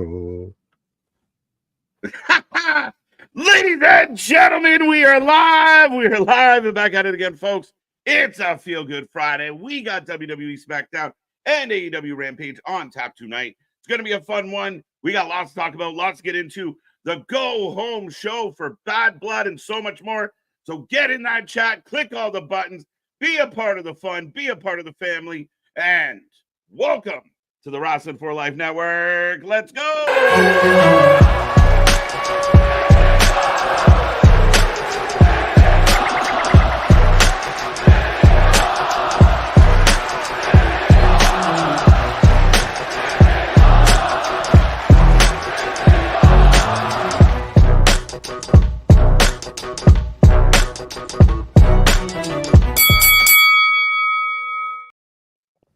cool. Ladies and gentlemen, we are live. We are live and back at it again, folks. It's a Feel Good Friday. We got WWE Smackdown and AEW Rampage on tap tonight. It's going to be a fun one. We got lots to talk about, lots to get into. The Go Home Show for Bad Blood and so much more. So get in that chat, click all the buttons, be a part of the fun, be a part of the family, and welcome to the Wrestling for Life Network. Let's go!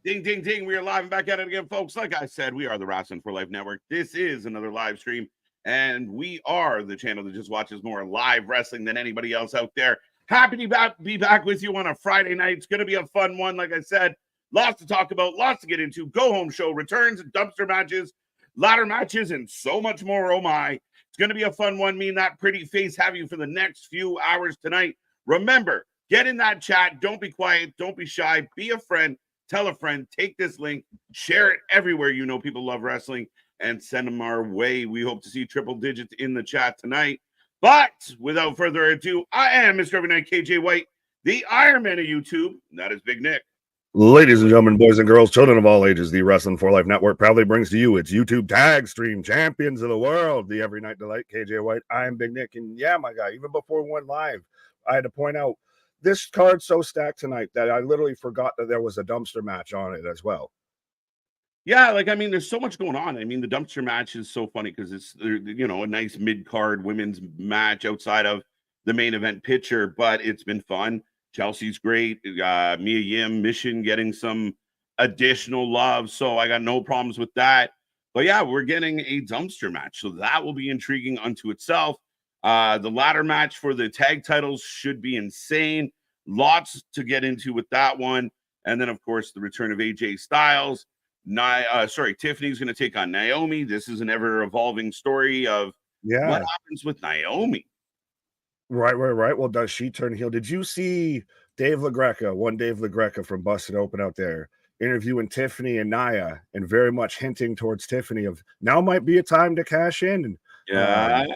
Ding, ding, ding. We are live and back at it again, folks. Like I said, we are the Wrestling for Life Network. This is another live stream, and we are the channel that just watches more live wrestling than anybody else out there. Happy to be back with you on a Friday night. It's going to be a fun one. Like I said, lots to talk about, lots to get into. Go Home Show returns, dumpster matches, ladder matches, and so much more. Oh, my. It's going to be a fun one. Me and that pretty face have you for the next few hours tonight. Remember, get in that chat. Don't be quiet. Don't be shy. Be a friend. Tell a friend, take this link, share it everywhere you know people love wrestling, and send them our way. We hope to see triple digits in the chat tonight. But without further ado, I am Mr. Every Night KJ White, the Iron Man of YouTube. And that is Big Nick. Ladies and gentlemen, boys and girls, children of all ages, the Wrestling for Life Network proudly brings to you its YouTube tag stream champions of the world, the Every Night Delight, KJ White. I am Big Nick. And yeah, my guy, even before we went live, I had to point out, this card's so stacked tonight that I literally forgot that there was a dumpster match on it as well. Yeah, like, I mean, there's so much going on. I mean, the dumpster match is so funny because it's, you know, a nice mid-card women's match outside of the main event picture, but it's been fun. Chelsea's great. Mia Yim, Mission getting some additional love, so I got no problems with that. But yeah, we're getting a dumpster match, so that will be intriguing unto itself. The ladder match for the tag titles should be insane. Lots to get into with that one. And then, of course, the return of AJ Styles. Tiffany's going to take on Naomi. This is an ever-evolving story of what happens with Naomi. Right. Well, does she turn heel? Did you see Dave LaGreca from Busted Open out there interviewing Tiffany and Nia and very much hinting towards Tiffany of now might be a time to cash in? Yeah.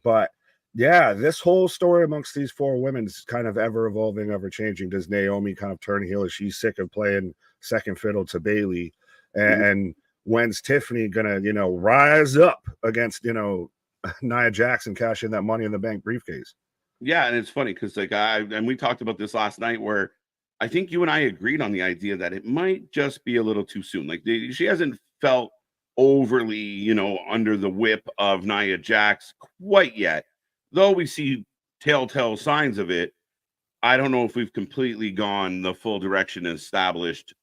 But yeah, this whole story amongst these four women is kind of ever evolving, ever changing. Does Naomi kind of turn heel? Is she sick of playing second fiddle to Bayley? And when's Tiffany gonna, rise up against, Nia Jackson, cash in that Money in the Bank briefcase? Yeah, and it's funny because and we talked about this last night where I think you and I agreed on the idea that it might just be a little too soon. Like she hasn't felt overly, under the whip of Nia Jax quite yet. Though we see telltale signs of it, I don't know if we've completely gone the full direction and established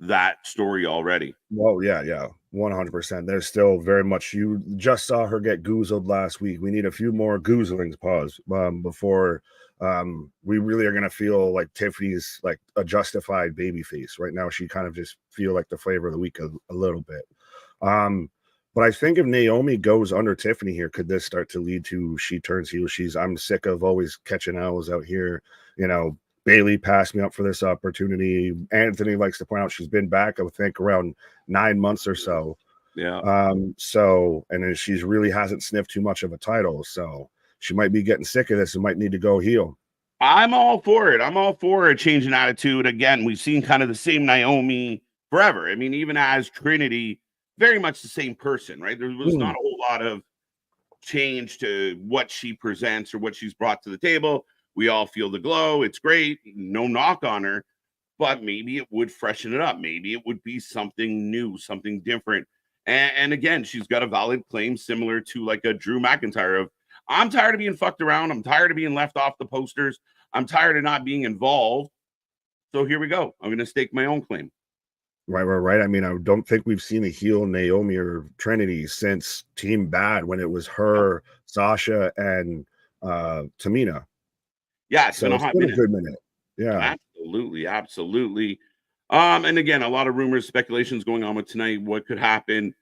that story already. Well, yeah, 100%. There's still very much, you just saw her get goozled last week. We need a few more goozlings, before we really are going to feel like Tiffany's like a justified baby face. Right now, she kind of just feel like the flavor of the week a little bit. But I think if Naomi goes under Tiffany here, could this start to lead to she turns heel? I'm sick of always catching L's out here. Bayley passed me up for this opportunity. Anthony likes to point out she's been back, I would think, around 9 months or so. Yeah. And then she's really hasn't sniffed too much of a title. So she might be getting sick of this and might need to go heel. I'm all for it. I'm all for a change in attitude. Again, we've seen kind of the same Naomi forever. I mean, even as Trinity, very much the same person, right? There was not a whole lot of change to what she presents or what she's brought to the table. We all feel the glow. It's great. No knock on her, but maybe it would freshen it up. Maybe it would be something new, something different. And again, she's got a valid claim similar to like a Drew McIntyre of, I'm tired of being fucked around. I'm tired of being left off the posters. I'm tired of not being involved. So here we go. I'm going to stake my own claim. Right. I mean, I don't think we've seen a heel Naomi or Trinity since Team Bad when it was her, Sasha, and Tamina. Yeah, it's been a hot minute. A good minute. Yeah, absolutely. And again, a lot of rumors, speculations going on with tonight. What could happen?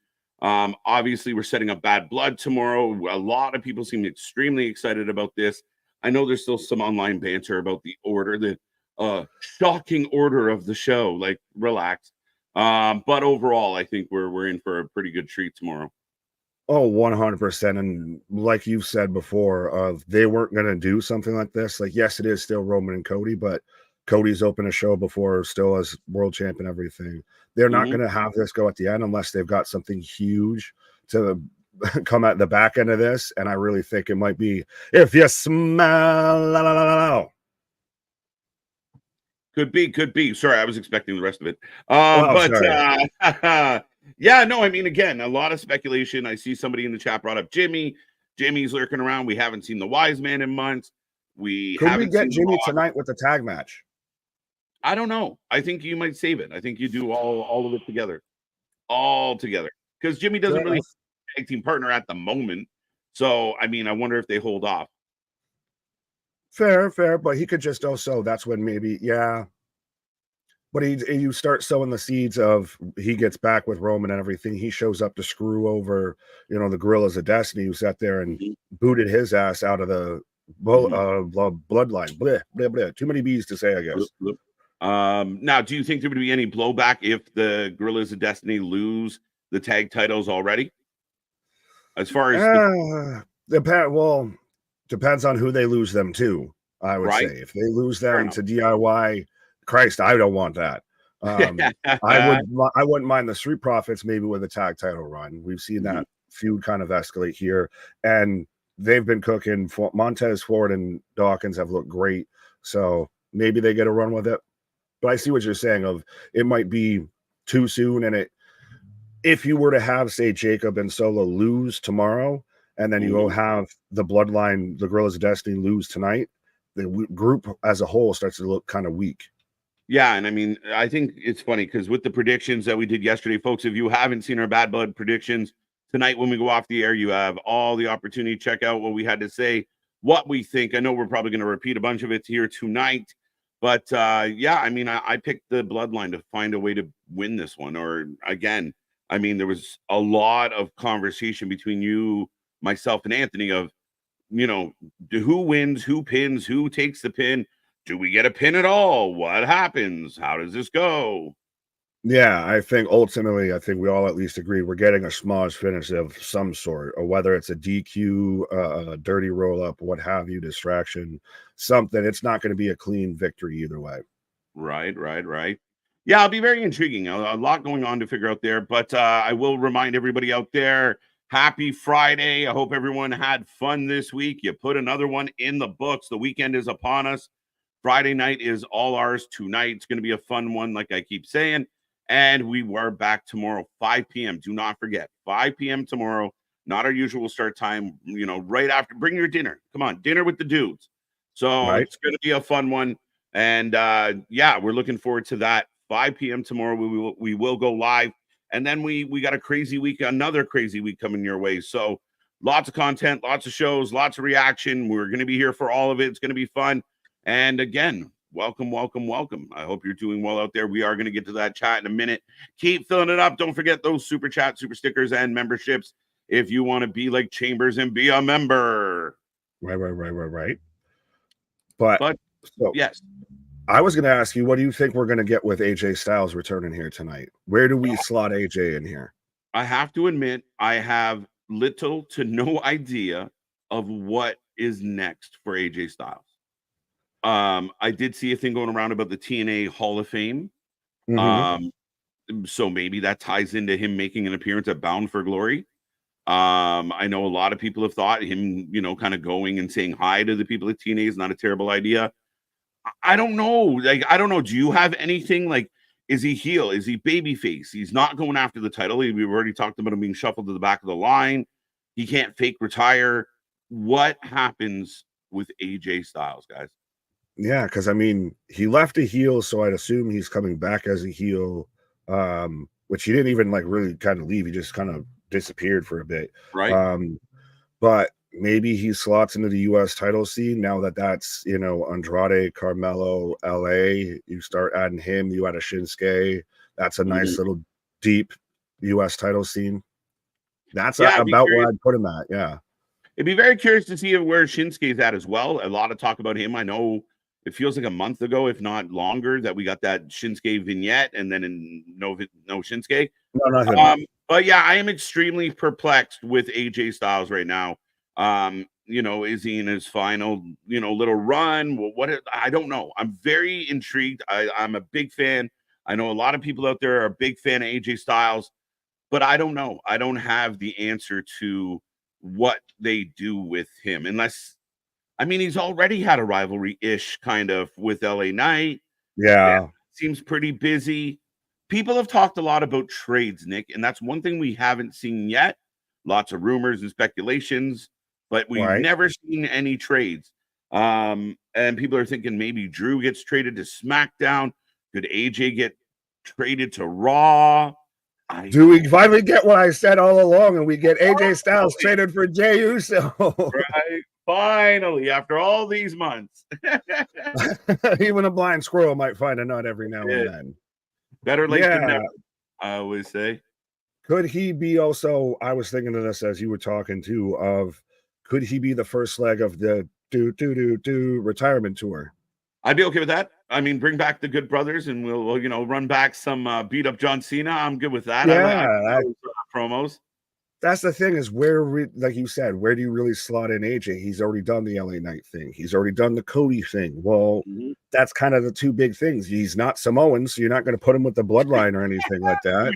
Obviously, we're setting up Bad Blood tomorrow. A lot of people seem extremely excited about this. I know there's still some online banter about the order, the shocking order of the show. Like, relax. But overall, I think we're in for a pretty good treat tomorrow. Oh, 100%. And like you've said before, they weren't going to do something like this. Like, yes, it is still Roman and Cody, but Cody's opened a show before, still as world champ and everything. They're not going to have this go at the end unless they've got something huge to come at the back end of this. And I really think it might be if you smell. Could be. Sorry, I was expecting the rest of it. Sorry. Yeah, no, I mean, again, a lot of speculation. I see somebody in the chat brought up Jimmy. Jimmy's lurking around. We haven't seen the Wise Man in months. Could we get Jimmy tonight with the tag match? I don't know. I think you might save it. I think you do all of it together. All together. Because Jimmy doesn't really have a tag team partner at the moment. So, I mean, I wonder if they hold off. Fair. But he could just also, that's when maybe, yeah. But you start sowing the seeds of he gets back with Roman and everything. He shows up to screw over, the Gorillas of Destiny, who sat there and booted his ass out of the bloodline. Blah, blah, blah. Too many B's to say, I guess. Now, do you think there would be any blowback if the Gorillas of Destiny lose the tag titles already? As far as depends on who they lose them to. I would say if they lose them to DIY. Christ, I don't want that. I wouldn't mind the Street Profits maybe with a tag title run. We've seen that feud kind of escalate here, and they've been cooking. Montez Ford and Dawkins have looked great, so maybe they get a run with it. But I see what you're saying. Of it might be too soon, and if you were to have, say, Jacob and Solo lose tomorrow, and then you go have the Bloodline, the Gorillas of Destiny lose tonight, the group as a whole starts to look kind of weak. Yeah, and I mean, I think it's funny because with the predictions that we did yesterday, folks, if you haven't seen our Bad Blood predictions, tonight when we go off the air, you have all the opportunity to check out what we had to say, what we think. I know we're probably going to repeat a bunch of it here tonight, but yeah, I mean, I picked the Bloodline to find a way to win this one. Or again, I mean, there was a lot of conversation between you, myself, and Anthony of, who wins, who pins, who takes the pin. Do we get a pin at all? What happens? How does this go? Yeah, I think ultimately, we all at least agree we're getting a smosh finish of some sort, or whether it's a DQ, a dirty roll up, what have you, distraction, something. It's not going to be a clean victory either way. Right. Yeah, it'll be very intriguing. A lot going on to figure out there, but I will remind everybody out there, happy Friday. I hope everyone had fun this week. You put another one in the books. The weekend is upon us. Friday night is all ours. Tonight it's going to be a fun one, like I keep saying. And we are back tomorrow, 5 p.m. Do not forget, 5 p.m. tomorrow. Not our usual start time, right after. Bring your dinner. Come on, dinner with the dudes. So It's going to be a fun one. And yeah, we're looking forward to that. 5 p.m. tomorrow, we will go live. And then we got a crazy week, another crazy week coming your way. So lots of content, lots of shows, lots of reaction. We're going to be here for all of it. It's going to be fun. And again, welcome. I hope you're doing well out there. We are going to get to that chat in a minute. Keep filling it up. Don't forget those super chat, super stickers, and memberships if you want to be like Chambers and be a member. Right. But so, yes. I was going to ask you, what do you think we're going to get with AJ Styles returning here tonight? Where do we slot AJ in here? I have to admit, I have little to no idea of what is next for AJ Styles. I did see a thing going around about the TNA Hall of Fame. So maybe that ties into him making an appearance at Bound for Glory. I know a lot of people have thought him, kind of going and saying hi to the people at TNA is not a terrible idea. I don't know. I don't know. Do you have anything like, is he heel? Is he babyface? He's not going after the title. We've already talked about him being shuffled to the back of the line. He can't fake retire. What happens with AJ Styles, guys? Yeah, because I mean, he left a heel, so I'd assume he's coming back as a heel, which he didn't even really kind of leave. He just kind of disappeared for a bit. Right. But maybe he slots into the U.S. title scene now that's, Andrade, Carmelo, LA. You start adding him, you add a Shinsuke. That's a nice little deep U.S. title scene. That's Yeah, about where I'd put him at. Yeah. It'd be very curious to see where Shinsuke's at as well. A lot of talk about him. I know it feels like a month ago, if not longer, that we got that Shinsuke vignette, and then no Shinsuke. No, nothing. But yeah, I am extremely perplexed with AJ Styles right now. Is he in his final, little run? Well, I don't know. I'm very intrigued. I'm a big fan. I know a lot of people out there are a big fan of AJ Styles, but I don't know. I don't have the answer to what they do with him, unless, he's already had a rivalry-ish kind of with LA Knight. Yeah. Seems pretty busy. People have talked a lot about trades, Nick, and that's one thing we haven't seen yet. Lots of rumors and speculations, but we've never seen any trades. And people are thinking maybe Drew gets traded to SmackDown. Could AJ get traded to Raw? Do we finally get what I said all along, and we get AJ Styles traded for Jey Uso? Right, finally, after all these months. Even a blind squirrel might find a nut every now and then. Better late than never, I always say. Could he be also, I was thinking of this as you were talking too, could he be the first leg of the retirement tour? I'd be okay with that. Bring back the Good Brothers, and we'll run back some beat up John Cena. I'm good with that. Yeah, I like promos. That's the thing, is like you said, where do you really slot in AJ? He's already done the LA Knight thing. He's already done the Cody thing. Well, that's kind of the two big things. He's not Samoan, so you're not going to put him with the bloodline or anything like that.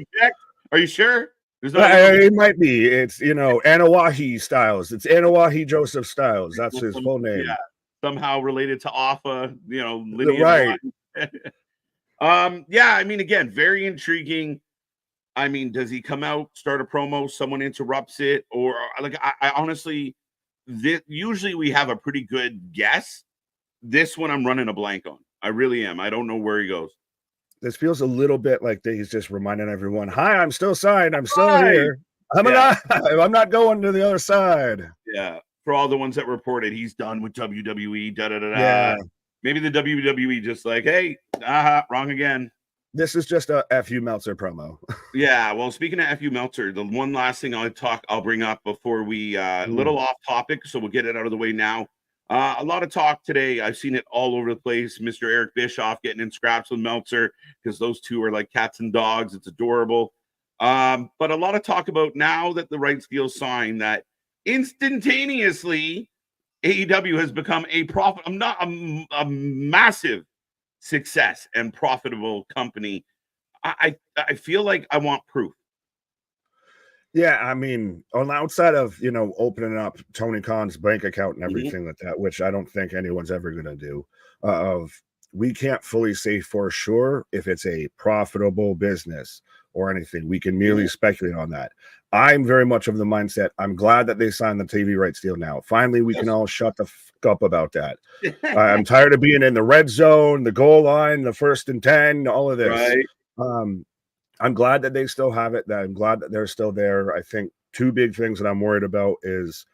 Are you sure? It might be. It's, Anawahi Styles. It's Anawahi Joseph Styles. That's his full name. Yeah. Somehow related to Alpha, right. Again, very intriguing. Does he come out, start a promo, someone interrupts it, or I honestly, usually we have a pretty good guess. This one I'm running a blank on. I really am. I don't know where he goes. This feels a little bit like he's just reminding everyone, hi, I'm still signed. I'm still here. I'm not going to the other side. Yeah. For all the ones that reported he's done with WWE, Yeah. Maybe the WWE just like, hey, wrong again. This is just a FU Meltzer promo. Yeah, well, speaking of FU Meltzer, the one last thing I'll bring up before we a little off topic, so we'll get it out of the way now. A lot of talk today. I've seen it all over the place. Mr. Eric Bischoff getting in scraps with Meltzer because those two are like cats and dogs. It's adorable. But a lot of talk about now that the rights deal signed that instantaneously AEW has become a massive success and profitable company. I feel like I want proof. Yeah, on outside of opening up Tony Khan's bank account and everything like that, which I don't think anyone's ever going to do, we can't fully say for sure if it's a profitable business or anything. We can merely speculate on that. I'm very much of the mindset, I'm glad that they signed the TV rights deal now. Finally, we can all shut the fuck up about that. I'm tired of being in the red zone, the goal line, the 1st and 10, all of this. Right. I'm glad that they still have it. I'm glad that they're still there. I think two big things that I'm worried about is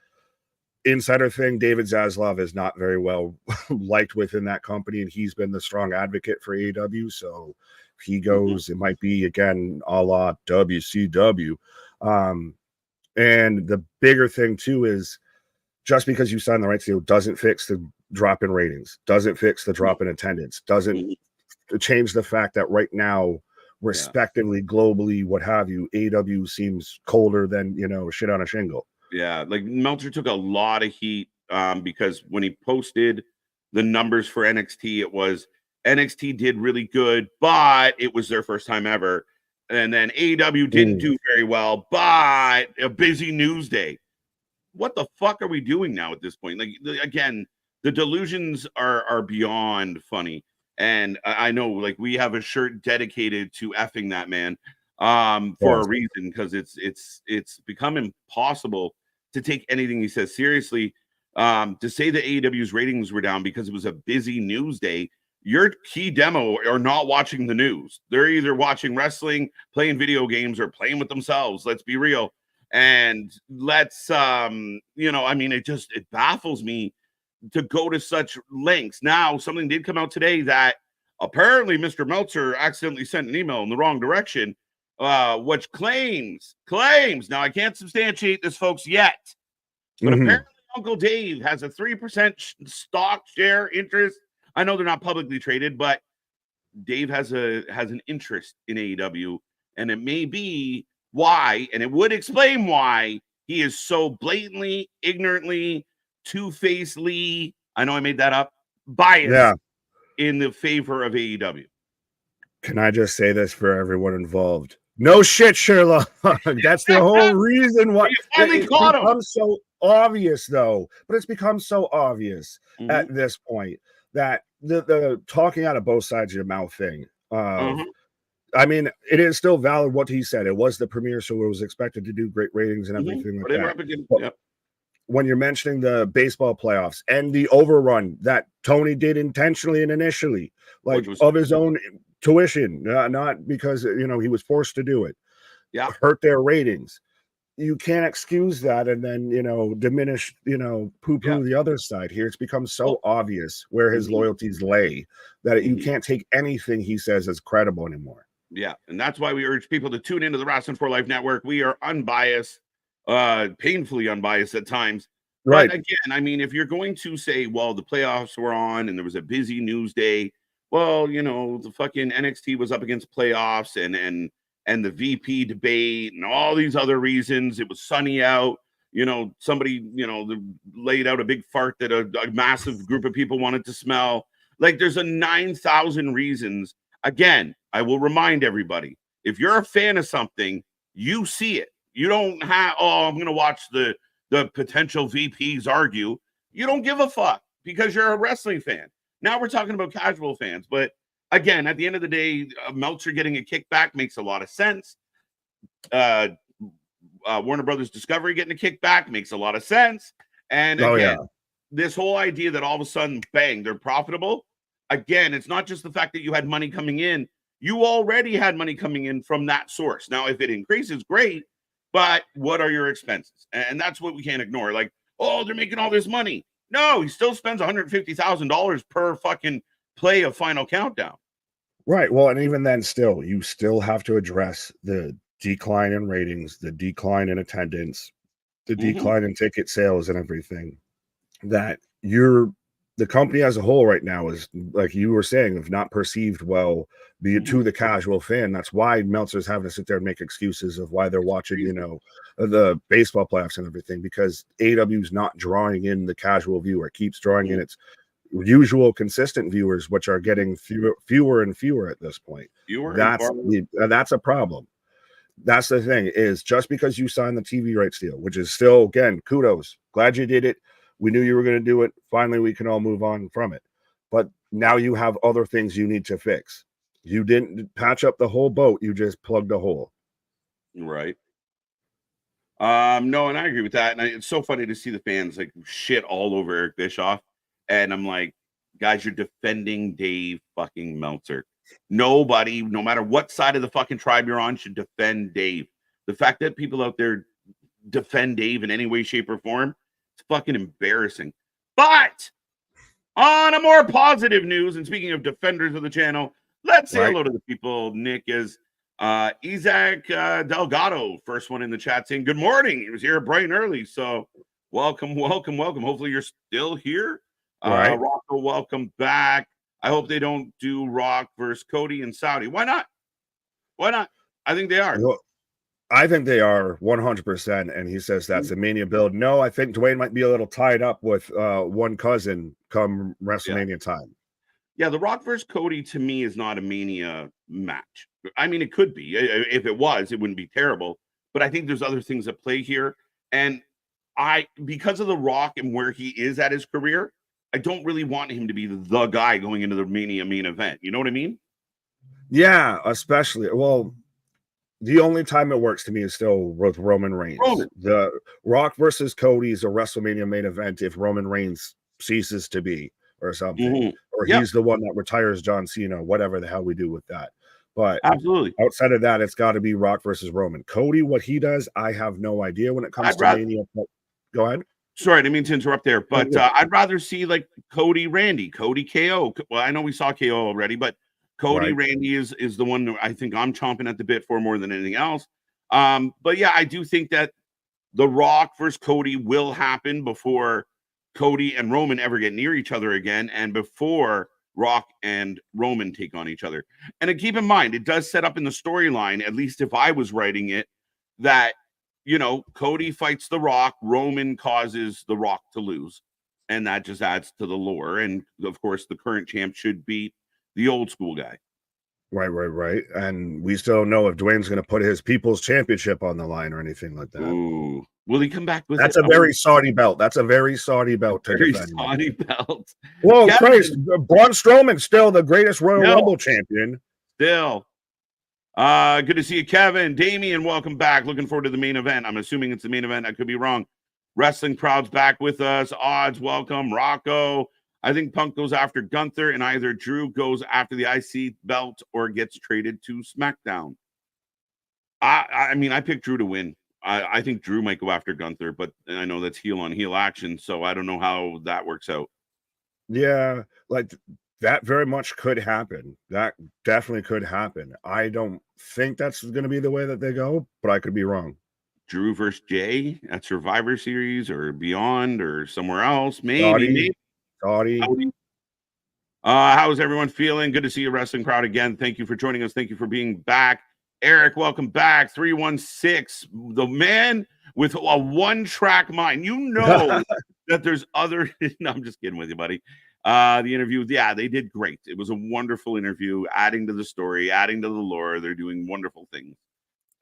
insider thing. David Zaslav is not very well liked within that company, and he's been the strong advocate for AEW. So if he goes, it might be again a la WCW. And the bigger thing too is just because you sign the rights deal doesn't fix the drop in ratings, doesn't fix the drop in attendance, doesn't change the fact that right now, respectively, globally, what have you, AEW seems colder than shit on a shingle. Yeah, like Meltzer took a lot of heat because when he posted the numbers for NXT, it was NXT did really good, but it was their first time ever. And then AEW didn't do very well, but a busy news day. What the fuck are we doing now at this point? Like, again, the delusions are beyond funny. And I know, like, we have a shirt dedicated to effing that man for a reason, because it's become impossible to take anything he says seriously. To say that AEW's ratings were down because it was a busy news day, your key demo are not watching the news. They're either watching wrestling, playing video games, or playing with themselves. Let's be real. And let's, it baffles me to go to such lengths. Now, something did come out today that apparently Mr. Meltzer accidentally sent an email in the wrong direction. which claims. Now, I can't substantiate this, folks, yet, but apparently Uncle Dave has a 3% stock share interest. I know they're not publicly traded, but Dave has an interest in AEW, and it may be why, and it would explain why he is so blatantly, ignorantly, two-facedly, I know I made that up, biased in the favor of AEW. Can I just say this for everyone involved? No shit, Sherlock. That's the whole reason why it becomes so obvious, though. But it's become so obvious at this point that the talking out of both sides of your mouth thing. I mean, it is still valid what he said. It was the premiere, so it was expected to do great ratings and everything like that. When you're mentioning the baseball playoffs and the overrun that Tony did intentionally and initially, like of his own tuition, not because he was forced to do it, hurt their ratings. You can't excuse that and then diminish, poo-poo the other side here. It's become so obvious where his loyalties lay that you can't take anything he says as credible anymore. Yeah, and that's why we urge people to tune into the Wrestling for Life Network. We are unbiased, painfully unbiased at times. Right. But again, I mean, if you're going to say, well, the playoffs were on and there was a busy news day, well, the fucking NXT was up against playoffs and the VP debate and all these other reasons. It was sunny out. Somebody, laid out a big fart that a massive group of people wanted to smell. Like, there's a 9,000 reasons. Again, I will remind everybody, if you're a fan of something, you see it. You don't have, I'm going to watch the potential VPs argue. You don't give a fuck because you're a wrestling fan. Now we're talking about casual fans. But again, at the end of the day, Meltzer getting a kickback makes a lot of sense. Warner Brothers Discovery getting a kickback makes a lot of sense. And again, this whole idea that all of a sudden, bang, they're profitable. Again, it's not just the fact that you had money coming in. You already had money coming in from that source. Now, if it increases, great. But what are your expenses? And that's what we can't ignore. Like, oh, they're making all this money. No, he still spends $150,000 per fucking play of Final Countdown. Right. Well, and even then, still, you still have to address the decline in ratings, the decline in attendance, the decline in ticket sales and everything. That the company as a whole right now is, like you were saying, if not perceived well, be it to the casual fan. That's why Meltzer's having to sit there and make excuses of why they're watching, the baseball playoffs and everything, because AEW is not drawing in the casual viewer. It keeps drawing in its usual consistent viewers, which are getting fewer and fewer at this point. That's a problem. That's the thing, is just because you signed the TV rights deal, which is still, again, kudos. Glad you did it. We knew you were going to do it. Finally, we can all move on from it. But now you have other things you need to fix. You didn't patch up the whole boat. You just plugged a hole. Right. No, and I agree with that. And it's so funny to see the fans like shit all over Eric Bischoff. And I'm like, guys, you're defending Dave fucking Meltzer. Nobody, no matter what side of the fucking tribe you're on, should defend Dave. The fact that people out there defend Dave in any way, shape, or form, it's fucking embarrassing. But on a more positive news, and speaking of defenders of the channel, let's say hello to the people. Nick is Isaac Delgado, first one in the chat, saying good morning. He was here bright and early, so welcome. Hopefully you're still here. Rocco, welcome back. I hope they don't do Rock versus Cody and Saudi. Why not? I think they are. Well, I think they are 100%. And he says that's a Mania build. No, I think Dwayne might be a little tied up with one cousin come WrestleMania time. Yeah, the Rock versus Cody to me is not a Mania match. I mean, it could be. If it was, it wouldn't be terrible. But I think there's other things at play here. And because of the Rock and where he is at his career, I don't really want him to be the guy going into the Mania main event. You know what I mean? Yeah, especially. Well, the only time it works to me is still with Roman Reigns. The Rock versus Cody is a WrestleMania main event if Roman Reigns ceases to be or something. Or he's the one that retires John Cena, whatever the hell we do with that. But absolutely, outside of that, it's got to be Rock versus Roman. Cody, what he does, I have no idea when it comes to Mania. Go ahead. Sorry, I didn't mean to interrupt there, but I'd rather see like Cody Randy, Cody KO. Well, I know we saw KO already, but Cody, Right. Randy is the one that I think I'm chomping at the bit for more than anything else. But yeah, I do think that The Rock versus Cody will happen before Cody and Roman ever get near each other again, and before Rock and Roman take on each other. And keep in mind, it does set up in the storyline, at least if I was writing it, that, you know, Cody fights The Rock, Roman causes The Rock to lose. And that just adds to the lore. And of course, the current champ should beat the old school guy. Right. And we still don't know if Dwayne's going to put his People's Championship on the line or anything like that. Ooh. Will he come back with That's it? a very Saudi belt. That's a very Saudi belt to Very defend. Saudi belt. Whoa, Kevin, Christ. Braun Strowman's still the greatest Royal Rumble champion. Still. Good to see you, Kevin. Damien, welcome back. Looking forward to the main event. I'm assuming it's the main event. I could be wrong. Wrestling Crowd's back with us. Odds, welcome. Rocco. I think Punk goes after Gunther, and either Drew goes after the IC belt or gets traded to SmackDown. I mean, I picked Drew to win. I think Drew might go after Gunther, but I know that's heel on heel action, so I don't know how that works out. Yeah, like that very much could happen. That definitely could happen. I don't think that's going to be the way that they go, but I could be wrong. Drew versus Jay at Survivor Series or beyond or somewhere else. Maybe. Saudi. How is everyone feeling? Good to see you, Wrestling Crowd, again. Thank you for joining us. Thank you for being back. Eric, welcome back. 316, the man with a one-track mind. You know that there's other... No, I'm just kidding with you, buddy. The interview, yeah, they did great. It was a wonderful interview, adding to the story, adding to the lore. They're doing wonderful things.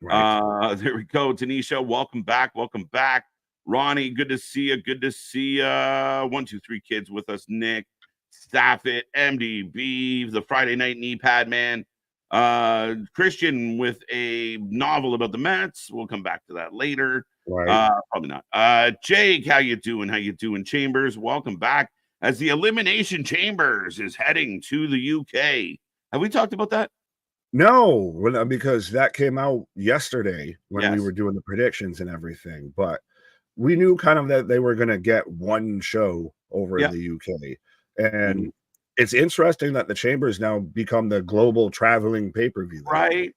Right. There we go. Tanisha, welcome back. Welcome back. Ronnie, good to see you. Good to see 1, 2, 3 kids with us. Nick, Staffit, MDB, the Friday Night Knee Pad Man. Christian with a novel about the Mets. We'll come back to that later. Right. Probably not. Jake, how you doing? How you doing? Chambers, welcome back. As the Elimination Chambers is heading to the UK. Have we talked about that? No, because that came out yesterday when we were doing the predictions and everything. But we knew kind of that they were going to get one show over in the UK. And it's interesting that the Chambers now become the global traveling pay-per-view. Right.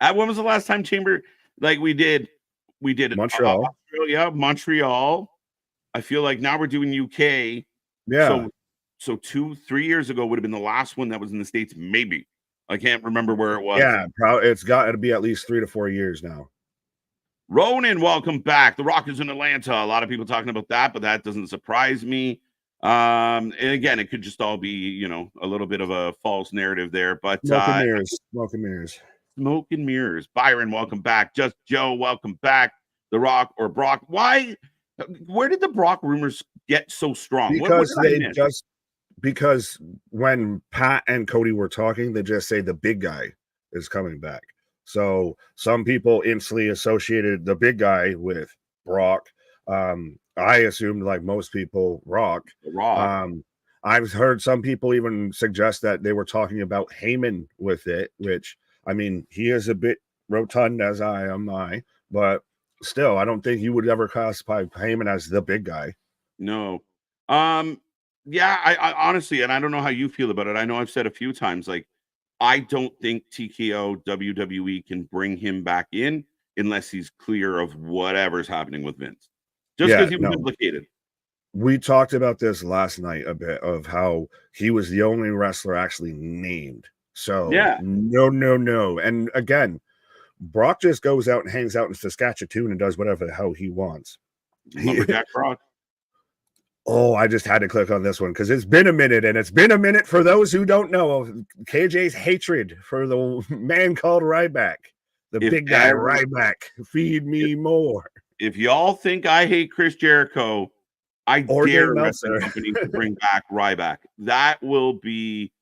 When was the last time Chamber, like we did Montreal. Montreal. I feel like now we're doing UK. Yeah. So 2-3 years ago would have been the last one that was in the States, maybe. I can't remember where it was. Yeah, it's got to be at least 3 to 4 years now. Ronan, welcome back. The Rock is in Atlanta. A lot of people talking about that, but that doesn't surprise me. And again, it could just all be, you know, a little bit of a false narrative there. But smoke and mirrors. Smoke and mirrors. Byron, welcome back. Just Joe, welcome back. The Rock or Brock. Where did the Brock rumors get so strong? Because when Pat and Cody were talking, they just say the big guy is coming back. So some people instantly associated the big guy with Brock. I assumed, like most people, Rock. I've heard some people even suggest that they were talking about Heyman with it, which, I mean, he is a bit rotund as but still, I don't think you would ever classify Heyman as the big guy. No. Yeah, I honestly, and I don't know how you feel about it. I know I've said a few times, like, I don't think TKO WWE can bring him back in unless he's clear of whatever's happening with Vince. Just because he was implicated. We talked about this last night a bit of how he was the only wrestler actually named. So no. And again, Brock just goes out and hangs out in Saskatchewan and does whatever the hell he wants. Lumberjack Brock. Oh, I just had to click on this one because it's been a minute, and it's been a minute for those who don't know of KJ's hatred for the man called Ryback, the big guy Ryback. Feed me more. If y'all think I hate Chris Jericho, I dare wrestling company to bring back Ryback. That will be,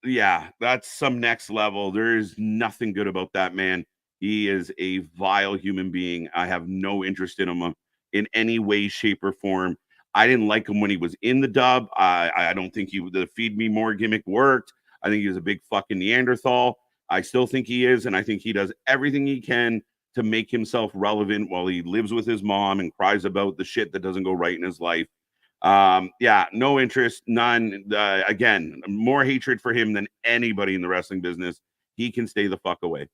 that's some next level. There is nothing good about that man. He is a vile human being. I have no interest in him in any way, shape, or form. I didn't like him when he was in the dub. I don't think the feed me more gimmick worked. I think he was a big fucking Neanderthal. I still think he is, and I think he does everything he can to make himself relevant while he lives with his mom and cries about the shit that doesn't go right in his life. Yeah, no interest, none. Again, more hatred for him than anybody in the wrestling business. He can stay the fuck away.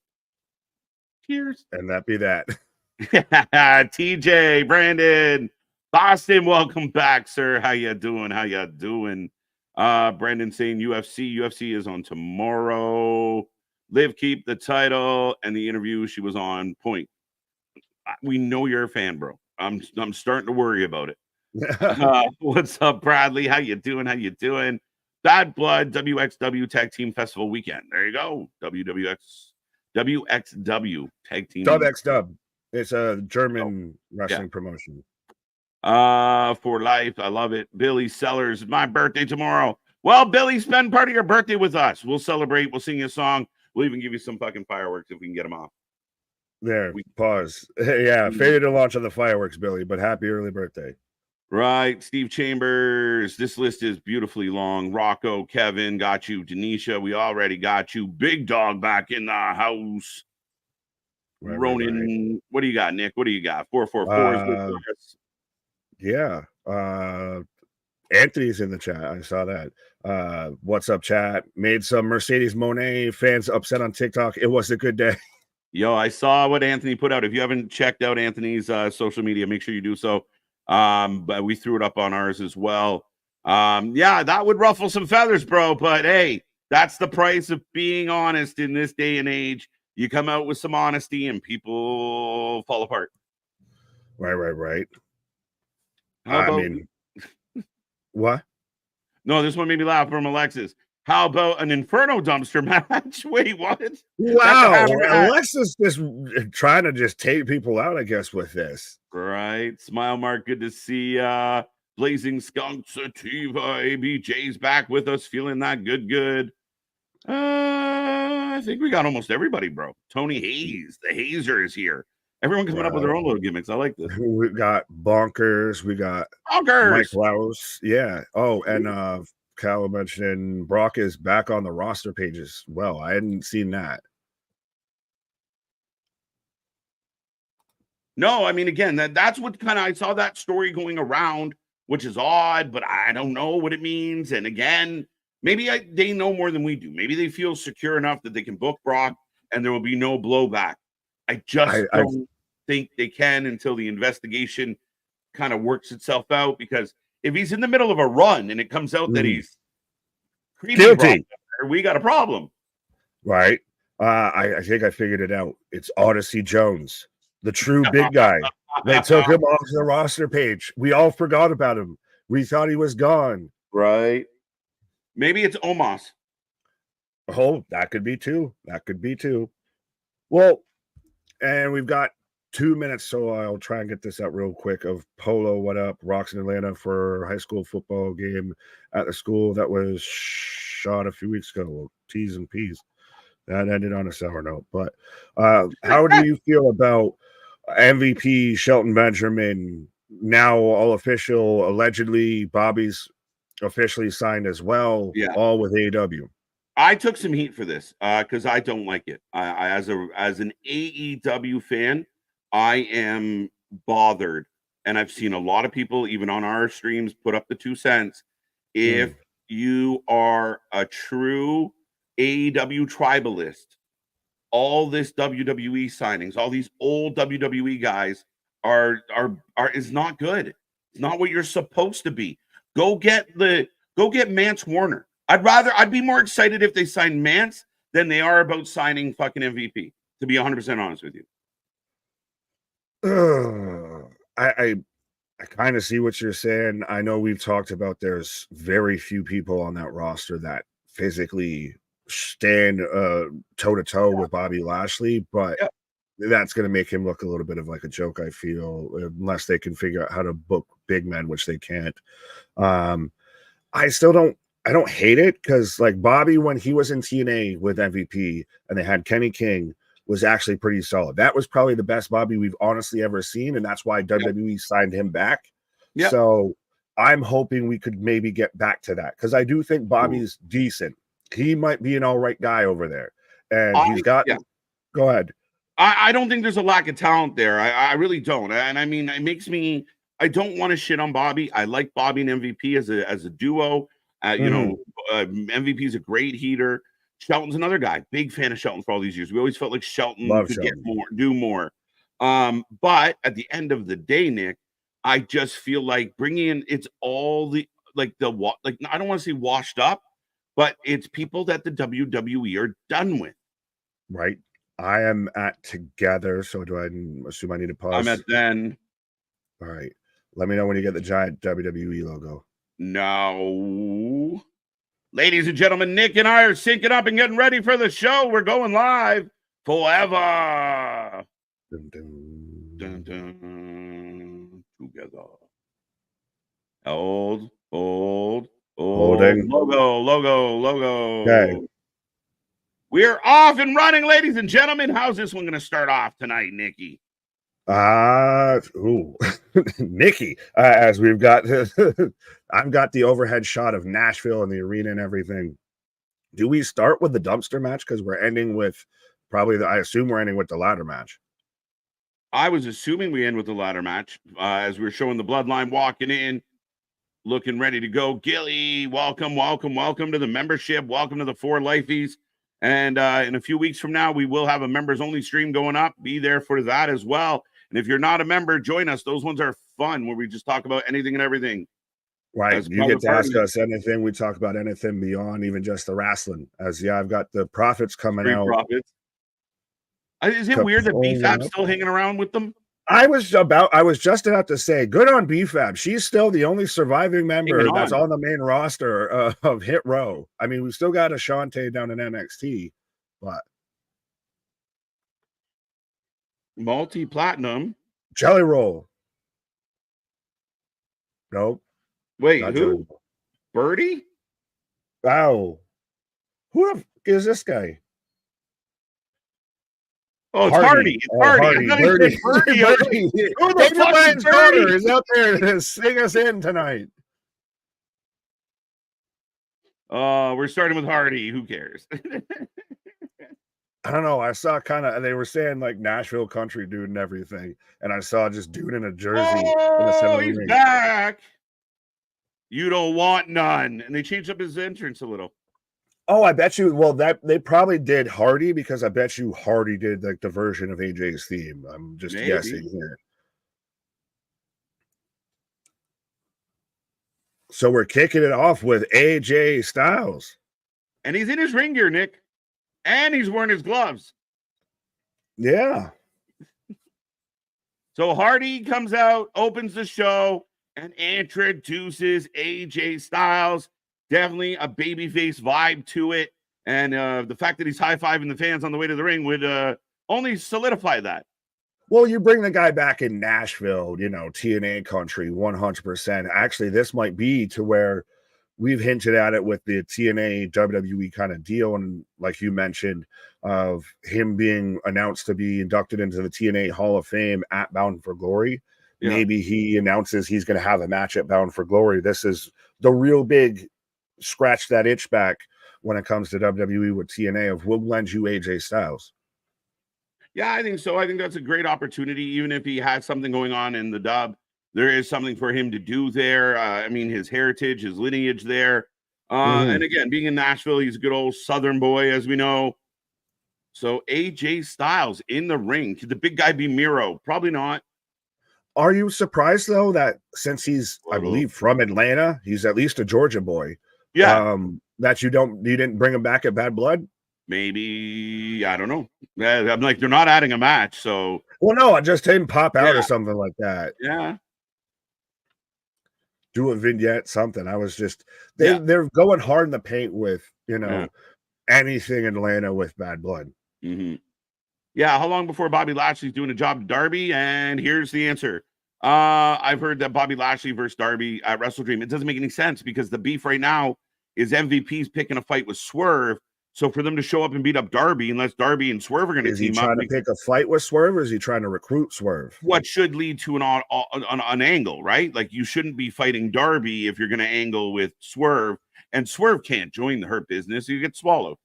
Cheers. And that be that. TJ, Brandon, Boston, welcome back, sir. How you doing? How you doing? Brandon saying UFC is on tomorrow. Liv keep the title and the interview. She was on point. We know you're a fan, bro. I'm starting to worry about it. What's up, Bradley? How you doing? How you doing? Bad Blood WXW Tag Team Festival weekend. There you go. WXW Tag Team. WXW. It's a German wrestling promotion. For life. I love it. Billy Sellers, my birthday tomorrow. Well, Billy, spend part of your birthday with us. We'll celebrate. We'll sing you a song. We'll even give you some fucking fireworks if we can get them off. There, pause. Yeah, faded to launch on the fireworks, Billy, but happy early birthday. Right. Steve Chambers. This list is beautifully long. Rocco, Kevin, got you. Denisha, we already got you. Big Dog back in the house. Ronan, what do you got, Nick? What do you got? 444. Yeah. Anthony's in the chat. I saw that. What's up, chat? Made some Mercedes Monet fans upset on TikTok. It was a good day. Yo, I saw what Anthony put out. If you haven't checked out Anthony's social media, make sure you do so. But we threw it up on ours as well. Yeah, that would ruffle some feathers, bro. But hey, that's the price of being honest in this day and age. You come out with some honesty and people fall apart. Right. I mean, what? No, this one made me laugh from Alexis. How about an Inferno dumpster match? Wait, what? Wow. Alexis just trying to just take people out, I guess, with this. Right. Smile Mark, good to see Blazing Skunk Sativa. ABJ's back with us, feeling that good. I think we got almost everybody, bro. Tony Hayes, the Hazer is here. Everyone coming up with their own little gimmicks. I like this. We got Bonkers. We got Bonkers. Mike Laus. Yeah. Oh, and Cal mentioned Brock is back on the roster pages. Well, I hadn't seen that. No, I mean, again, that's what kind of I saw that story going around, which is odd, but I don't know what it means. And again, maybe they know more than we do. Maybe they feel secure enough that they can book Brock and there will be no blowback. I don't think they can until the investigation kind of works itself out, because if he's in the middle of a run and it comes out that he's guilty, we got a problem. Right. I think I figured it out. It's Odyssey Jones, the true big guy. They took him off the roster page. We all forgot about him. We thought he was gone. Right. Maybe it's Omos. Oh, that could be too. Well, and we've got 2 minutes, so I'll try and get this out real quick. Of Polo, what up? Rocks in Atlanta for high school football game at the school that was shot a few weeks ago. T's and P's. That ended on a sour note. But how do you feel about MVP Shelton Benjamin, now all official, allegedly Bobby's officially signed as well, all with AEW? I took some heat for this because I don't like it. I as an AEW fan, I am bothered, and I've seen a lot of people, even on our streams, put up the 2 cents. If you are a true AEW tribalist, all this WWE signings, all these old WWE guys are is not good. It's not what you're supposed to be. Go get Mance Warner. I'd be more excited if they signed Mance than they are about signing fucking MVP, to be 100% honest with you. I kind of see what you're saying. I know we've talked about there's very few people on that roster that physically stand toe-to-toe with Bobby Lashley, but that's going to make him look a little bit of like a joke, I feel, unless they can figure out how to book big men, which they can't. I don't hate it, because like Bobby, when he was in TNA with MVP and they had Kenny King, was actually pretty solid. That was probably the best Bobby we've honestly ever seen, and that's why WWE signed him back. So I'm hoping we could maybe get back to that, because I do think Bobby's decent. He might be an all right guy over there, and he's got. Go ahead. I don't think there's a lack of talent there. I really don't. And I mean, it makes me I don't want to shit on Bobby. I like Bobby and MVP as a duo. MVP is a great heater. Shelton's another guy. Big fan of Shelton for all these years. We always felt like Shelton Love could Shelton. get more, do more. But at the end of the day, Nick, I just feel like bringing in it's all the I don't want to say washed up, but it's people that the WWE are done with. Right. I am at together. So do I assume I need to pause? I'm at then. All right. Let me know when you get the giant WWE logo. No. Ladies and gentlemen, Nick and I are syncing up and getting ready for the show. We're going live forever. Dun, dun. Dun, dun. Together. Old Holding. logo. Okay. We're off and running, ladies and gentlemen. How's this one going to start off tonight, Nikki? Nikki, as we've got, I've got the overhead shot of Nashville and the arena and everything. Do we start with the dumpster match? Because we're ending with I assume we're ending with the ladder match. I was assuming we end with the ladder match as we're showing the bloodline walking in, looking ready to go. Gilly, welcome to the membership. Welcome to the 4 Lifies. And in a few weeks from now, we will have a members only stream going up. Be there for that as well. And if you're not a member, join us. Those ones are fun where we just talk about anything and everything. Right. You get to ask us anything. We talk about anything beyond even just the wrestling. I've got the Profits coming out. Profits. Is it weird that BFAB's still hanging around with them? I was just about to say, good on BFAB. She's still the only surviving member that's on the main roster of Hit Row. I mean, we've still got Ashante down in NXT, but multi-platinum Jelly Roll. Nope. Wait, who? Birdie? Wow. Who the f is this guy? Oh, it's Hardy. It's Hardy. Birdie. Who the fuck is Birdie? Is out there to sing us in tonight. We're starting with Hardy. Who cares? I don't know. I saw they were saying like Nashville country dude and everything. And I saw just dude in a jersey. Oh, he's back. You don't want none. And they changed up his entrance a little. Oh, I bet you. Well, they probably did Hardy because I bet you Hardy did like the version of AJ's theme. I'm just guessing here. So we're kicking it off with AJ Styles. And he's in his ring gear, Nick. And he's wearing his gloves. Yeah. So Hardy comes out, opens the show, and introduces AJ Styles. Definitely a babyface vibe to it. And the fact that he's high-fiving the fans on the way to the ring would only solidify that. Well, you bring the guy back in Nashville, TNA country, 100%. Actually, this might be to where we've hinted at it with the TNA WWE kind of deal. And like you mentioned, of him being announced to be inducted into the TNA Hall of Fame at Bound for Glory. Yeah. Maybe he announces he's going to have a match at Bound for Glory. This is the real big scratch that itch back when it comes to WWE with TNA of we'll lend you AJ Styles. Yeah, I think so. I think that's a great opportunity. Even if he has something going on in the dub, there is something for him to do there. I mean, his heritage, his lineage there. And again, being in Nashville, he's a good old Southern boy, as we know. So AJ Styles in the ring. Could the big guy be Miro? Probably not. Are you surprised, though, that since he's, I believe, from Atlanta, he's at least a Georgia boy. Yeah. That you didn't bring him back at Bad Blood? Maybe, I don't know. I'm like, they're not adding a match, so. Well, no, I just didn't pop out or something like that. Yeah. Do a vignette, something. I was just, they're going hard in the paint with, anything Atlanta with Bad Blood. Mm-hmm. Yeah, how long before Bobby Lashley's doing a job at Darby? And here's the answer. I've heard that Bobby Lashley versus Darby at Wrestle Dream. It doesn't make any sense because the beef right now is MVP's picking a fight with Swerve. So for them to show up and beat up Darby, unless Darby and Swerve are going to team up. Is he trying to pick a fight with Swerve, or is he trying to recruit Swerve? What should lead to an angle, right? Like you shouldn't be fighting Darby if you're going to angle with Swerve. And Swerve can't join the Hurt Business. You get swallowed.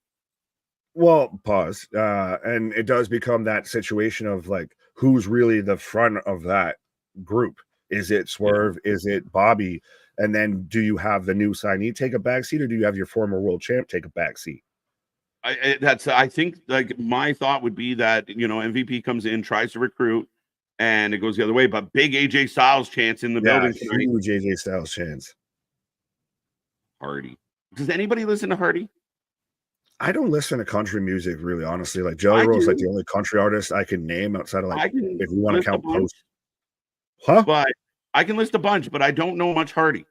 Well, pause. And it does become that situation of like, who's really the front of that group? Is it Swerve? Is it Bobby? And then do you have the new signee take a backseat, or do you have your former world champ take a backseat? I think like my thought would be that, you know, MVP comes in, tries to recruit, and it goes the other way. But big AJ Styles chance in the building tonight. Huge AJ Styles chance. Hardy. Does anybody listen to Hardy? I don't listen to country music, really, honestly. Like Jelly Roll is like the only country artist I can name outside of like, if you want to count Post. Huh? But I can list a bunch, but I don't know much Hardy.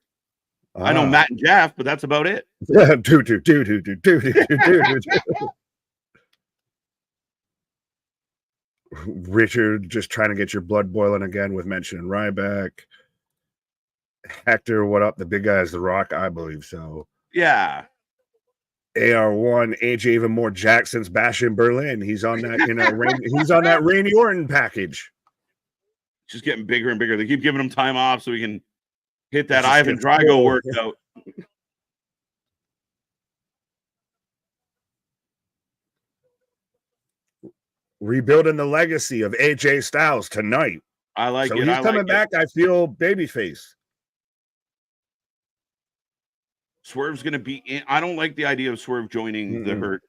I know Matt and Jeff, but that's about it. Yeah, Richard just trying to get your blood boiling again with mentioning Ryback. Hector, what up? The big guy is The Rock, I believe so. Yeah. AR1, AJ even more Jackson's bashing Berlin. He's on that, you know, he's on that Randy Orton package. Just getting bigger and bigger. They keep giving him time off so he can hit that Ivan Drago workout. Rebuilding the legacy of AJ Styles tonight. I like it. He's coming back. I feel babyface. Swerve's going to be in. I don't like the idea of Swerve joining the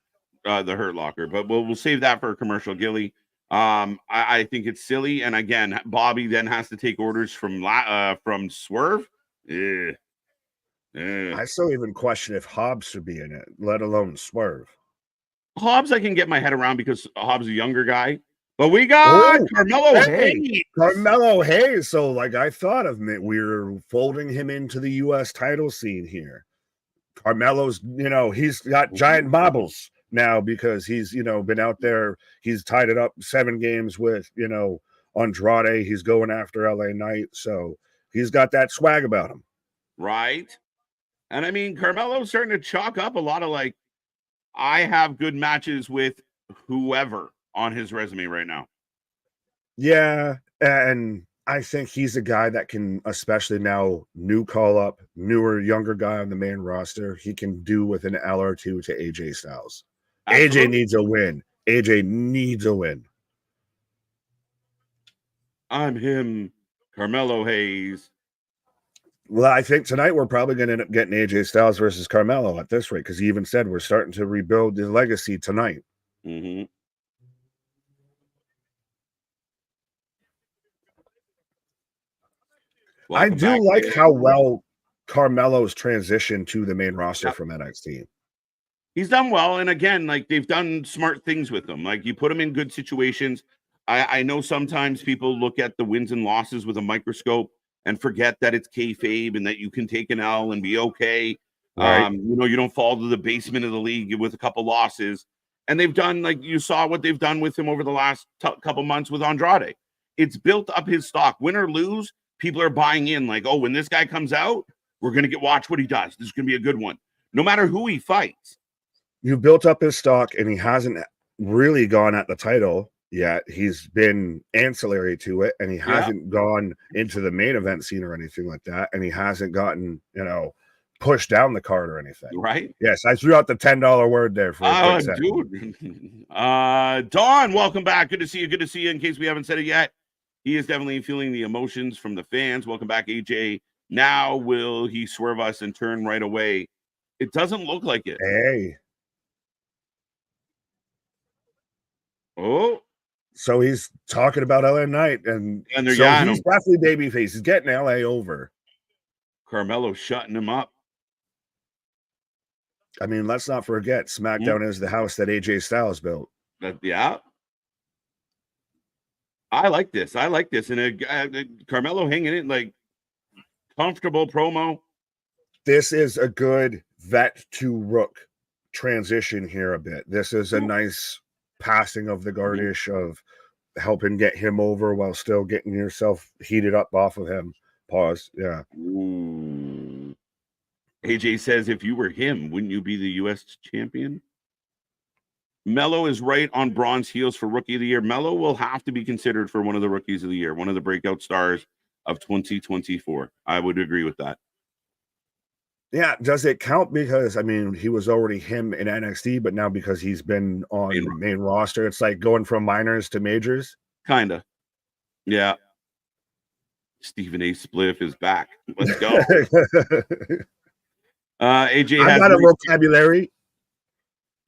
Hurt Locker, but we'll save that for a commercial, Gilly. I think it's silly, and again, Bobby then has to take orders from Swerve. I still even question if Hobbs should be in it, let alone Swerve. Hobbs, I can get my head around because Hobbs is a younger guy, but we got Carmelo Hayes. Carmelo Hayes. So, like, I thought of it, we're folding him into the U.S. title scene here. Carmelo's, you know, he's got giant bobbles now because he's, you know, been out there. He's tied it up 7 games with, you know, Andrade. He's going after LA Knight. So he's got that swag about him. Right. And I mean, Carmelo's starting to chalk up a lot of like, I have good matches with whoever on his resume right now. Yeah. And I think he's a guy that can, especially now, new call up, newer, younger guy on the main roster. He can do with an L or two to AJ Styles. Absolutely. AJ needs a win. AJ needs a win. I'm him, Carmelo Hayes. Well, I think tonight we're probably going to end up getting AJ Styles versus Carmelo at this rate because he even said we're starting to rebuild the legacy tonight. Mm-hmm. I do like how well Carmelo's transitioned to the main roster from NXT. He's done well. And again, like they've done smart things with him. Like you put him in good situations. I know sometimes people look at the wins and losses with a microscope and forget that it's kayfabe and that you can take an L and be okay. Right. You know, you don't fall to the basement of the league with a couple losses. And they've done, like you saw what they've done with him over the last couple months with Andrade. It's built up his stock. Win or lose, people are buying in like, oh, when this guy comes out, we're going to watch what he does. This is going to be a good one. No matter who he fights. You built up his stock and he hasn't really gone at the title yet. He's been ancillary to it and he hasn't gone into the main event scene or anything like that. And he hasn't gotten, you know, pushed down the card or anything. Right. Yes. I threw out the $10 word there for a quick second. Dude. Don, welcome back. Good to see you. Good to see you. In case we haven't said it yet, he is definitely feeling the emotions from the fans. Welcome back, AJ. Now will he swerve us and turn right away? It doesn't look like it. Hey. Oh. So he's talking about LA Knight, and so he's definitely babyface. He's getting LA over. Carmelo shutting him up. I mean, let's not forget, SmackDown is the house that AJ Styles built. Yeah. I like this. And Carmelo hanging in like comfortable promo. This is a good vet to Rook transition here a bit. This is a nice passing of the garnish of helping get him over while still getting yourself heated up off of him. Pause. Yeah. Ooh. AJ says, if you were him, wouldn't you be the U.S. champion? Melo is right on Braun's heels for Rookie of the Year. Melo will have to be considered for one of the Rookies of the Year, one of the breakout stars of 2024. I would agree with that. Yeah, does it count? Because, I mean, he was already him in NXT, but now because he's been on the main roster, it's like going from minors to majors. Kind of. Yeah. Stephen A. Spliff is back. Let's go. AJ I has got a vocabulary.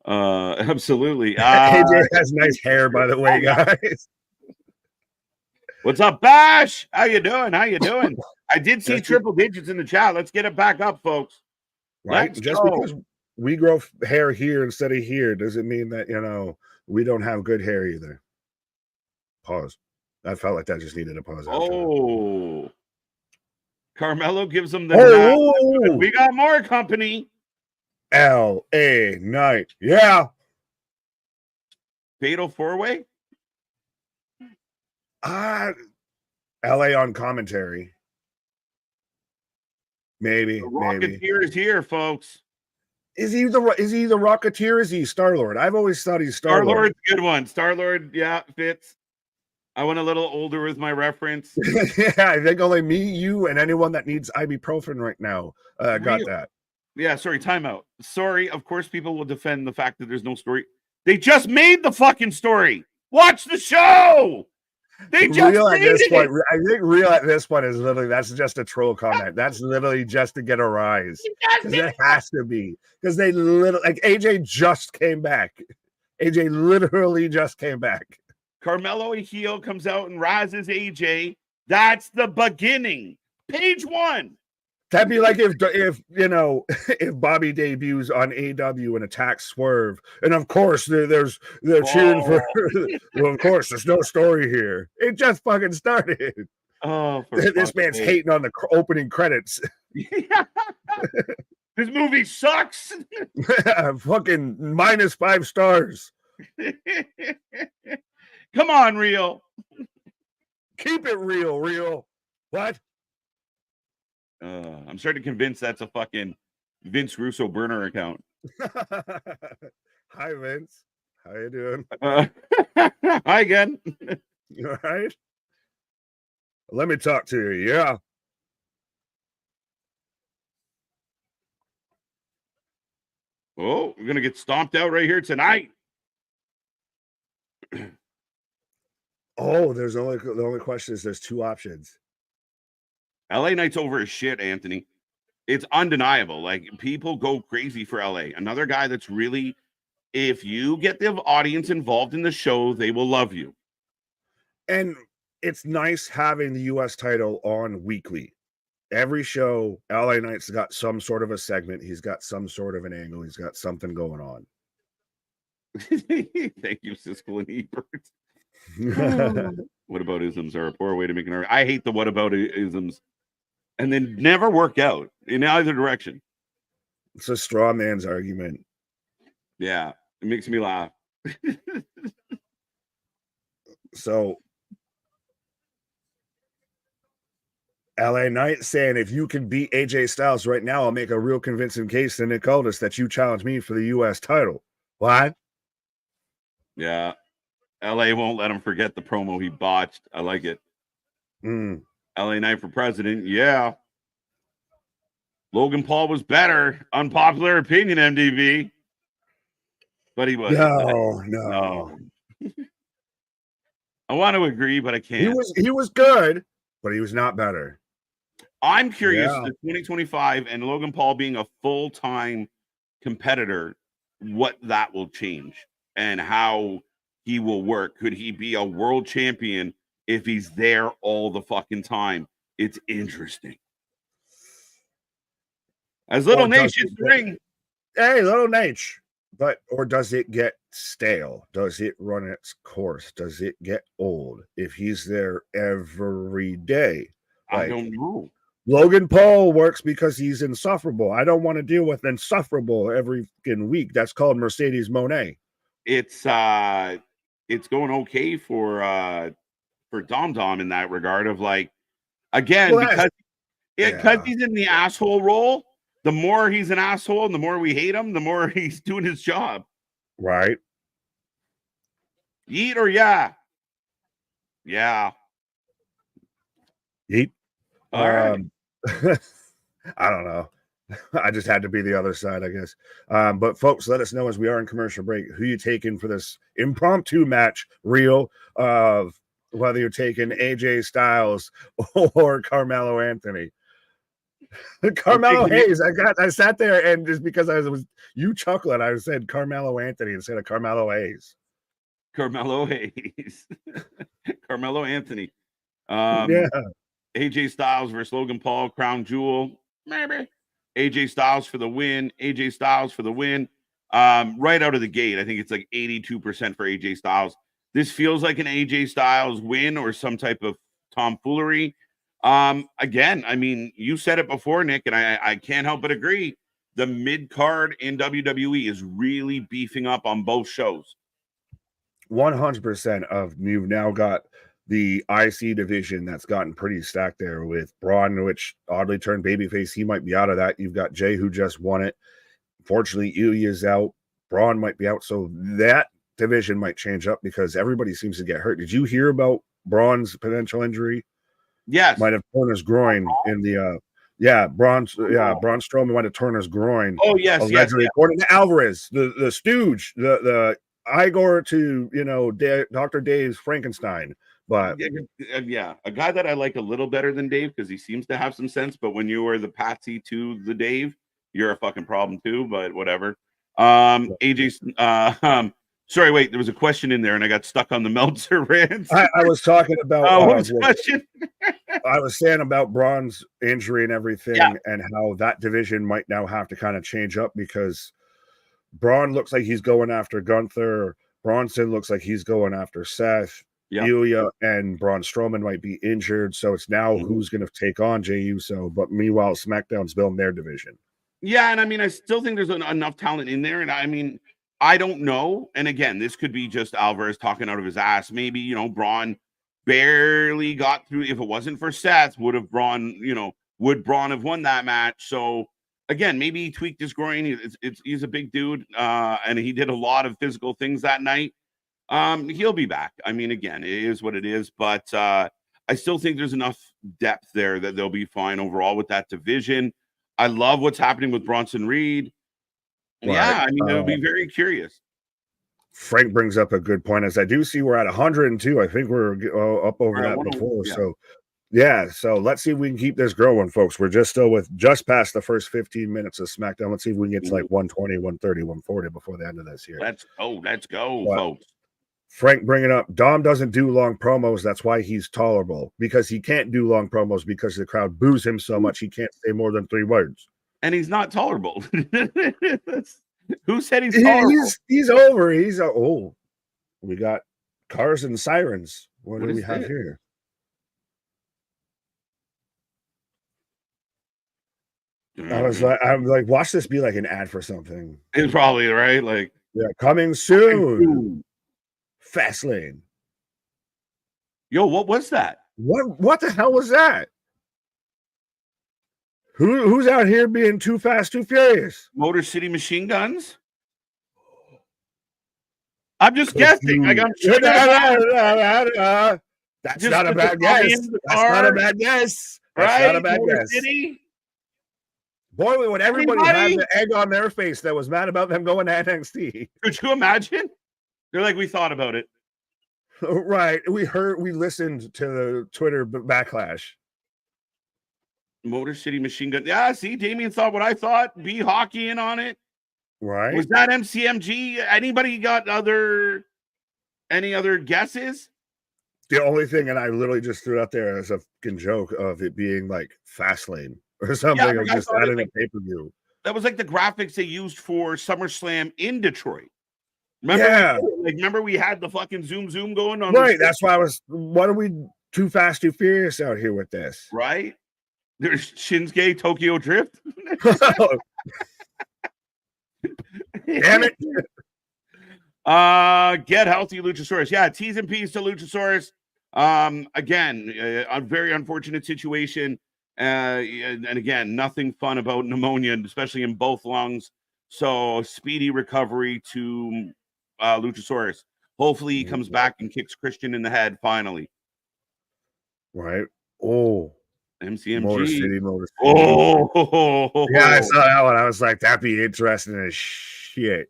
Absolutely. AJ has nice hair, by the way, guys. What's up, Bash? How you doing? I did see triple digits in the chat. Let's get it back up, folks. Right? Let's Just go. because we grow hair here instead of here doesn't mean that, we don't have good hair either. Pause. I felt like that just needed a pause. Oh. Carmelo gives him the nod. We got more company. LA Knight. Yeah. Fatal four-way? LA on commentary. Maybe. The Rocketeer is here, folks. Is he the Rocketeer? Is he Star-Lord? I've always thought he's Star-Lord. Star-Lord's a good one. Star-Lord, yeah, fits. I went a little older with my reference. Yeah, I think only me, you, and anyone that needs ibuprofen right now got that. Yeah, sorry, timeout. Sorry, of course people will defend the fact that there's no story. They just made the fucking story. Watch the show. They just real made at this it. point. I think real at this point is literally that's just a troll comment. That's literally just to get a rise. It has to be because they literally like AJ just came back. AJ literally just came back. Carmelo a heel comes out and rises AJ. That's the beginning. Page 1. That'd be like if if Bobby debuts on AW and attacks Swerve, and of course they're cheering for. Well, of course, there's no story here. It just fucking started. Oh, this man's hating on the opening credits. This movie sucks. Fucking -5 stars. Come on, real. Keep it real. What? I'm starting to convince that's a fucking Vince Russo burner account. Hi, Vince. How you doing? Hi again. You all right? Let me talk to you. Yeah. Oh, we're gonna get stomped out right here tonight. Oh, the only question is there's 2 options. LA Knight's over as shit, Anthony. It's undeniable. Like, people go crazy for LA. Another guy that's really, if you get the audience involved in the show, they will love you. And it's nice having the US title on weekly. Every show, LA Knight's got some sort of a segment. He's got some sort of an angle. He's got something going on. Thank you, Siskel and Ebert. What about isms are a poor way to make an argument. I hate the what about isms. And they never work out in either direction. It's a straw man's argument. Yeah, it makes me laugh. So, LA Knight saying, if you can beat AJ Styles right now, I'll make a real convincing case to Nick Aldis that you challenge me for the US title. What? Yeah. LA won't let him forget the promo he botched. I like it. LA Knight for president. Yeah. Logan Paul was better. Unpopular opinion, MDV. But he was. No. I want to agree, but I can't. He was good, but he was not better. I'm curious, the 2025 and Logan Paul being a full-time competitor, what that will change and how he will work. Could he be a world champion if he's there all the fucking time? It's interesting. As Little Nate should ring. Hey, Little Nate. Or does it get stale? Does it run its course? Does it get old if he's there every day? I don't know. Logan Paul works because he's insufferable. I don't want to deal with insufferable every week. That's called Mercedes Monet. It's going okay for Dom Dom in that regard of like, again, because he's in the asshole role. The more he's an asshole and the more we hate him, the more he's doing his job. Right. Yeet or yeah? Yeah. Yeet. All right. I don't know. I just had to be the other side, I guess. But folks, let us know as we are in commercial break who you taking for this impromptu match reel of whether you're taking AJ Styles or Carmelo Anthony. Carmelo Hayes. I sat there and just because I was you chuckling, I said Carmelo Anthony instead of Carmelo Hayes. Carmelo Hayes. Carmelo Anthony. Yeah. AJ Styles versus Logan Paul, crown jewel. Maybe. AJ Styles for the win. AJ Styles for the win. Right out of the gate, I think it's like 82% for AJ Styles. This feels like an AJ Styles win or some type of tomfoolery. Again, I mean, you said it before, Nick, and I can't help but agree. The mid card in WWE is really beefing up on both shows. 100% of you've now got the IC division that's gotten pretty stacked there with Braun, which oddly turned babyface. He might be out of that. You've got Jay who just won it. Fortunately, Ilya's out. Braun might be out. So that division might change up because everybody seems to get hurt. Did you hear about Braun's potential injury? Yes. Might have torn his groin in the Braun Strowman might have torn his groin. Oh, yes, allegedly, yes. According to Alvarez, the stooge, the Igor to Dr. Dave's Frankenstein. But yeah, a guy that I like a little better than Dave because he seems to have some sense. But when you are the Patsy to the Dave, you're a fucking problem too. But whatever. AJ's. Sorry, wait. There was a question in there, and I got stuck on the Meltzer rant. I was talking about what was the question? I was saying about Braun's injury and everything, and how that division might now have to kind of change up because Braun looks like he's going after Gunther. Bronson looks like he's going after Seth. Ilya and Braun Strowman might be injured, so it's now who's going to take on Jey Uso. But meanwhile, SmackDown's building their division. Yeah, and I mean, I still think there's enough talent in there, and I mean, I don't know. And again, this could be just Alvarez talking out of his ass. Maybe Braun barely got through. If it wasn't for Seth, would Braun have won that match? So again, maybe he tweaked his groin. He's a big dude, and he did a lot of physical things that night. He'll be back. I mean, again, it is what it is, but I still think there's enough depth there that they'll be fine overall with that division. I love what's happening with Bronson Reed. Right. Yeah, I mean, it'll be very curious. Frank brings up a good point. As I do see, we're at 102. I think we're up over that before. Yeah. So let's see if we can keep this growing, folks. We're just past the first 15 minutes of SmackDown. Let's see if we can get to like 120, 130, 140 before the end of this year. Let's go, folks. Frank bringing up, Dom doesn't do long promos. That's why he's tolerable, because he can't do long promos because the crowd boos him so much he can't say more than 3 words. And he's not tolerable. Who said he's tolerable? He's over. We got cars and sirens. What do we have here? I'm like, watch this be like an ad for something. It's probably right. Like, coming soon. Fastlane. Yo, what was that? What the hell was that? Who's out here being too fast, too furious? Motor City Machine Guns? I'm just guessing. That's not a bad guess. That's not a bad guess. That's not a bad guess. City? Boy, when everybody had the egg on their face that was mad about them going to NXT. Could you imagine? They're like, we thought about it. Right. We listened to the Twitter backlash. Motor City Machine Gun. Yeah, see, Damien thought what I thought. Be hockey in on it. Right. Was that MCMG? Anybody got any other guesses? The only thing, and I literally just threw out there as a fucking joke of it being like Fastlane or something. Yeah, just adding a pay-per-view. That was like the graphics they used for SummerSlam in Detroit. Remember we had the fucking zoom going on. Right. That's why what are we too fast, too furious out here with this? Right. There's Shinsuke Tokyo Drift. Damn it. Get healthy, Luchasaurus. Yeah, T's and P's to Luchasaurus. Again, a very unfortunate situation. And again, nothing fun about pneumonia, especially in both lungs. So speedy recovery to Luchasaurus. Hopefully he comes back and kicks Christian in the head finally. Right. Oh. MCMG. Motor City. Oh. Yeah, I saw that one. I was like, that'd be interesting as shit.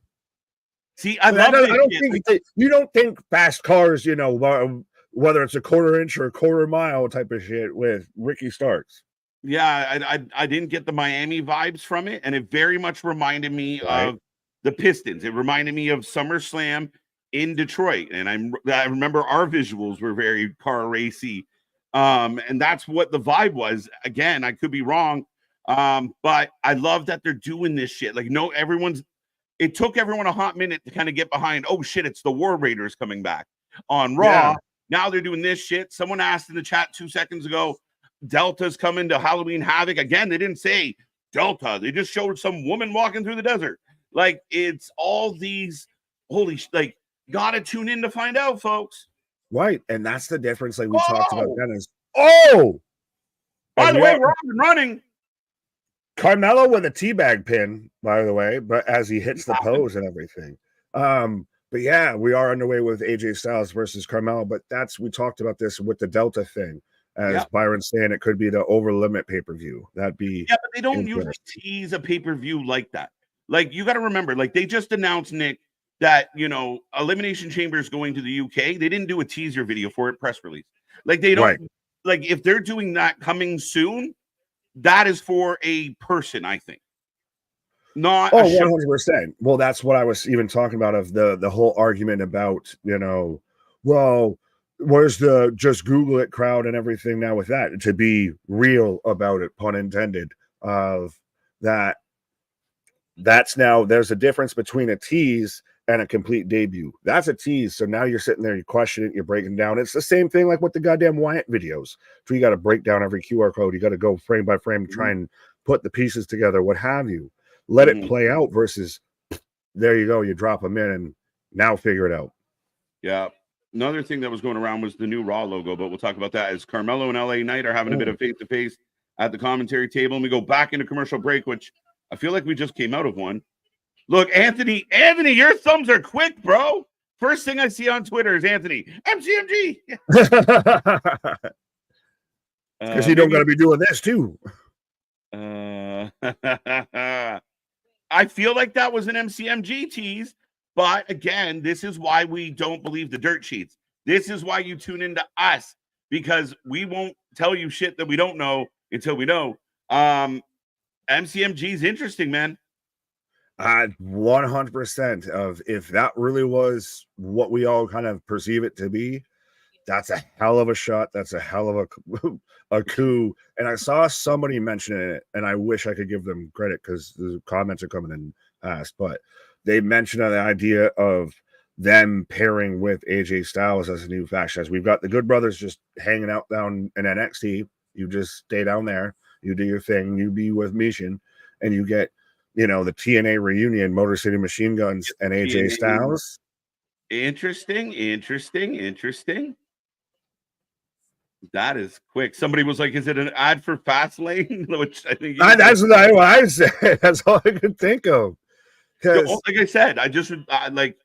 See, I love it. You don't think fast cars, whether it's a quarter inch or a quarter mile type of shit with Ricky Starks. Yeah, I didn't get the Miami vibes from it, and it very much reminded me Right. of the Pistons. It reminded me of SummerSlam in Detroit, and I remember our visuals were very car racy, and that's what the vibe was. Again, I could be wrong, but I love that they're doing this shit. Like, no, it took everyone a hot minute to kind of get behind. Oh shit, it's the War Raiders coming back on Raw. Yeah. Now they're doing this shit. Someone asked in the chat 2 seconds ago, Delta's coming to Halloween Havoc. Again, they didn't say Delta. They just showed some woman walking through the desert. Like, it's all these like, gotta tune in to find out, folks. Right. And that's the difference. Like we talked about, Dennis. By the way, we're off and running. Carmelo with a teabag pin, by the way, but as he hits the pose and everything. But yeah, we are underway with AJ Styles versus Carmelo, but we talked about this with the Delta thing. As Byron's saying, it could be the over limit pay-per-view. That'd be but they don't usually tease a pay-per-view like that. Like, you got to remember, like, they just announced, Nick, that, Elimination Chamber is going to the UK. They didn't do a teaser video for it, press release. Like, they don't like, if they're doing that coming soon, that is for a person, I think. Not 100%. Well, that's what I was even talking about, of the whole argument about, well, where's the just Google it crowd and everything now with that, to be real about it, pun intended, of that. That's now, there's a difference between a tease and a complete debut. That's a tease. So now you're sitting there, you question it, you're breaking down. It's the same thing like with the goddamn Wyatt videos. So you got to break down every QR code. You got to go frame by frame, try and put the pieces together, what have you. Let it play out versus there you go, you drop them in and now figure it out. Yeah. Another thing that was going around was the new Raw logo, but we'll talk about that as Carmelo and LA Knight are having a bit of face-to-face at the commentary table. And we go back into commercial break, which I feel like we just came out of one. Look, Anthony, your thumbs are quick, bro. First thing I see on Twitter is Anthony, MCMG. Because you don't got to be doing this too. I feel like that was an MCMG tease. But again, this is why we don't believe the dirt sheets. This is why you tune into us, because we won't tell you shit that we don't know until we know. MCMG is interesting, man. 100% of, if that really was what we all kind of perceive it to be, that's a hell of a shot. That's a hell of a coup. And I saw somebody mentioning it, and I wish I could give them credit because the comments are coming in fast, but they mentioned the idea of them pairing with AJ Styles as a new faction. As we've got the Good Brothers just hanging out down in NXT. You just stay down there, you do your thing, you be with Mission, and you get, the TNA reunion, Motor City Machine Guns and AJ Styles. Interesting. That is quick. Somebody was like, "Is it an ad for Fastlane?" Which I think that's what I said. That's all I could think of. Like I said, I just like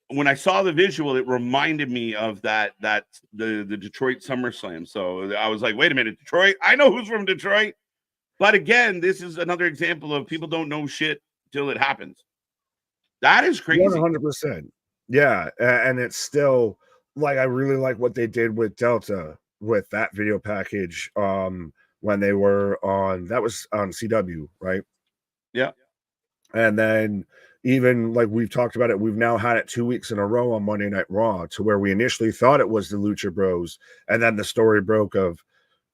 when I saw the visual, it reminded me of the Detroit SummerSlam. So I was like, "Wait a minute, Detroit! I know who's from Detroit." But again, this is another example of people don't know shit till it happens. That is crazy. 100%. Yeah, and it's still like, I really like what they did with Delta with that video package. When they were that was on CW, right? Yeah. And then even like we've talked about it, we've now had it 2 weeks in a row on Monday Night Raw, to where we initially thought it was the Lucha Bros, and then the story broke of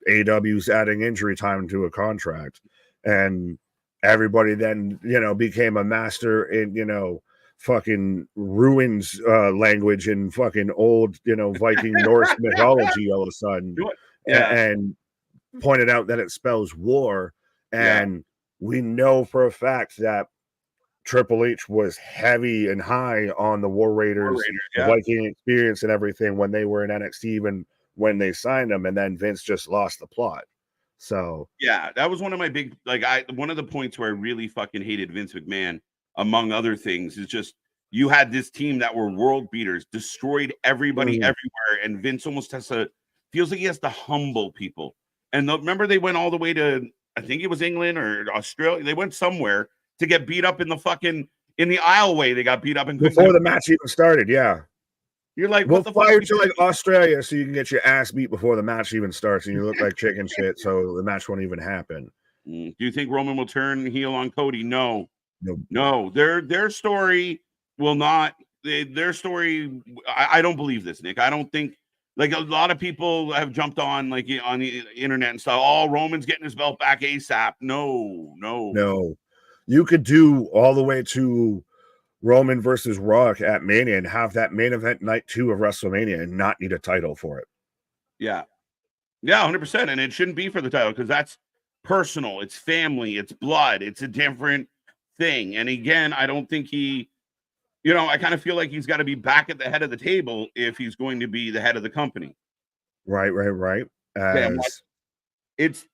AEW's adding injury time to a contract, and everybody then became a master in fucking ruins language and fucking old Viking Norse mythology all of a sudden, and pointed out that it spells war, and we know for a fact that Triple H was heavy and high on the War Raiders, Viking experience and everything when they were in NXT, even when they signed them, and then Vince just lost the plot. So yeah, that was one of my big, one of the points where I really fucking hated Vince McMahon, among other things, is just you had this team that were world beaters, destroyed everybody everywhere, and Vince almost feels like he has to humble people. And remember, they went all the way to, I think it was England or Australia. They went somewhere to get beat up in the aisleway. They got beat up before the match even started. Yeah. You're like, we'll what the fly fuck? you to like Australia so you can get your ass beat before the match even starts, and you look like chicken shit, so the match won't even happen. Do you think Roman will turn heel on Cody? No. No. No, their story will not. Their story. I don't believe this, Nick. I don't think like a lot of people have jumped on like on the internet and stuff. Oh, Roman's getting his belt back ASAP. No. You could do all the way to Roman versus Rock at Mania and have that main event night 2 of WrestleMania and not need a title for it. Yeah, 100%. And it shouldn't be for the title because that's personal. It's family. It's blood. It's a different thing. And again, I don't think he. I kind of feel like he's got to be back at the head of the table if he's going to be the head of the company. Right. It's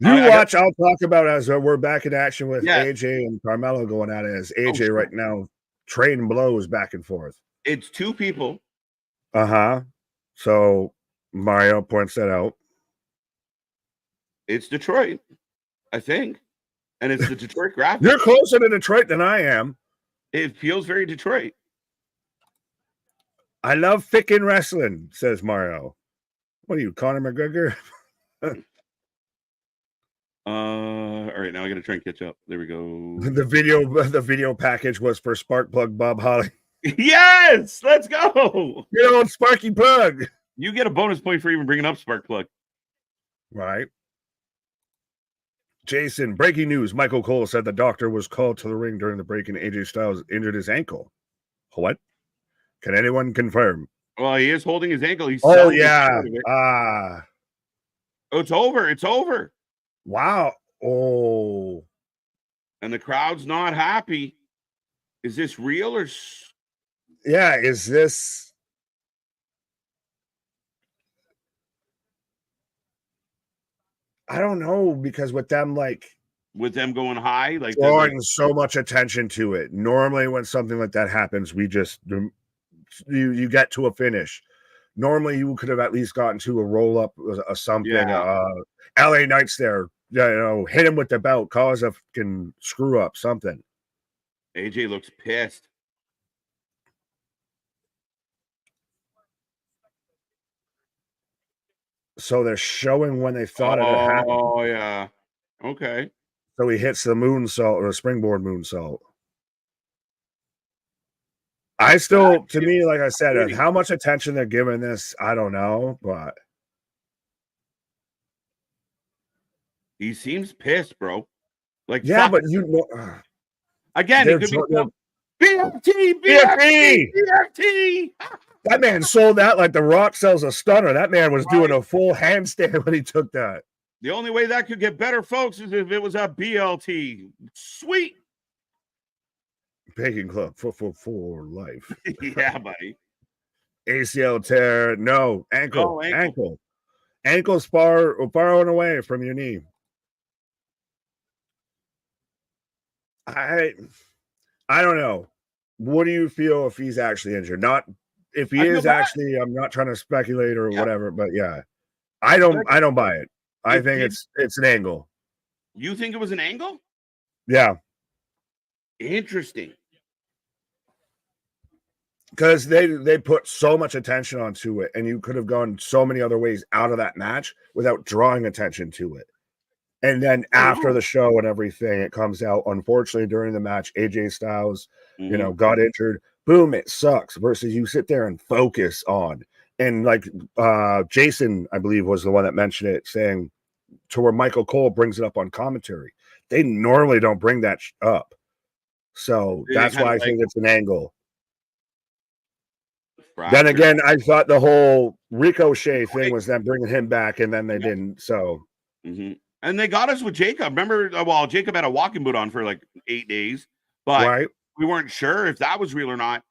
watch. I'll talk about as we're back in action with AJ and Carmelo going at it as AJ right now trading blows back and forth. It's two people. So Mario points that out. It's Detroit, I think. And it's the Detroit graphic. You're closer to Detroit than I am. It feels very Detroit. I love fickin' wrestling, says Mario. What are you, Conor McGregor? All right, now I gotta try and catch up. There we go. The video package was for Sparkplug Bob Holly. Yes, let's go. Your old Sparky Plug. You get a bonus point for even bringing up Sparkplug. Right. Jason, breaking news. Michael Cole said the doctor was called to the ring during the break and AJ Styles injured his ankle. What? Can anyone confirm? Well, he is holding his ankle. He's oh, yeah. Oh, it's over. It's over. Wow. Oh. And the crowd's not happy. Is this real or? Yeah, is this? I don't know, because with them going high, like drawing so much attention to it. Normally, when something like that happens, we just you get to a finish. Normally, you could have at least gotten to a roll up, something. Yeah. LA Knight's there, hit him with the belt, cause a fucking screw up, something. AJ looks pissed. So they're showing when they thought it had happened. Oh, yeah. Okay. So he hits the moonsault or a springboard moonsault. To me, like I said, how much attention they're giving this, I don't know, but he seems pissed, bro. Like, yeah, but again, it could be BFT. That man sold that like The Rock sells a stunner. That man was doing a full handstand when he took that. The only way that could get better, folks, is if it was a BLT. Sweet. Bacon Club for life. Yeah, buddy. ACL tear. No. Ankle. Ankle's far and away from your knee. I don't know. What do you feel if he's actually injured? Not if he is actually. I'm not trying to speculate or whatever, but yeah, I don't buy it. I think it's an angle. You think it was an angle? Yeah. Interesting. Because they put so much attention onto it, and you could have gone so many other ways out of that match without drawing attention to it. And then after the show and everything, it comes out. Unfortunately, during the match, AJ Styles, got injured. Boom, it sucks. Versus you sit there and focus on. And like Jason, I believe, was the one that mentioned it, saying to where Michael Cole brings it up on commentary. They normally don't bring that up. So that's why I think it's an angle. Then again, I thought the whole Ricochet thing was them bringing him back, and then they didn't. So. And they got us with Jacob. Remember, Jacob had a walking boot on for like 8 days, but we weren't sure if that was real or not.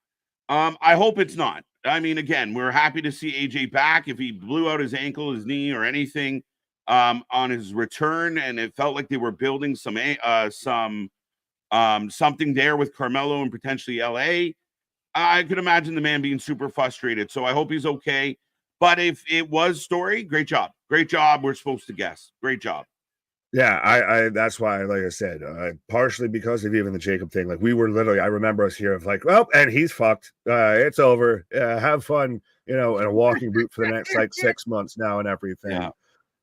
I hope it's not. I mean, again, we're happy to see AJ back. If he blew out his ankle, his knee, or anything on his return, and it felt like they were building something there with Carmelo and potentially LA, I could imagine the man being super frustrated. So I hope he's okay. But if it was story, great job. Great job. We're supposed to guess. Great job. Yeah, I that's why, like I said, partially because of even the Jacob thing. Like we were literally, I remember us here of like, well, and he's fucked. It's over. Have fun, in a walking boot for the next like 6 months now and everything. Yeah.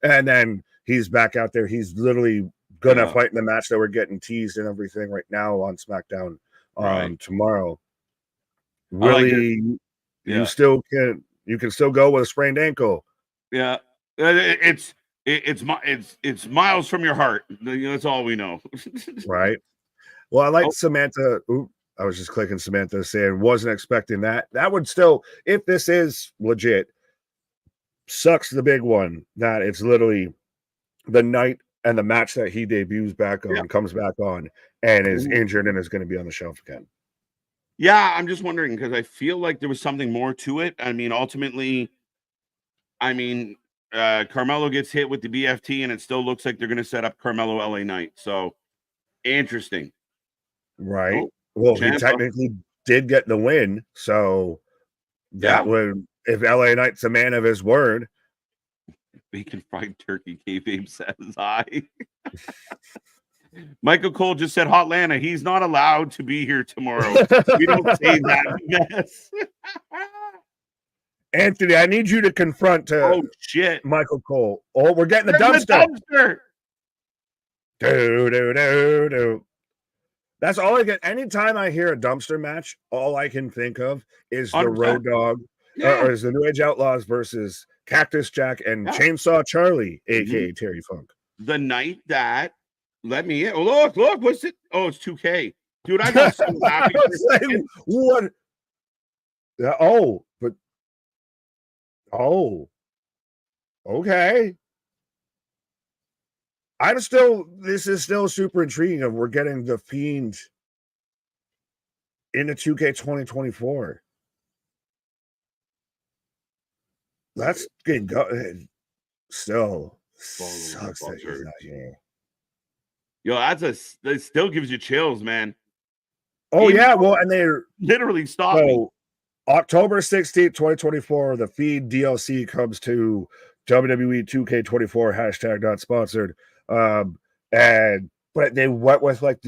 And then he's back out there. He's literally gonna fight in the match that we're getting teased and everything right now on SmackDown tomorrow. I like it. Really, Yeah. you can still go with a sprained ankle. Yeah. It's miles from your heart. That's all we know. Right. Well, I like Oh. Samantha. I was just clicking Samantha saying wasn't expecting that. That would still, if this is legit, sucks the big one that it's literally the night and the match that he debuts back on, comes back on, and is injured and is going to be on the shelf again. Yeah, I'm just wondering because I feel like there was something more to it. I mean, ultimately, Carmelo gets hit with the BFT, and it still looks like they're going to set up Carmelo LA Knight. So interesting, right? Oh, Well, he Ciampa. technically did get the win, so that would, if LA Knight's a man of his word. Bacon fried turkey, kayfabe says hi. Michael Cole just said Hotlanta. He's not allowed to be here tomorrow. We don't say that mess. Anthony, I need you to confront Oh shit, Michael Cole. Oh, we're getting the dumpster. Do. That's all I get. Anytime I hear a dumpster match, all I can think of is 100%. the Road Dogg, or is the New Age Outlaws versus Cactus Jack and Chainsaw Charlie, aka Terry Funk. The night that let me in. Oh, look, what's it? Oh, it's 2K. Dude, I got so happy. What? Okay. This is still super intriguing of we're getting the Fiend into 2K 2024. That's good. Still sucks that he's not here. Yo, that still gives you chills, man. Oh, yeah. Well, and they're literally stopping. October 16th, 2024, the Fiend DLC comes to WWE 2K24 hashtag not sponsored. But they went with like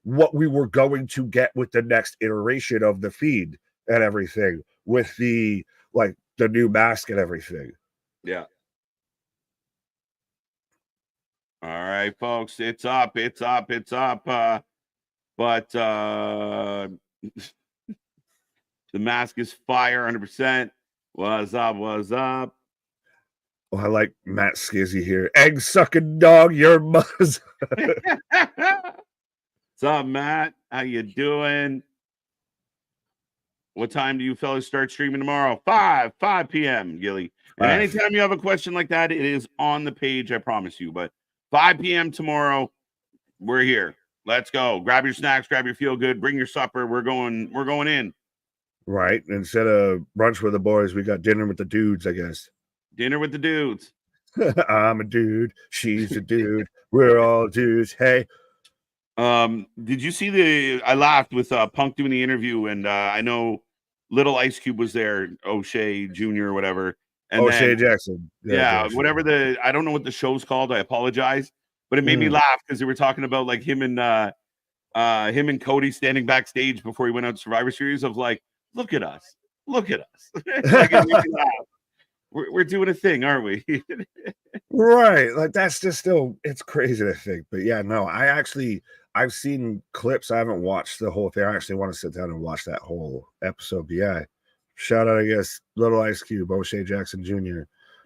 what we were going to get with the next iteration of the Fiend and everything with the new mask and everything. Yeah. All right, folks, it's up. But the mask is fire 100%. What's up? Oh, I like Matt Skizzy here. Egg sucking dog, your buzz. What's up, Matt? How you doing? What time do you fellas start streaming tomorrow? 5 p.m. Gilly. And anytime you have a question like that, it is on the page, I promise you. But 5 p.m. tomorrow, we're here. Let's go. Grab your snacks, grab your feel good, bring your supper. We're going in. Right. Instead of brunch with the boys, we got dinner with the dudes, I guess. Dinner with the dudes. I'm a dude. She's a dude. We're all dudes. Hey. Did you see I laughed with Punk doing the interview, and I know Little Ice Cube was there, O'Shea Jr. or whatever. And O'Shea Jackson. Jackson. Whatever I don't know what the show's called. I apologize. But it made me laugh because they were talking about like him and Cody standing backstage before he went out to Survivor Series of like, look at us. Like, it made me laugh. We're doing a thing, aren't we? Right. Like that's just still, it's crazy to think. But yeah, no, I've seen clips. I haven't watched the whole thing. I actually want to sit down and watch that whole episode. But yeah, shout out, I guess, Little Ice Cube, O'Shea Jackson Jr.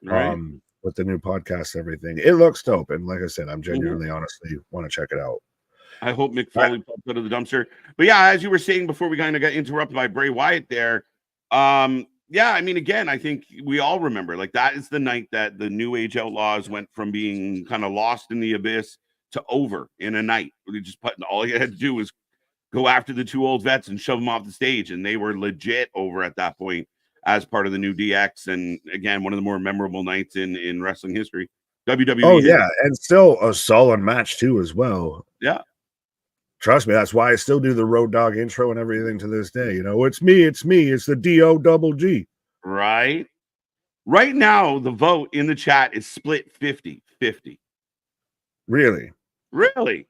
Right. With the new podcast, everything. It looks dope. And like I said, I'm genuinely, honestly want to check it out. I hope Mick Foley pops out of the dumpster. But yeah, as you were saying before we kind of got interrupted by Bray Wyatt there. Yeah, I mean, again, I think we all remember like that is the night that the New Age Outlaws went from being kind of lost in the abyss to over in a night. They just all you had to do was go after the two old vets and shove them off the stage, and they were legit over at that point as part of the new DX. And again, one of the more memorable nights in wrestling history. WWE. Oh yeah, and still a solid match too as well. Yeah. Trust me, that's why I still do the Road Dogg intro and everything to this day. You know, it's me, it's the D-O-double-G. Right. Right now, the vote in the chat is split 50-50. Really? Really?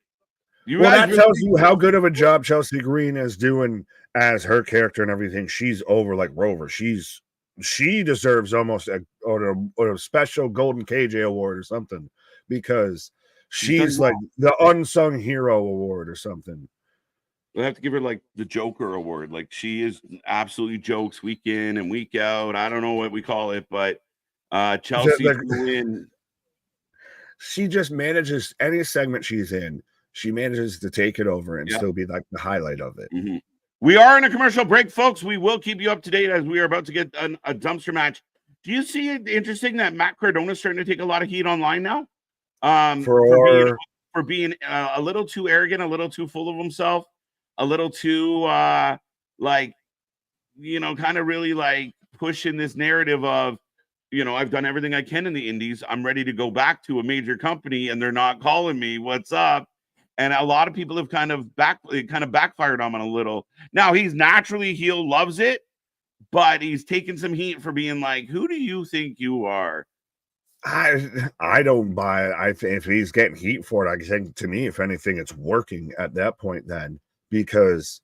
You Well, guys that really tells think you how good of a job Chelsea Green is doing as her character and everything. She's over like Rover. She deserves almost a special Golden KJ award or something, because she's like the unsung hero award or something. We'll have to give her like the Joker award. Like, she is absolutely jokes week in and week out. I don't know what we call it, but Chelsea she just manages any segment she's in. She manages to take it over and still be like the highlight of it. Mm-hmm. We are in a commercial break, folks. We will keep you up to date as we are about to get a dumpster match. Do you see it interesting that Matt Cardona is starting to take a lot of heat online now? For being a little too arrogant, a little too full of himself, a little too like, you know, kind of really like pushing this narrative of, you know, I've done everything I can in the indies. I'm ready to go back to a major company and they're not calling me. What's up? And a lot of people have kind of backfired on him a little. Now, he's naturally heel, loves it, but he's taken some heat for being like, who do you think you are? I don't buy it. I think if he's getting heat for it, I think, to me, if anything, it's working at that point then, because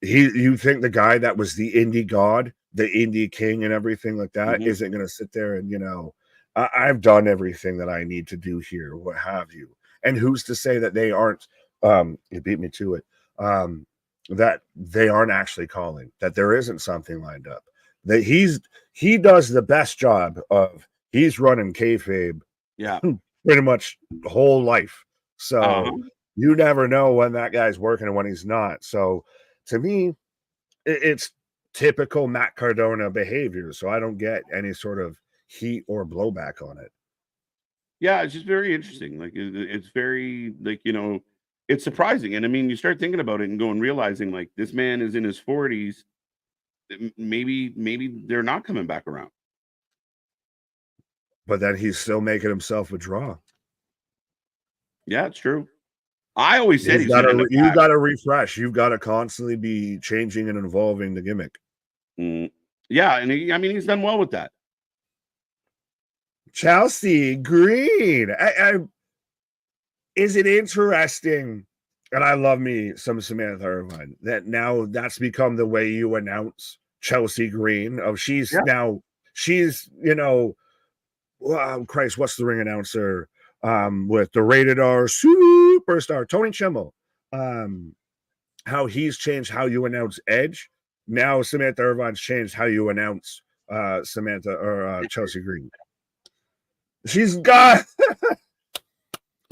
you think the guy that was the indie god, the indie king and everything like that isn't going to sit there and, you know, I've done everything that I need to do here, what have you. And who's to say that they aren't, you beat me to it, that they aren't actually calling, that there isn't something lined up, that he does the best job of, he's running kayfabe pretty much the whole life. So you never know when that guy's working and when he's not. So to me, it's typical Matt Cardona behavior. So I don't get any sort of heat or blowback on it. Yeah, it's just very interesting. Like, it's very, like, you know, it's surprising. And I mean, you start thinking about it and going, realizing like this man is in his 40s. Maybe they're not coming back around. But then he's still making himself a draw. Yeah, it's true. I always said you got to refresh. You've got to constantly be changing and evolving the gimmick. Yeah, and he's done well with that. Chelsea Green. Is it interesting? And I love me some Samantha Irvine, that now that's become the way you announce Chelsea Green. She's, you know, Christ, what's the ring announcer with the rated R superstar Tony Chimmel? How he's changed how you announce Edge. Now Samantha Irvine's changed how you announce Chelsea Green. She's got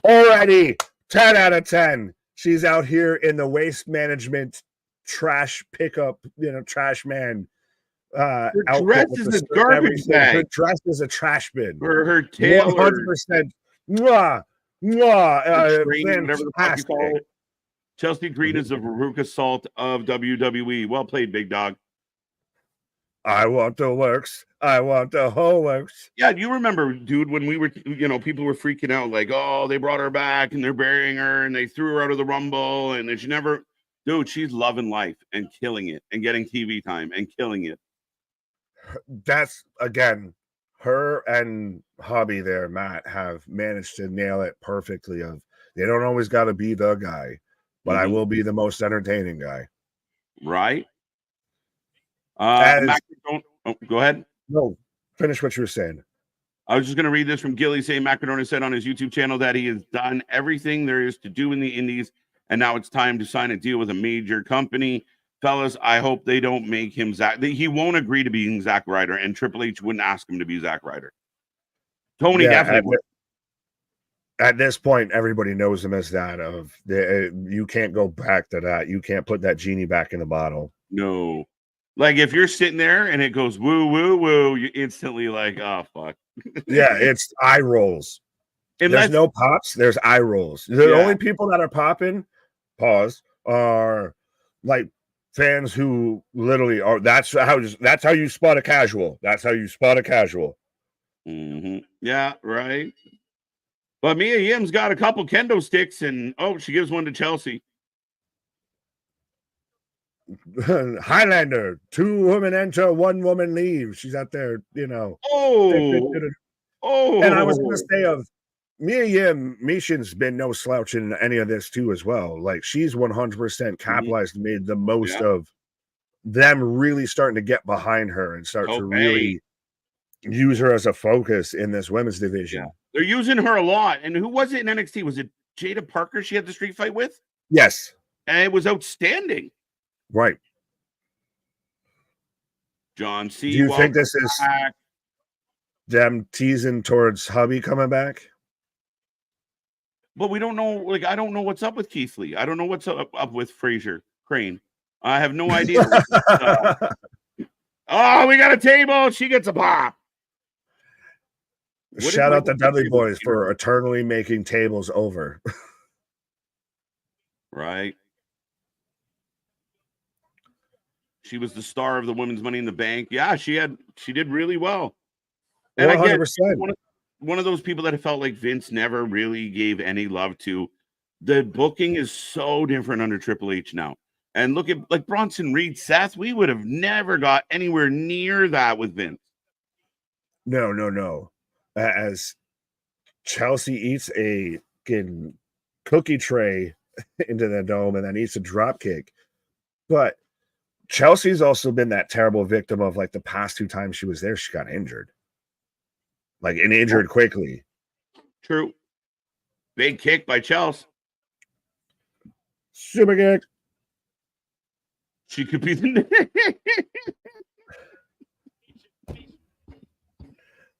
already 10 out of 10. She's out here in the waste management trash pickup, you know, trash man. Her dress is a garbage bag. Her dress is a trash bin. Her tail, 100%. Fantastic. Chelsea Green is the Veruca Salt of WWE. Well played, big dog. I want the works. I want the whole works. Yeah, you remember, dude, when we were, you know, people were freaking out like, oh, they brought her back and they're burying her and they threw her out of the Rumble and she never, dude, she's loving life and killing it and getting TV time and killing it. That's, again, her and hubby there, Matt, have managed to nail it perfectly. They don't always got to be the guy, but I will be the most entertaining guy. Right. Go ahead. No, finish what you were saying. I was just going to read this from Gilly saying Matt Cardona said on his YouTube channel that he has done everything there is to do in the indies, and now it's time to sign a deal with a major company. Fellas, I hope they don't make him Zack. He won't agree to being Zack Ryder, and Triple H wouldn't ask him to be Zack Ryder. Tony definitely would. At this point, everybody knows him as that. You can't go back to that. You can't put that genie back in the bottle. No. Like, if you're sitting there and it goes woo, woo, woo, you instantly like, oh, fuck. Yeah, it's eye rolls. There's no pops. There's eye rolls. The only people that are popping, are like fans who literally are. That's how you spot a casual. That's how you spot a casual. Yeah, right. But Mia Yim's got a couple kendo sticks, and she gives one to Chelsea. Highlander, 2 women enter, 1 woman leaves. She's out there, you know. And I was going to say Mia Yim, Mishin's been no slouch in any of this too as well. Like she's 100% capitalized and made the most of them really starting to get behind her and start to really use her as a focus in this women's division. Yeah. They're using her a lot. And who was it in NXT? Was it Jada Parker she had the street fight with? Yes. And it was outstanding. Right. John C. Do you think this is them teasing towards hubby coming back? But we don't know. Like, I don't know what's up with Keith Lee. I don't know what's up with Fraser Crane. I have no idea. Oh, we got a table. She gets a pop. Shout out the Dudley Boys for eternally making tables over. Right. She was the star of the Women's Money in the Bank. Yeah, she did really well. And 100%. Again, one of those people that I felt like Vince never really gave any love to. The booking is so different under Triple H now. And look at like Bronson Reed, Seth, we would have never got anywhere near that with Vince. No. As Chelsea eats a cookie tray into the dome and then eats a drop kick. But Chelsea's also been that terrible victim of like the past 2 times she was there, she got injured. Like and injured quickly. True. Big kick by Chelsea. Super kick. She could be the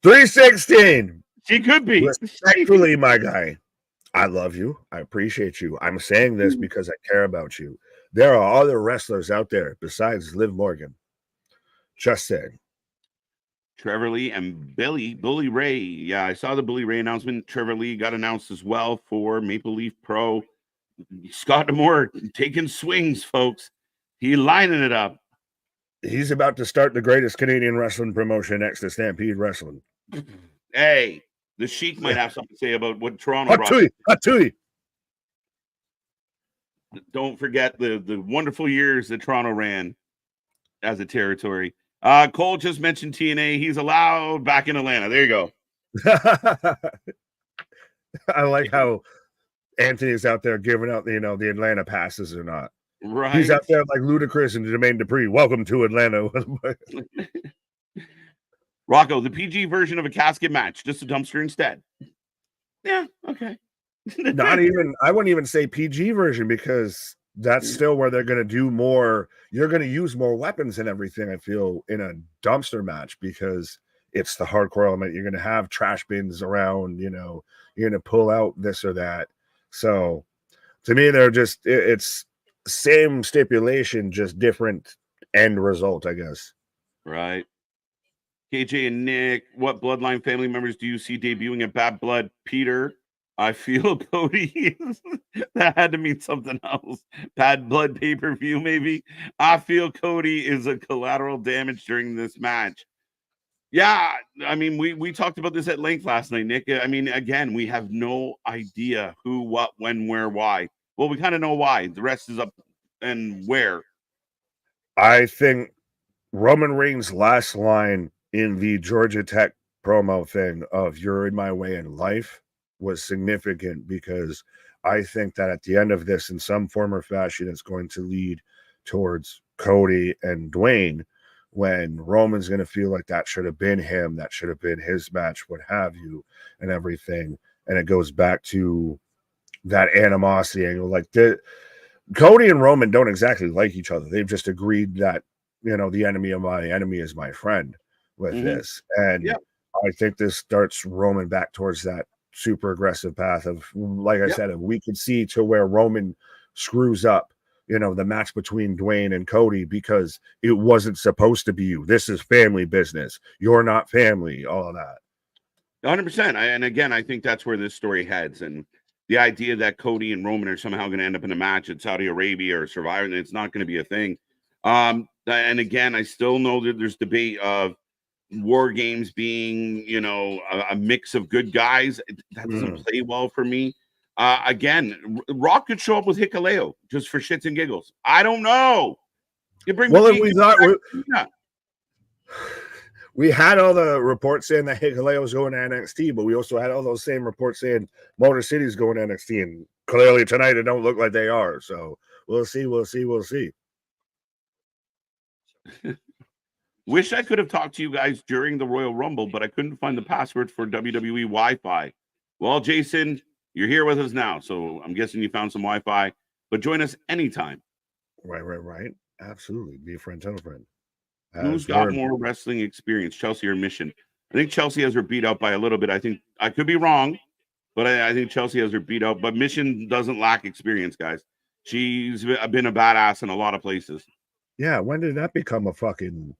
316. She could be. Respectfully, my guy. I love you. I appreciate you. I'm saying this because I care about you. There are other wrestlers out there besides Liv Morgan. Just saying. Trevor Lee and Bully Ray. Yeah, I saw the Bully Ray announcement. Trevor Lee got announced as well for Maple Leaf Pro. Scott D'Amore taking swings, folks. He lining it up. He's about to start the greatest Canadian wrestling promotion next to Stampede Wrestling. Hey, the Sheik might have something to say about what Toronto brought. Hot tootie. Don't forget the wonderful years that Toronto ran as a territory. Cole just mentioned TNA. He's allowed back in Atlanta. There you go. I like how Anthony's out there giving out the Atlanta passes or not. Right. He's out there like Ludacris and Jermaine Dupri. Welcome to Atlanta. Rocco, the PG version of a casket match, just a dumpster instead. Yeah, okay. I wouldn't even say PG version because that's still where they're going to do more. You're going to use more weapons and everything, I feel, in a dumpster match because it's the hardcore element. You're going to have trash bins around, you're going to pull out this or that. So to me, they're just, it's same stipulation, just different end result, I guess. Right. KJ and Nick, what Bloodline family members do you see debuting at Bad Blood? Peter, I feel Cody. That had to mean something else. Bad Blood pay-per-view, maybe. I feel Cody is a collateral damage during this match. Yeah, I mean, we talked about this at length last night, Nick. I mean, again, we have no idea who, what, when, where, why. Well, we kind of know why. The rest is up and where. I think Roman Reigns' last line in the Georgia Tech promo thing of "You're in my way in life" was significant because I think that at the end of this, in some form or fashion, it's going to lead towards Cody and Dwayne when Roman's going to feel like that should have been him, that should have been his match, what have you, and everything. And it goes back to that animosity angle. Like Cody and Roman don't exactly like each other. They've just agreed that, the enemy of my enemy is my friend with this. And I think this starts Roman back towards that super aggressive path of, like I said, if we could see to where Roman screws up, the match between Dwayne and Cody because it wasn't supposed to be you. This is family business. You're not family, all of that. 100%. And again, I think that's where this story heads. And the idea that Cody and Roman are somehow going to end up in a match at Saudi Arabia or Survivor, it's not going to be a thing. And again, I still know that there's debate of War Games being, a mix of good guys. That doesn't play well for me. Again, Rock could show up with Hikuleo just for shits and giggles. I don't know. You bring we had all the reports saying that Hikuleo was going to NXT, but we also had all those same reports saying Motor City's going to NXT, and clearly tonight it don't look like they are. So we'll see. Wish I could have talked to you guys during the Royal Rumble, but I couldn't find the password for WWE Wi-Fi. Well, Jason, you're here with us now, so I'm guessing you found some Wi-Fi, but join us anytime. Right. Absolutely. Be a friend, tell a friend. Who's got more wrestling experience, Chelsea or Mission? I think Chelsea has her beat out by a little bit. I think I could be wrong, but I think Chelsea has her beat out. But Mission doesn't lack experience, guys. She's been a badass in a lot of places. Yeah, when did that become a fucking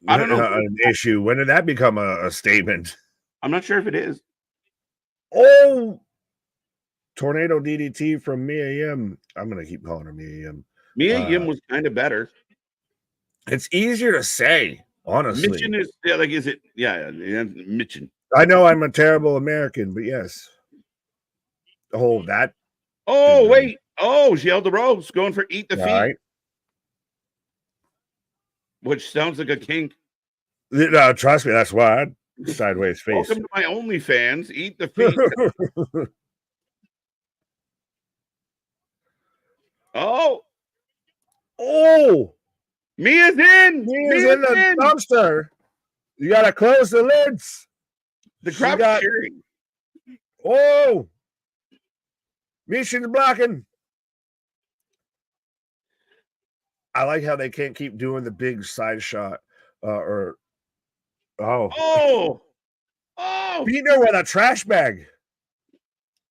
I don't know an issue? When did that become a statement? I'm not sure if it is. Oh, tornado DDT from Mia Yim. I'm gonna keep calling her Mia Yim. Mia Yim was kind of better. It's easier to say, honestly. Mission is is it? Yeah, Mission. I know I'm a terrible American, but yes. Oh, that. Oh, wait. Oh, she held the ropes, going for eat the feet. Right. Which sounds like a kink. No, trust me, that's why. Sideways face. Welcome to my OnlyFans. Eat the feet. Oh. Mia's in. Mia's in the dumpster. You gotta close the lids. The crowd's cheering. Oh, Mission's blocking. I like how they can't keep doing the big side shot. Beating her with a trash bag.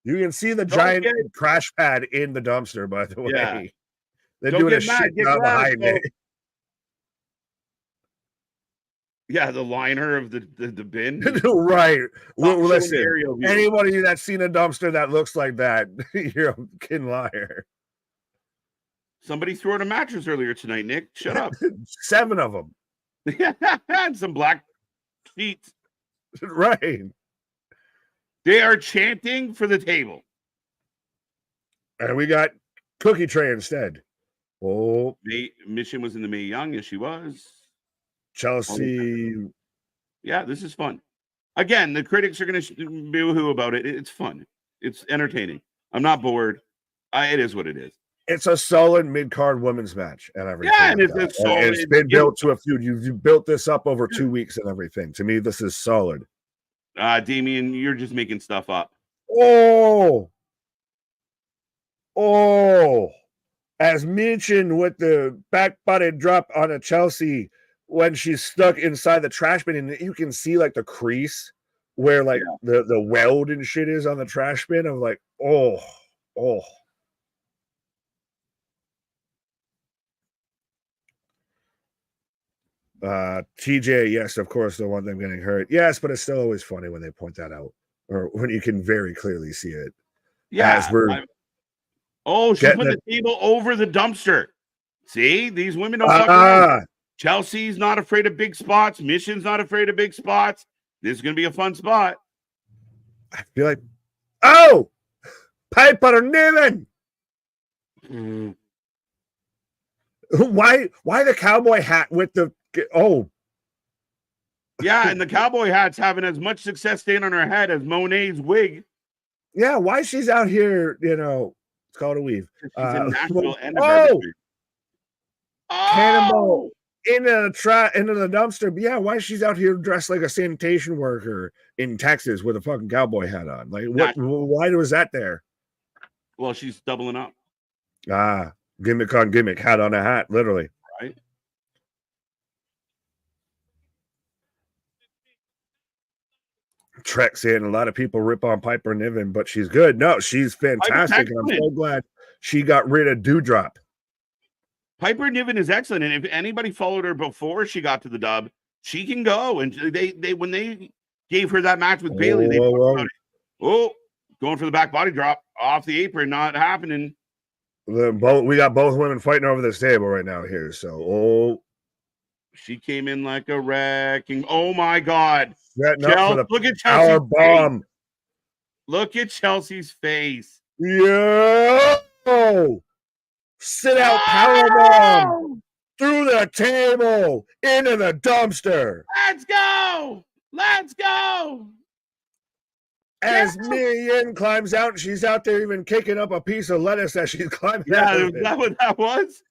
You can see the giant trash pad in the dumpster, by the way. Yeah. They're doing a shit job behind it. Yeah, the liner of the bin. Right. Well, listen, anybody that's seen a dumpster that looks like that, you're a fucking liar. Somebody threw out a mattress earlier tonight, Nick. Shut up. 7 of them. And some black sheets. Right. They are chanting for the table. And we got Cookie Tray instead. Oh. Mission was in the Mae Young. Yes, she was. Chelsea. Yeah, this is fun. Again, the critics are going to boo-hoo about it. It's fun. It's entertaining. I'm not bored. It is what it is. It's a solid mid-card women's match and everything. Yeah, and it's been built to a feud. You've built this up over 2 weeks and everything. To me, this is solid. Damien, you're just making stuff up. Oh. As mentioned with the back-butted drop on a Chelsea when she's stuck inside the trash bin, and you can see like the crease where like the weld and shit is on the trash bin. I'm like, oh. TJ, yes, of course, the one them getting hurt. Yes, but it's still always funny when they point that out or when you can very clearly see it. Yeah. She put the table over the dumpster. See, these women don't fuck around. Chelsea's not afraid of big spots. Mission's not afraid of big spots. This is going to be a fun spot. I feel like, Piper Niven. Why the cowboy hat with the Yeah, and the cowboy hat's having as much success staying on her head as Monet's wig. Yeah, why she's out here, it's called a weave. She's in Nashville and Cannonball into the dumpster. But yeah, why she's out here dressed like a sanitation worker in Texas with a fucking cowboy hat on? Like, why was that there? Well, she's doubling up. Gimmick on gimmick, hat on a hat, literally. Right. Trek saying a lot of people rip on Piper Niven, but she's good. No, she's fantastic. And I'm so glad she got rid of Dewdrop. Piper Niven is excellent. And if anybody followed her before she got to the dub, she can go. And they when they gave her that match with Bailey, they going for the back body drop off the apron, not happening. We got both women fighting over this table right now here. So, she came in like a wrecking. Oh my God! Look at Chelsea's bomb. Look at Chelsea's face. Yeah. Sit out power bomb. through the table into the dumpster. Let's go. Let's go. As Mia Yim climbs out, and she's out there even kicking up a piece of lettuce as she's climbing Yeah, out is of it. that what that was?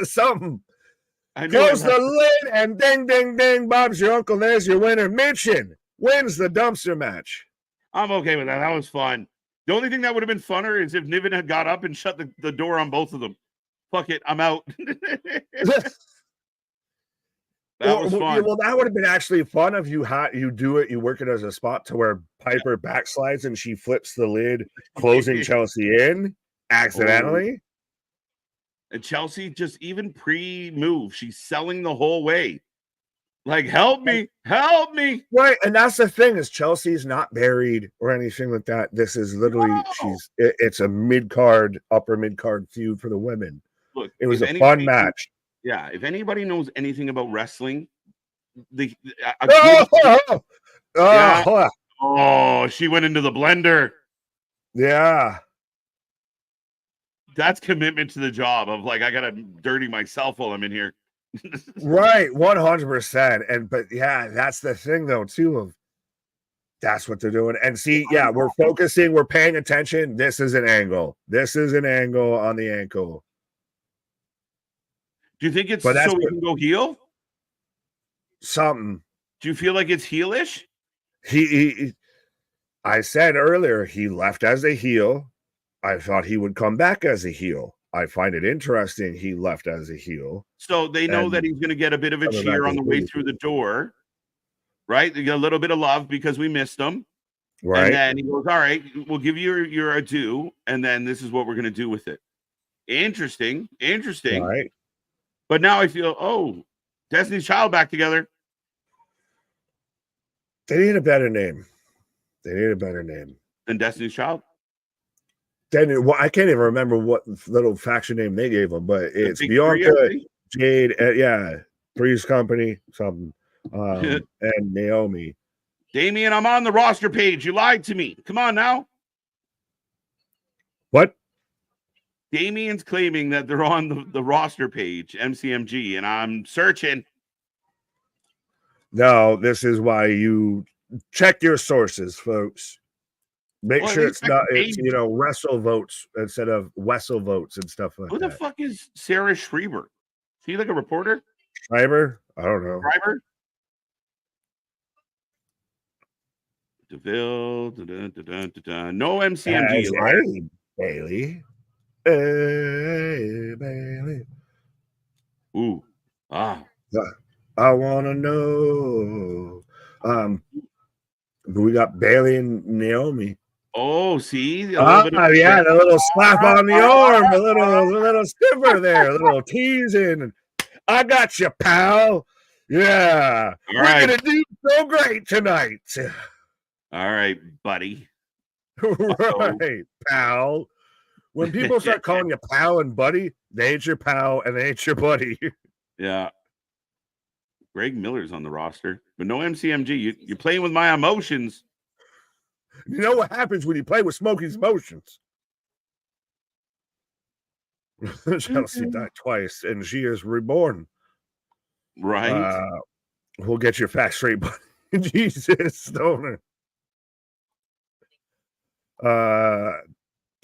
Something. I knew Close it. the lid and ding, ding, ding. Bob's your uncle. There's your winner. Mitchin wins the dumpster match. I'm okay with that. That was fun. The only thing that would have been funner is if Niven had got up and shut the door on both of them. Fuck it, I'm out. That was fun. Well, that would have been actually fun if you do it. You work it as a spot to where Piper backslides and she flips the lid, closing Chelsea in accidentally. And Chelsea just even pre-move, she's selling the whole way. Like, help me. Right, and that's the thing is Chelsea's not buried or anything like that. This is literally it's a mid-card, upper mid-card feud for the women. Look, it was a fun match. Yeah, if anybody knows anything about wrestling, she went into the blender. Yeah. That's commitment to the job of like, I gotta dirty myself while I'm in here. Right, 100%. But yeah, that's the thing though, too, of that's what they're doing. And see, yeah, we're focusing, we're paying attention. This is an angle. This is an angle on the ankle. Do you think it's so we can go heel? Something. Do you feel like it's heelish? I said earlier, he left as a heel. I thought he would come back as a heel. I find it interesting he left as a heel. So they know that he's going to get a bit of a cheer on the way through the door, right? They get a little bit of love because we missed him. Right. And then he goes, all right, we'll give you your adieu, and then this is what we're going to do with it. Interesting. Right. But now I feel, Destiny's Child back together. They need a better name. Than Destiny's Child? I can't even remember what little faction name they gave them, but it's Bianca, Jade, Three's Company, something, and Naomi. Damien, I'm on the roster page. You lied to me. Come on now. What? Damien's claiming that they're on the roster page, MCMG, and I'm searching. No, this is why you check your sources, folks. Make sure it's wrestle votes instead of Wessel votes and stuff like that. Who the fuck is Sarah Schreiber? Is he like a reporter? Schreiber? I don't know. Schreiber? DeVille. No MCMG. Bailey. Hey, Bailey. Ooh. I want to know. We got Bailey and Naomi. Oh, see? The little slap on the arm, a little stiffer there, a little teasing. I got you, pal. Yeah. We're going to do so great tonight. All right, buddy. Right, pal. When people start calling you pal and buddy, they ain't your pal and they ain't your buddy. Yeah. Greg Miller's on the roster, but no MCMG. You're playing with my emotions. You know what happens when you play with Smokey's emotions? Chelsea died twice, and she is reborn. Right. We'll get your facts straight, buddy. Jesus, Stoner.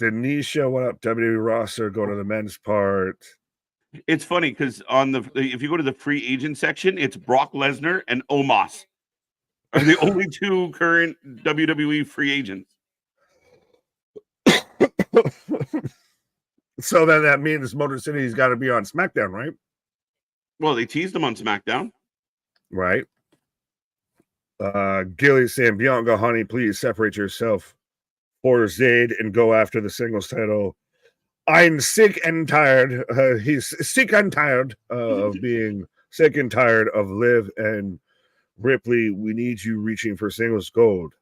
Denisha went up WWE roster, go to the men's part. It's funny because if you go to the free agent section, it's Brock Lesnar and Omos are the only two current WWE free agents. So then that means Motor City's got to be on SmackDown, right? Well, they teased him on SmackDown. Right. Gilly saying, Bianca, honey, please separate yourself for Zayd and go after the singles title. I'm sick and tired. He's sick and tired of being sick and tired of Liv and Ripley. We need you reaching for singles gold.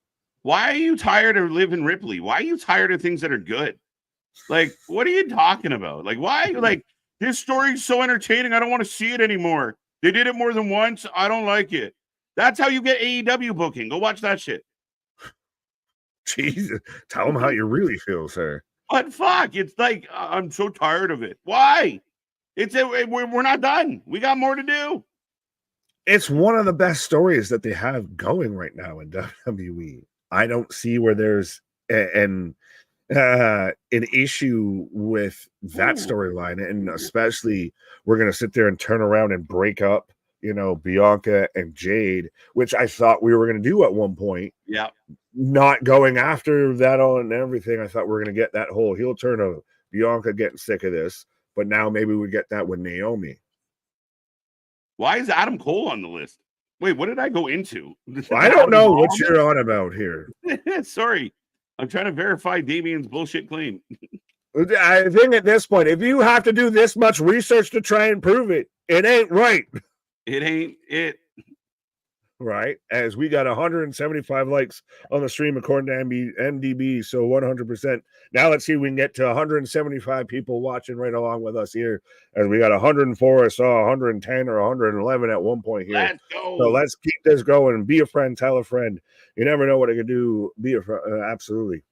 Why are you tired of Liv and Ripley? Why are you tired of things that are good? Like, what are you talking about? Like, why? Like, this story's so entertaining. I don't want to see it anymore. They did it more than once. I don't like it. That's how you get AEW booking. Go watch that shit. Jesus, tell them how you really feel, sir. But fuck, it's like, I'm so tired of it. Why? We're not done. We got more to do. It's one of the best stories that they have going right now in WWE. I don't see where there's an issue with that storyline, and especially we're going to sit there and turn around and break up, Bianca and Jade, which I thought we were going to do at one point. Yeah. Not going after that all and everything. I thought we were going to get that whole heel turn of Bianca getting sick of this, but now maybe we get that with Naomi. Why is Adam Cole on the list? Wait, what did I go into? I don't know what you're on about here. Sorry. I'm trying to verify Damien's bullshit claim. I think at this point, if you have to do this much research to try and prove it, it ain't right. It ain't it. Right? As we got 175 likes on the stream according to MDB, so 100%. Now let's see if we can get to 175 people watching right along with us here. As we got 104, I saw 110 or 111 at one point here. Let's go. So let's keep this going. Be a friend, tell a friend. You never know what it can do. Be a friend. Absolutely.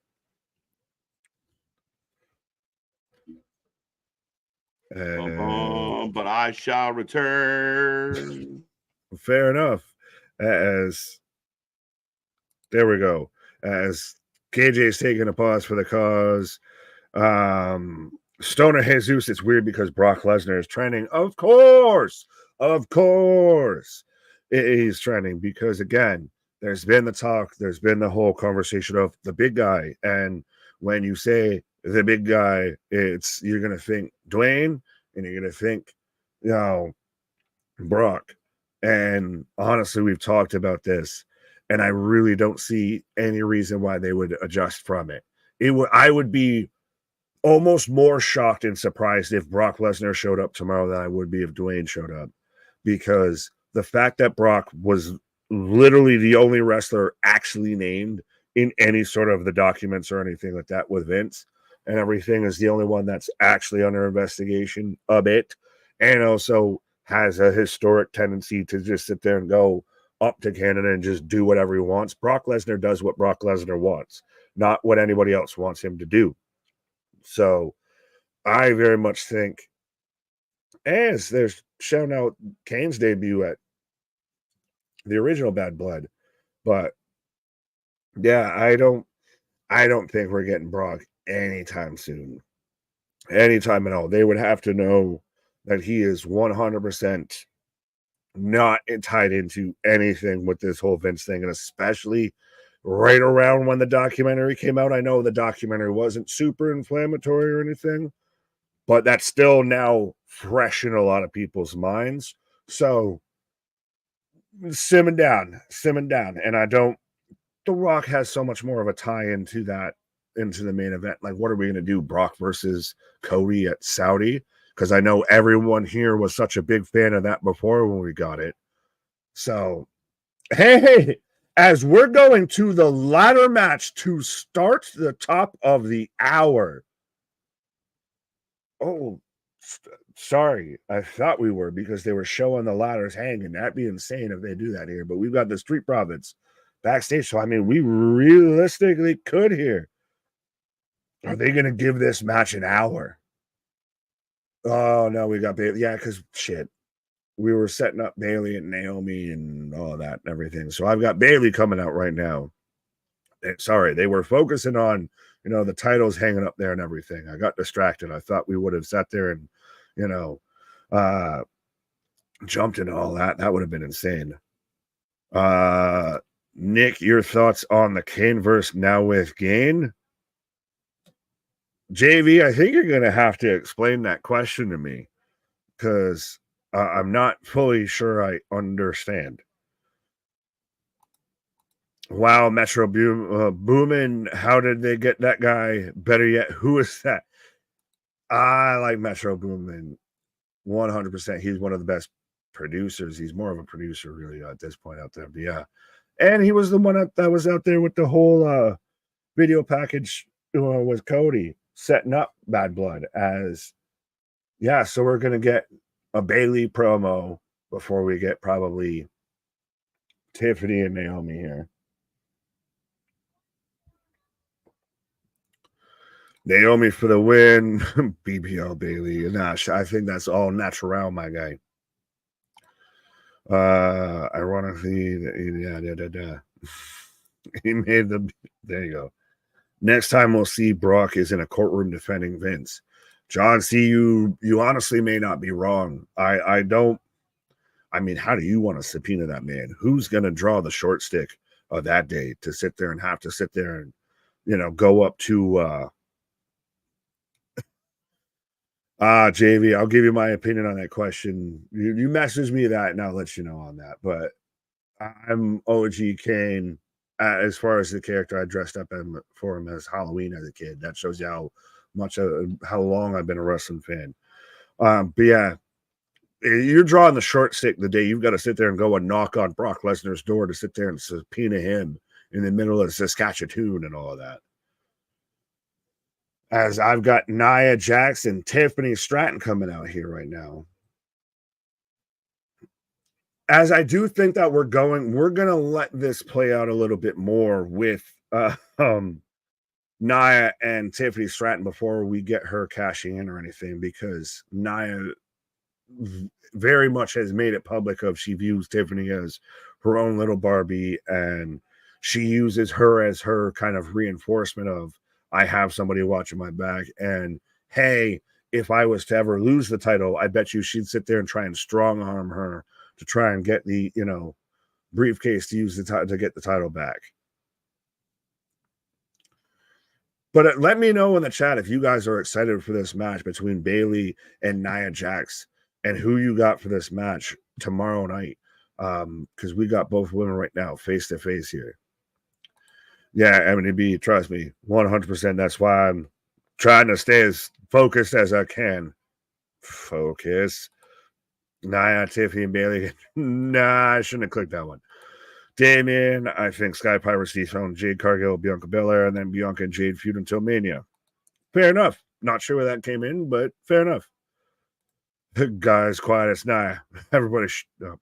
But I shall return. Fair enough. As there we go. As KJ's taking a pause for the cause. Stoner Jesus, it's weird because Brock Lesnar is trending. Of course. He's trending because, again, there's been the talk, there's been the whole conversation of the big guy. And when you say the big guy, you're going to think Dwayne and you're going to think, Brock. And honestly, we've talked about this, and I really don't see any reason why they would adjust from it. I would be almost more shocked and surprised if Brock Lesnar showed up tomorrow than I would be if Dwayne showed up, because the fact that Brock was literally the only wrestler actually named in any sort of the documents or anything like that with Vince and everything is the only one that's actually under investigation a bit, and also has a historic tendency to just sit there and go up to Canada and just do whatever he wants. Brock Lesnar does what Brock Lesnar wants, not what anybody else wants him to do. So I very much think, as they're shouting out Kane's debut at the original Bad Blood, but yeah, I don't think we're getting Brock anytime soon. Anytime at all. They would have to know that he is 100% not tied into anything with this whole Vince thing, and especially right around when the documentary came out. I know the documentary wasn't super inflammatory or anything, but that's still now fresh in a lot of people's minds. So simmer down. And The Rock has so much more of a tie into that, into the main event. Like, what are we going to do? Brock versus Cody at Saudi? Because I know everyone here was such a big fan of that before when we got it. So, hey, as we're going to the ladder match to start the top of the hour. Oh, sorry. I thought we were, because they were showing the ladders hanging. That'd be insane if they do that here. But we've got the Street Profits backstage. So, I mean, we realistically could here. Are they going to give this match an hour? Oh, no, we got Bailey. Yeah, because shit. We were setting up Bailey and Naomi and all that and everything. So I've got Bailey coming out right now. Sorry, they were focusing on, the titles hanging up there and everything. I got distracted. I thought we would have sat there and, jumped into all that. That would have been insane. Nick, your thoughts on the Kane verse now with Gain? JV, I think you're going to have to explain that question to me, because I'm not fully sure I understand. Wow, Metro Boomin, how did they get that guy? Better yet, who is that? I like Metro Boomin 100%. He's one of the best producers. He's more of a producer, really, at this point out there. But yeah. And he was the one that was out there with the whole video package with Cody, setting up Bad Blood as, yeah, so we're going to get a Bailey promo before we get probably Tiffany and Naomi here. Naomi for the win. BBL Bailey. Nah, I think that's all natural, my guy. Ironically, yeah. He made the. There you go. Next time we'll see Brock is in a courtroom defending Vince. John C., you honestly may not be wrong. I don't. I mean, how do you want to subpoena that man? Who's going to draw the short stick of that day to sit there and have to sit there and, go up to JV, I'll give you my opinion on that question. You message me that and I'll let you know on that. But I'm OG Kane as far as the character I dressed up for him as Halloween as a kid. That shows you how long I've been a wrestling fan. But yeah, you're drawing the short stick the day you've got to sit there and go and knock on Brock Lesnar's door to sit there and subpoena him in the middle of Saskatchewan and all of that. As I've got Nia Jax and Tiffany Stratton coming out here right now. As I do think that we're going to let this play out a little bit more with Nia and Tiffany Stratton before we get her cashing in or anything, because Nia very much has made it public of she views Tiffany as her own little Barbie, and she uses her as her kind of reinforcement of, I have somebody watching my back, and hey, if I was to ever lose the title, I bet you she'd sit there and try and strong arm her to try and get the briefcase to use to get the title back. But let me know in the chat if you guys are excited for this match between Bayley and Nia Jax, and who you got for this match tomorrow night. Because we got both women right now face to face here. Yeah, MNB, trust me, 100%. That's why I'm trying to stay as focused as I can. Focus. Nia, Tiffany, and Bayley. Nah, I shouldn't have clicked that one. Damien, I think Sky Piracy found Jade Cargill, Bianca Belair, and then Bianca and Jade feud until Mania. Fair enough. Not sure where that came in, but fair enough. The guy's quiet as Nia. Everybody up.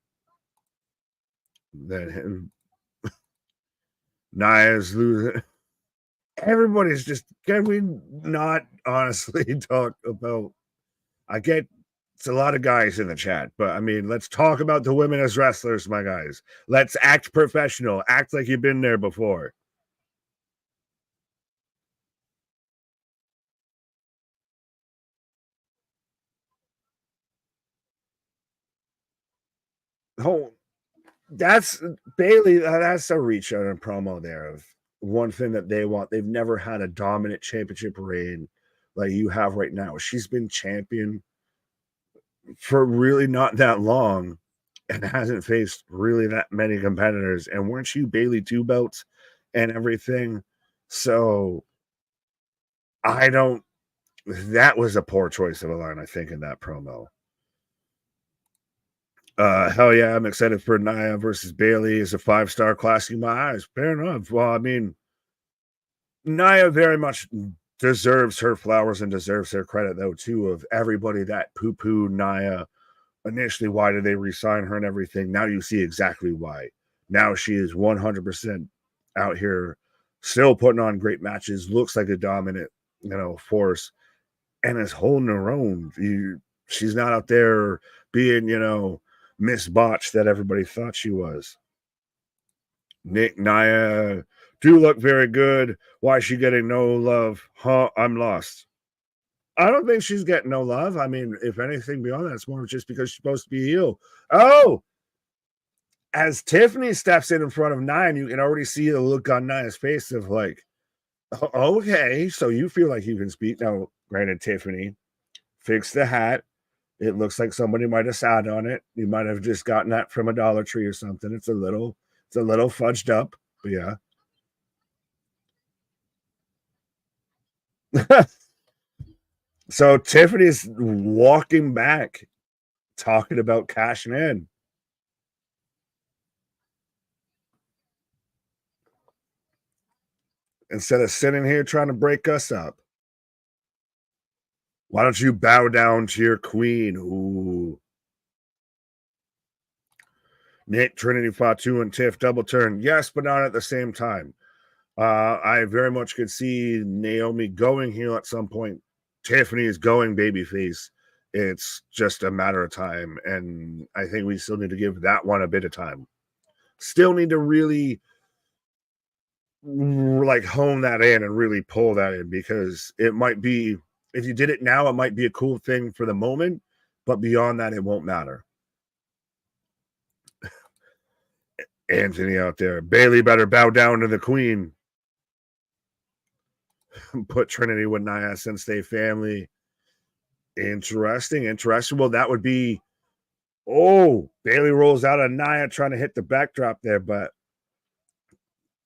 Then Nia's losing. Everybody's just, can we not honestly talk about, I get it's a lot of guys in the chat, but I mean, let's talk about the women as wrestlers, my guys. Let's act professional. Act like you've been there before. Oh, that's Bayley. That's a reach on a promo there of one thing that they want. They've never had a dominant championship reign like you have right now. She's been champion for really not that long and hasn't faced really that many competitors. And weren't you Bayley 2 belts and everything? So that was a poor choice of a line, I think, in that promo. Hell yeah, I'm excited for Nia versus Bayley as a 5-star classic in my eyes. Fair enough. Well, I mean, Nia very much deserves her flowers and deserves her credit, though, too, of everybody that poo-poo Nia initially. Why did they re-sign her and everything? Now you see exactly why. Now she is 100% out here, still putting on great matches, looks like a dominant, force, and is holding her own. She's not out there being, Miss Botch that everybody thought she was. Nick, Nia do look very good. Why is she getting no love? Huh? I'm lost. I don't think she's getting no love. I mean, if anything beyond that, it's more just because she's supposed to be a heel. Oh, as Tiffany steps in front of Nia, you can already see the look on Nia's face of like, okay, so you feel like you can speak. Now, granted, Tiffany, fix the hat. It looks like somebody might have sat on it. You might have just gotten that from a Dollar Tree or something. It's a little fudged up, but yeah. So Tiffany's walking back, talking about cashing in. Instead of sitting here trying to break us up. Why don't you bow down to your queen? Ooh. Nick, Trinity Fatu, and Tiff double turn. Yes, but not at the same time. I very much could see Naomi going heel at some point. Tiffany is going babyface. It's just a matter of time, and I think we still need to give that one a bit of time. Still need to really like hone that in and really pull that in, because it might be, if you did it now, it might be a cool thing for the moment, but beyond that, it won't matter. Anthony out there. Bailey better bow down to the queen. Put Trinity with Nia since they family. Interesting. Well, that would be, Bailey rolls out of Nia trying to hit the backdrop there, but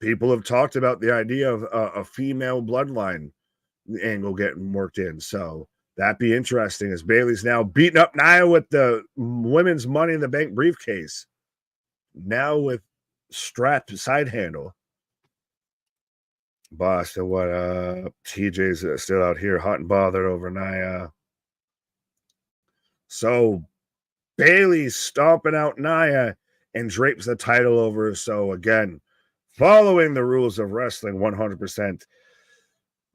people have talked about the idea of a female bloodline angle getting worked in. So that'd be interesting, as Bailey's now beating up Nia with the women's Money in the Bank briefcase. Now with strap side handle. Boston, what TJ's still out here hot and bothered over Nia. So Bailey stomping out Nia and drapes the title over. So again, following the rules of wrestling 100%.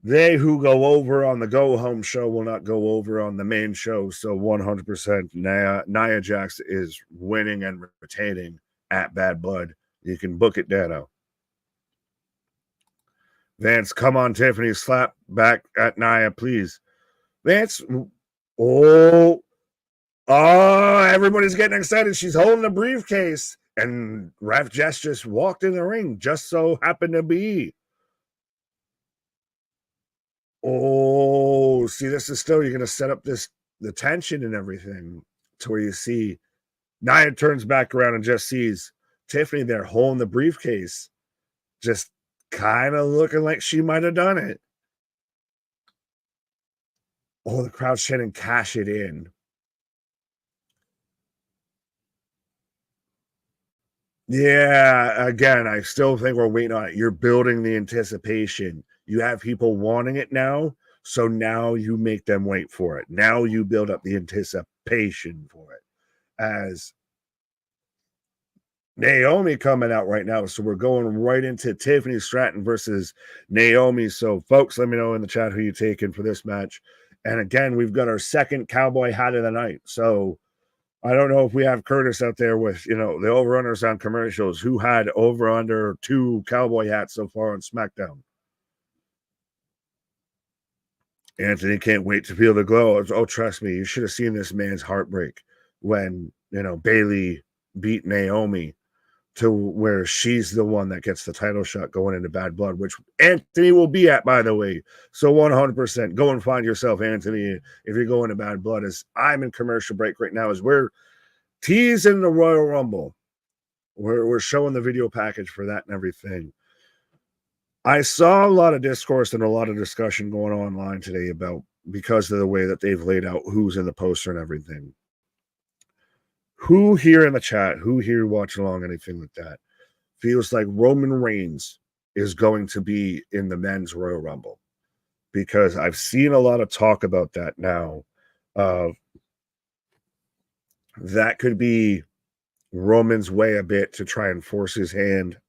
They who go over on the go home show will not go over on the main show. So 100% Nia Jax is winning and retaining at Bad Blood. You can book it, Dano. Vance, come on, Tiffany, slap back at Nia, please. Vance, everybody's getting excited. She's holding the briefcase, and Ref Jess just walked in the ring, just so happened to be. See, this is still, you're going to set up the tension and everything to where you see Nia turns back around and just sees Tiffany there holding the briefcase, just kind of looking like she might have done it. The crowd's chanting, cash it in. Yeah, again, I still think we're waiting on it. You're building the anticipation. You have people wanting it now, so now you make them wait for it. Now you build up the anticipation for it. As Naomi coming out right now, so we're going right into Tiffany Stratton versus Naomi. So, folks, let me know in the chat who you're taking for this match. And again, we've got our second cowboy hat of the night. So, I don't know if we have Curtis out there with, the overrunners on commercials who had over under 2 cowboy hats so far on SmackDown. Anthony can't wait to feel the glow. Trust me, you should have seen this man's heartbreak when, Bailey beat Naomi to where she's the one that gets the title shot going into Bad Blood, which Anthony will be at, by the way. So 100%, go and find yourself, Anthony, if you're going to Bad Blood. As I'm in commercial break right now, as we're teasing the Royal Rumble. We're showing the video package for that and everything. I saw a lot of discourse and a lot of discussion going on online today about, because of the way that they've laid out who's in the poster and everything. Who here in the chat, who here watching along, anything like that, feels like Roman Reigns is going to be in the men's Royal Rumble? Because I've seen a lot of talk about that now. That could be Roman's way a bit to try and force his hand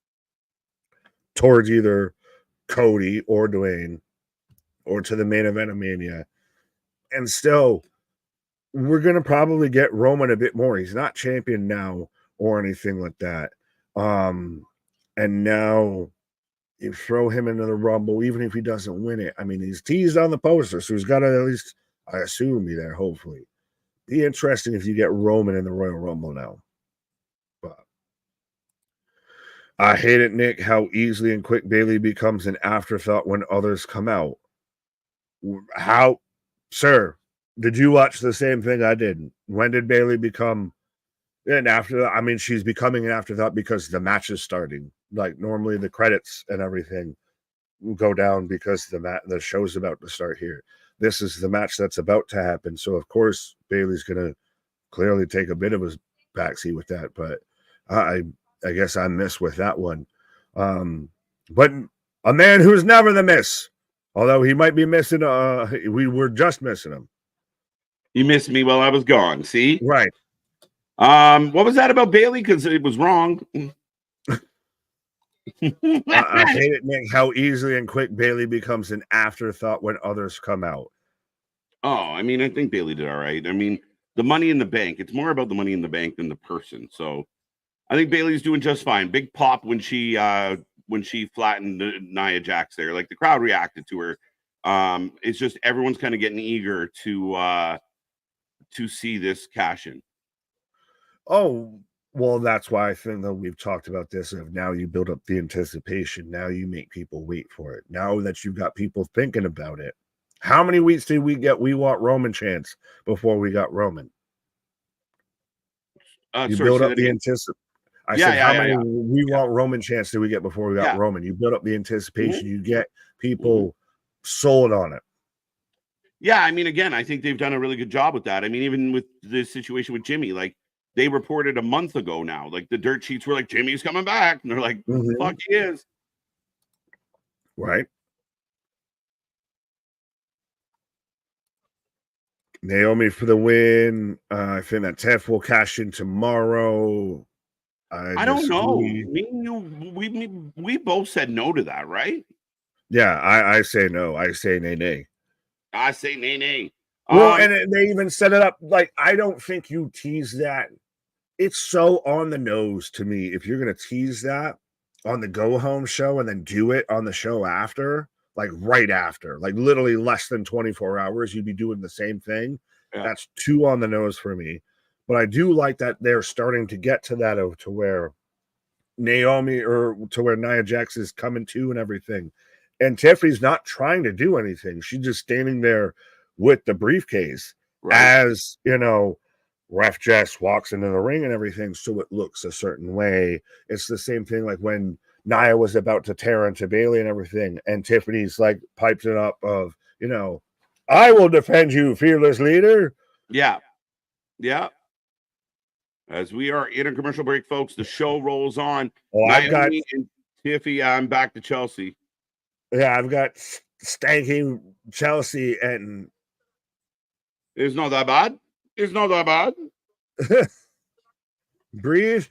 towards either Cody or Dwayne or to the main event of Mania. And still, we're going to probably get Roman a bit more. He's not champion now or anything like that. And now you throw him into the Rumble, even if he doesn't win it. I mean, he's teased on the poster, so he's got to at least, I assume, be there, hopefully. Be interesting if you get Roman in the Royal Rumble now. But I hate it, Nick, how easily and quick Bailey becomes an afterthought when others come out. How, sir, did you watch the same thing I did? When did Bailey become an afterthought? I mean, she's becoming an afterthought because the match is starting. Like, normally the credits and everything go down because the show's about to start here. This is the match that's about to happen. So, of course, Bailey's going to clearly take a bit of a backseat with that. But I guess I missed with that one. But a man who's never the miss, although he might be missing, we were just missing him. You missed me while I was gone, see? Right. What was that about Bailey? Because it was wrong. I hate it, Nick, how easily and quick Bailey becomes an afterthought when others come out. Oh, I mean, I think Bailey did all right. I mean, the money in the bank, it's more about the money in the bank than the person. So I think Bailey's doing just fine. Big pop when she flattened Nia Jax there. Like the crowd reacted to her. It's just everyone's kind of getting eager to see this cash in. Oh, well, that's why I think that we've talked about this. Of now you build up the anticipation. Now you make people wait for it. Now that you've got people thinking about it. How many weeks did we get We Want Roman chants before we got Roman? You Sorry, build up the anticipation. I said, how many We Want Roman chants did we get before we got Roman? You build up the anticipation. You get people sold on it. Yeah, I mean, again, I think they've done a really good job with that. I mean, even with this situation with Jimmy, like they reported a month ago now, like the dirt sheets were like, Jimmy's coming back. And they're like, fuck, he is. Right. Naomi for the win. I think that Tef will cash in tomorrow. I don't know. Me and you, we both said no to that, right? Yeah, I say no. I say nay. I say nay. Well, and they even set it up like I don't think you tease that. It's so on the nose to me. If you're gonna tease that on the go home show and then do it on the show after, like right after, like literally less than 24 hours, you'd be doing the same thing. Yeah. That's too on the nose for me. But I do like that they're starting to get to that to where Naomi or to where Nia Jax is coming to and everything. And Tiffany's not trying to do anything. She's just standing there with the briefcase as, you know, Ref Jess walks into the ring and everything. So it looks a certain way. It's the same thing like when Nia was about to tear into Bailey and everything. And Tiffany's like piped it up of, you know, I will defend you, fearless leader. Yeah. As we are in a commercial break, folks, the show rolls on. Oh, I've got and Tiffy. I'm back to Chelsea. Yeah, I've got stanky Chelsea, and it's not that bad. It's not that bad. Breathe.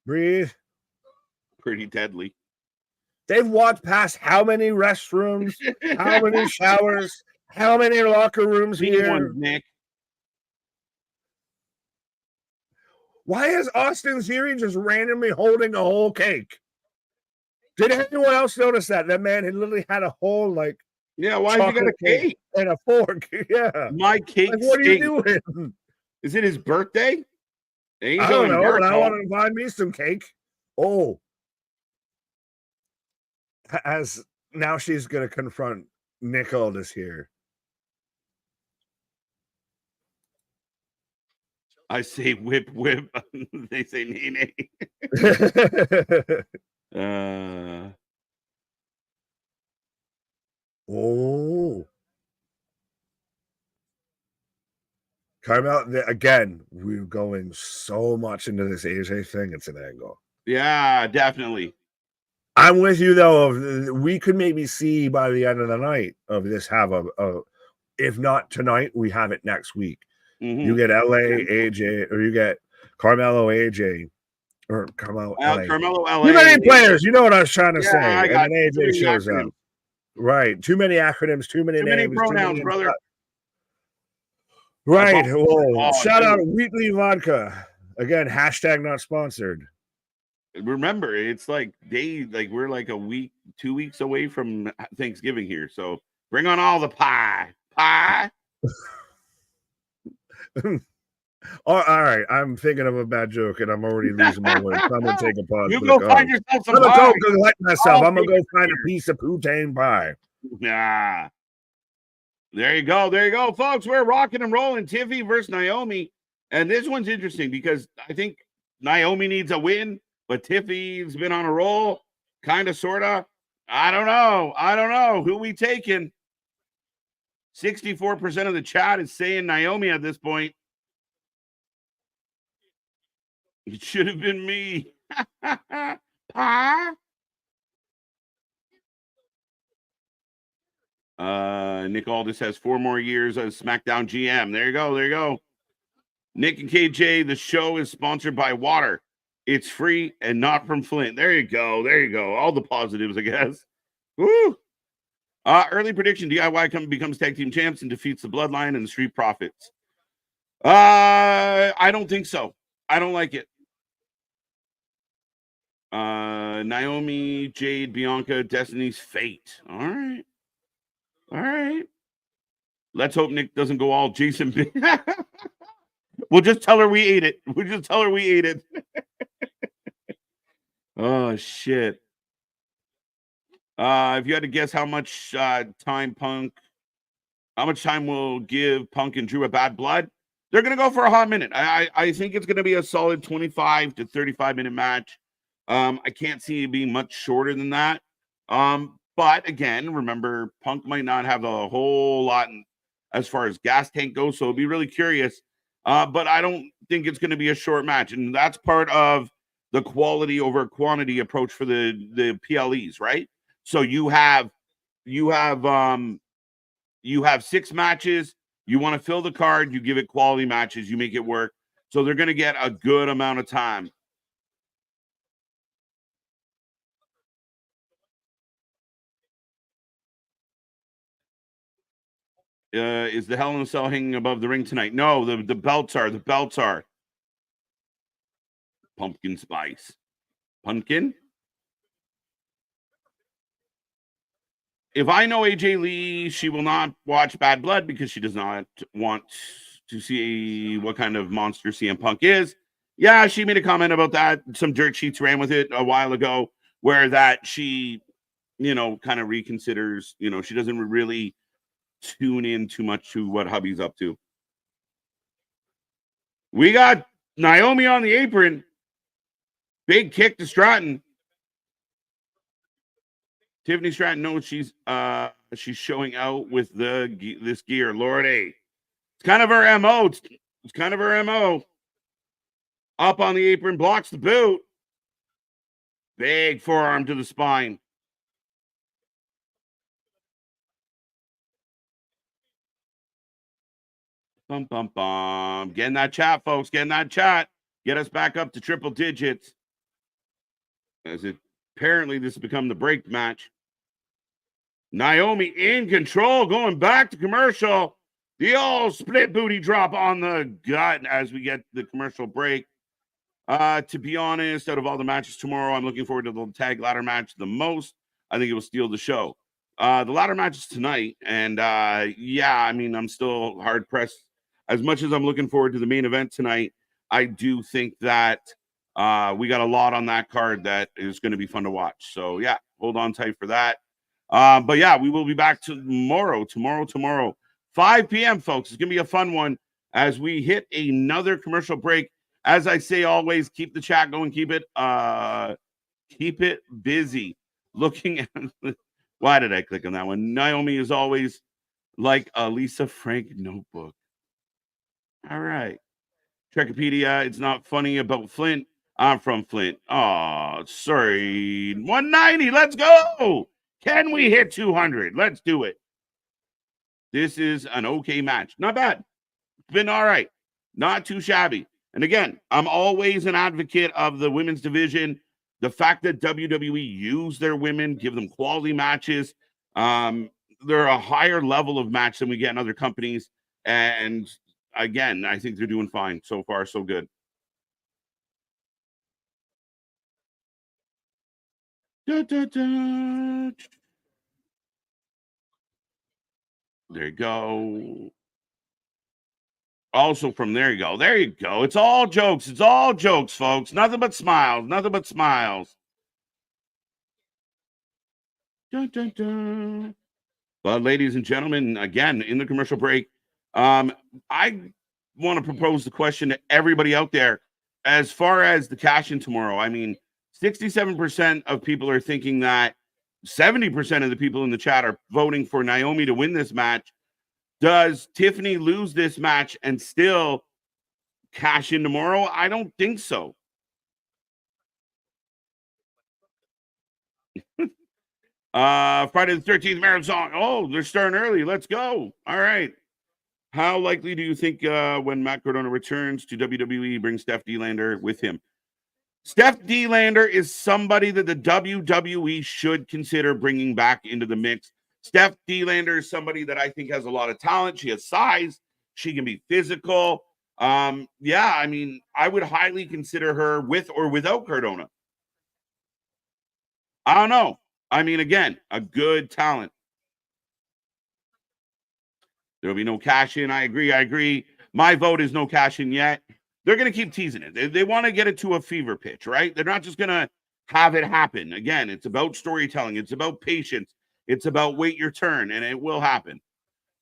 Pretty deadly. They've walked past how many restrooms, how many showers, how many locker rooms here. Nick. Why is Austin Theory just randomly holding a whole cake? Did anyone else notice that? That man had literally had a whole, like, why has he got a cake? And a fork, yeah. My cake like, what are you doing? Is it his birthday? I don't know, but I want to find me some cake. Oh. As now she's going to confront Nick Aldis here. I say whip. They say nay. Oh. Carmel, again, we're going so much into this AJ thing. It's an angle. Yeah, definitely. I'm with you, though. We could maybe see by the end of the night of this have a if not tonight, we have it next week. You get LA, AJ, or you get Carmelo, AJ, or Carmelo, LA. Carmelo, LA. Too many players. You know what I was trying to say. And then AJ shows up. Right. Too many acronyms, too many names. Too many pronouns, brother. Right. Well, shout out Wheatley Vodka. Again, hashtag not sponsored. Remember, it's like we're like a week, 2 weeks away from Thanksgiving here. So bring on all the pie. All right, I'm thinking of a bad joke and I'm already losing my way. So I'm gonna take a pause. You go find yourself some pie. I'm gonna collect myself. I'm gonna go find a piece of poutine pie. Yeah. There you go, folks. We're rocking and rolling. Tiffy versus Naomi, and this one's interesting because I think Naomi needs a win, but Tiffy's been on a roll, kind of, sorta. I don't know who we taking. 64% of the chat is saying Naomi at this point. It should have been me. Nick Aldis has 4 more years as SmackDown GM. There you go. Nick and KJ, the show is sponsored by water. It's free and not from Flint. There you go. There you go. All the positives, I guess. Woo! Early prediction: DIY becomes tag team champs and defeats the Bloodline and the Street Profits. I don't think so. I don't like it. Naomi, Jade, Bianca, Destiny's Fate. All right. All right. Let's hope Nick doesn't go all Jason. We'll just tell her we ate it. We'll just tell her we ate it. Oh, shit. If you had to guess how much time will give Punk and Drew a bad blood, they're going to go for a hot minute. I think it's going to be a solid 25 to 35-minute match. I can't see it being much shorter than that. But again, remember, Punk might not have a whole lot as far as gas tank goes, so it'll be really curious. But I don't think it's going to be a short match, and that's part of the quality over quantity approach for the PLEs, right? So you have 6 matches. You want to fill the card, you give it quality matches, you make it work. So they're going to get a good amount of time. Is the Hell in a Cell hanging above the ring tonight? No, the belts are. The belts are. Pumpkin spice. Pumpkin? If I know AJ Lee, she will not watch Bad Blood because she does not want to see what kind of monster CM Punk is. Yeah, she made a comment about that. Some dirt sheets ran with it a while ago where that she, kind of reconsiders, she doesn't really tune in too much to what hubby's up to. We got Naomi on the apron. Big kick to Stratton. Tiffany Stratton knows she's showing out with this gear. Lordy. It's kind of her MO. It's kind of her MO. Up on the apron, blocks the boot. Big forearm to the spine. Bum, bum, bum. Getting that chat, folks. Getting that chat. Get us back up to triple digits. Apparently this has become the break match. Naomi in control, going back to commercial. The all split booty drop on the gut as we get the commercial break. To be honest, out of all the matches tomorrow, I'm looking forward to the tag ladder match the most. I think it will steal the show. The ladder match is tonight, and I'm still hard pressed. As much as I'm looking forward to the main event tonight, I do think that we got a lot on that card that is going to be fun to watch. So yeah, hold on tight for that. But yeah, we will be back tomorrow, 5 p.m., folks. It's going to be a fun one as we hit another commercial break. As I say, always keep the chat going. Keep it busy. Looking at why did I click on that one? Naomi is always like a Lisa Frank notebook. All right. Trekipedia, it's not funny about Flint. I'm from Flint. Oh, sorry. 190. Let's go. Can we hit 200? Let's do it. This is an okay match. Not bad. It's been all right. Not too shabby. And again, I'm always an advocate of the women's division. The fact that WWE use their women, give them quality matches. They're a higher level of match than we get in other companies. And again, I think they're doing fine. So far, so good. Da, da, da. There you go. Also from there you go. There you go. It's all jokes. It's all jokes, folks. Nothing but smiles. Nothing but smiles. Dun, dun, dun. But ladies and gentlemen, again, in the commercial break, I want to propose the question to everybody out there. As far as the cash-in tomorrow, 67% of people are thinking that 70% of the people in the chat are voting for Naomi to win this match. Does Tiffany lose this match and still cash in tomorrow? I don't think so. Friday the 13th marathon. Oh, they're starting early. Let's go. All right. How likely do you think when Matt Cardona returns to WWE, brings Steph D-Lander with him? Steph D. Lander is somebody that the WWE should consider bringing back into the mix. Steph D. Lander is somebody that I think has a lot of talent. She has size. She can be physical. Yeah, I mean, I would highly consider her with or without Cardona. I don't know. I mean, again, a good talent. There'll be no cash in. I agree. My vote is no cash in yet. They're going to keep teasing it. They want to get it to a fever pitch, right? They're not just going to have it happen. Again, it's about storytelling. It's about patience. It's about wait your turn, and it will happen.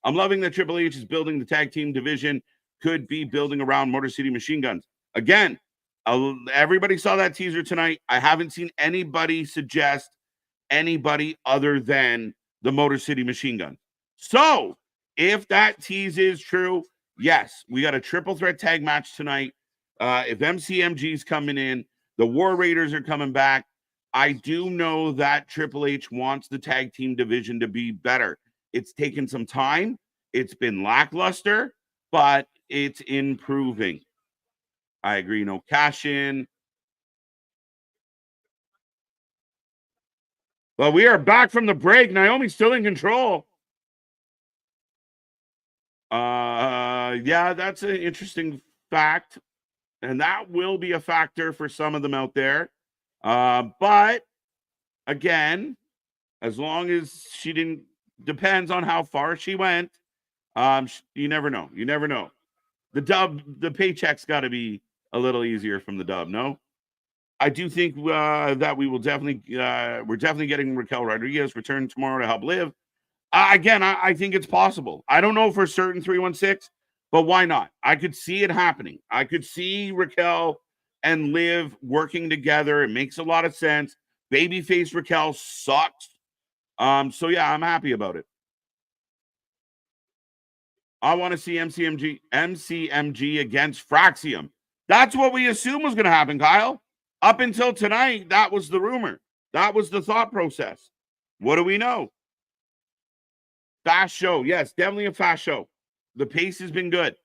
I'm loving that Triple H is building the tag team division. Could be building around Motor City Machine Guns. Again, everybody saw that teaser tonight. I haven't seen anybody suggest anybody other than the Motor City Machine Guns. So, if that tease is true, yes, we got a triple threat tag match tonight. If MCMG's coming in, the War Raiders are coming back. I do know that Triple H wants the tag team division to be better. It's taken some time. It's been lackluster, but it's improving. I agree. No cash in. Well, we are back from the break. Naomi's still in control. Yeah, that's an interesting fact. And that will be a factor for some of them out there. But again, as long as she didn't, depends on how far she went. You never know. You never know. The paycheck's got to be a little easier from the dub. No, I do think that we will definitely, we're definitely getting Raquel Rodriguez return tomorrow to help Liv. Again, I think it's possible. I don't know for certain 316, but why not? I could see it happening. I could see Raquel and Liv working together. It makes a lot of sense. Babyface Raquel sucks. So yeah, I'm happy about it. I want to see MCMG against Fraxium. That's what we assume was going to happen, Kyle. Up until tonight, that was the rumor. That was the thought process. What do we know? Fast show. Yes, definitely a fast show. The pace has been good.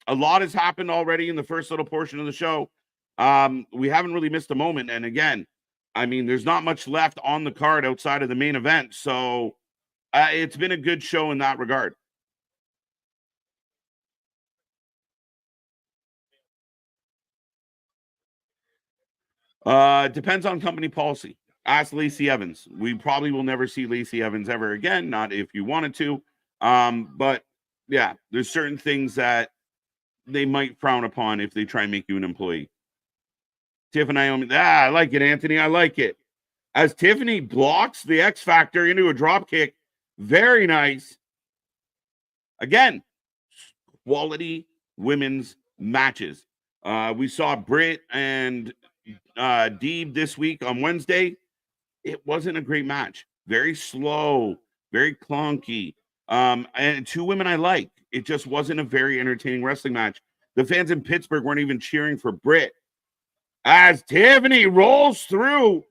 A lot has happened already in the first little portion of the show. We haven't really missed a moment. And again, I mean, there's not much left on the card outside of the main event. So it's been a good show in that regard. Depends on company policy. Ask Lacey Evans. We probably will never see Lacey Evans ever again. Not if you wanted to. But yeah, there's certain things that they might frown upon if they try and make you an employee. Tiff and Naomi. I like it, Anthony. I like it. As Tiffany blocks the X Factor into a drop kick. Very nice. Again, quality women's matches. We saw Britt and Deeb this week on Wednesday. It wasn't a great match. Very slow, very clunky. And two women I like. It just wasn't a very entertaining wrestling match. The fans in Pittsburgh weren't even cheering for Britt. As Tiffany rolls through,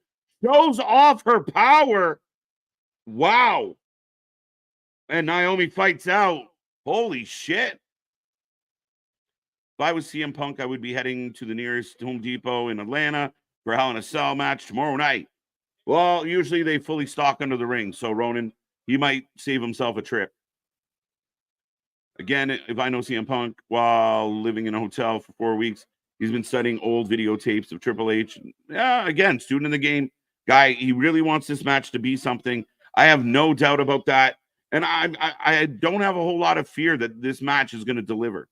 shows off her power. Wow. And Naomi fights out. Holy shit. If I was CM Punk, I would be heading to the nearest Home Depot in Atlanta for a Hell in a Cell match tomorrow night. Well, usually they fully stock under the ring. So Ronan, he might save himself a trip. Again, if I know CM Punk while living in a hotel for 4 weeks, he's been studying old videotapes of Triple H. Yeah, again, student in the game. Guy, he really wants this match to be something. I have no doubt about that. And I don't have a whole lot of fear that this match is going to deliver.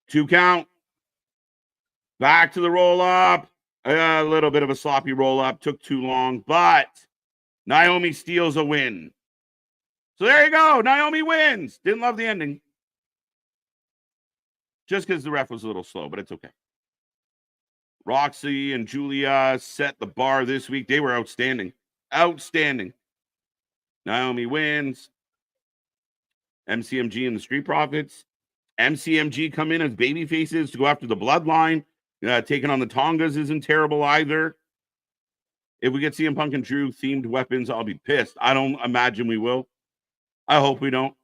Two count. Back to the roll up. A little bit of a sloppy roll up. Took too long, but Naomi steals a win. So there you go. Naomi wins. Didn't love the ending. Just because the ref was a little slow, but it's okay. Roxy and Julia set the bar this week. They were outstanding. Outstanding. Naomi wins. MCMG and the Street Profits. MCMG come in as baby faces to go after the bloodline. Taking on the Tongas isn't terrible either. If we get CM Punk and Drew themed weapons, I'll be pissed. I don't imagine we will. I hope we don't.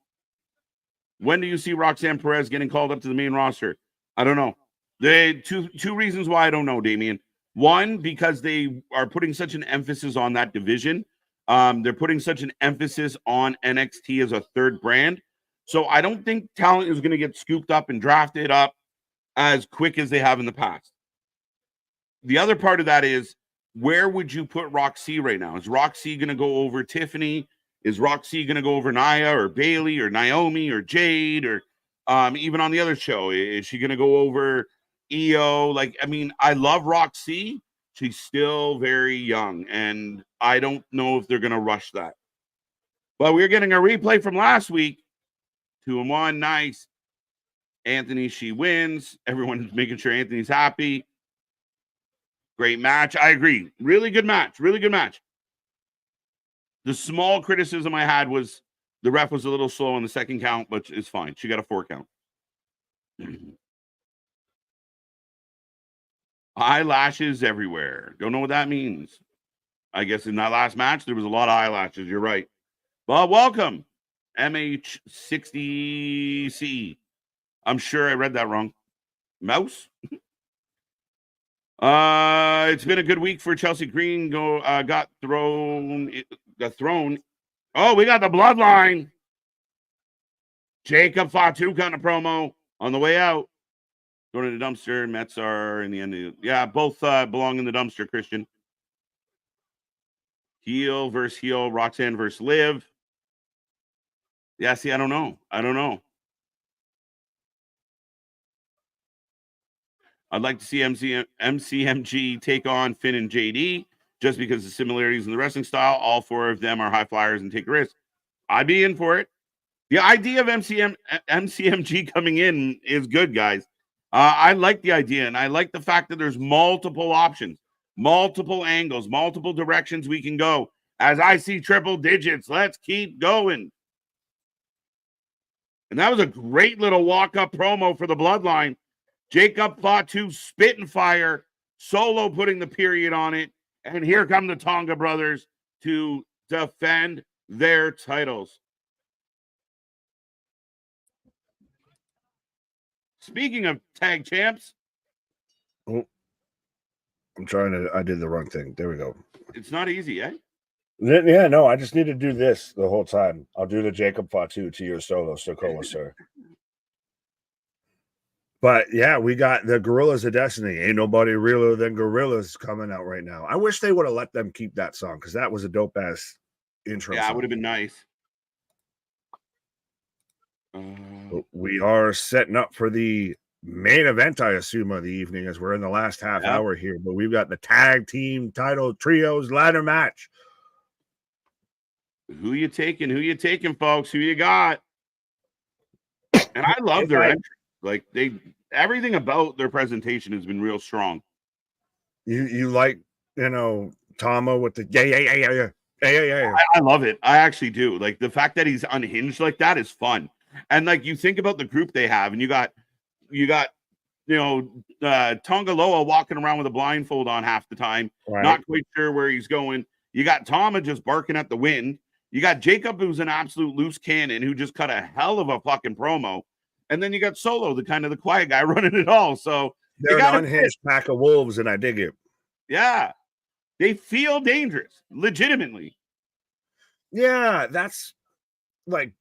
When do you see Roxanne Perez getting called up to the main roster? I don't know. Two reasons why I don't know, Damian. One, because they are putting such an emphasis on that division. They're putting such an emphasis on NXT as a third brand. So I don't think talent is going to get scooped up and drafted up as quick as they have in the past. The other part of that is, where would you put Roxy right now? Is Roxy going to go over Tiffany? Is Roxy going to go over Nia or Bailey or Naomi or Jade or even on the other show? Is she going to go over EO? Like, I mean, I love Roxy. She's still very young, and I don't know if they're going to rush that. But we're getting a replay from last week. 2-1, nice. Anthony, she wins. Everyone's making sure Anthony's happy. Great match. I agree. Really good match. Really good match. The small criticism I had was the ref was a little slow on the second count, but it's fine. She got a 4 count. Eyelashes everywhere. Don't know what that means. I guess in that last match, there was a lot of eyelashes. You're right. But welcome, MH60C. I'm sure I read that wrong. Mouse? It's been a good week for Chelsea Green. Got thrown. Oh, we got the bloodline. Jacob Fatu kind of promo on the way out. Going to the dumpster. Mets are in the end. Yeah, both belong in the dumpster, Christian. Heel versus heel. Roxanne versus Liv. Yeah, see, I don't know. I'd like to see MCMG take on Finn and JD just because of the similarities in the wrestling style. All 4 of them are high flyers and take risks. I'd be in for it. The idea of MCMG coming in is good, guys. I like the idea, and I like the fact that there's multiple options, multiple angles, multiple directions we can go. As I see triple digits, let's keep going. And that was a great little walk-up promo for the Bloodline. Jacob Fatu spitting fire, Solo putting the period on it, and here come the Tonga brothers to defend their titles. Speaking of tag champs. Oh, I did the wrong thing. There we go. It's not easy, eh? Yeah, no, I just need to do this the whole time. I'll do the Jacob Fatu to your Solo Sokola, sir. But yeah, we got the Gorillas of Destiny. Ain't nobody realer than Gorillas coming out right now. I wish they would have let them keep that song because that was a dope ass intro. Yeah, it would have been nice. We are setting up for the main event, I assume, of the evening as we're in the last half hour here. But we've got the tag team title trios ladder match. Who you taking, folks? Who you got? And I love their entry. Like everything about their presentation has been real strong. You like, Tama with the yeah. I love it. I actually do. Like the fact that he's unhinged like that is fun. And like you think about the group they have, and you got Tongaloa walking around with a blindfold on half the time, not quite sure where he's going. You got Tama just barking at the wind. You got Jacob, who's an absolute loose cannon, who just cut a hell of a fucking promo. And then you got Solo, the quiet guy running it all. So they're an unhinged pack of wolves, and I dig it. Yeah. They feel dangerous, legitimately. Yeah, that's like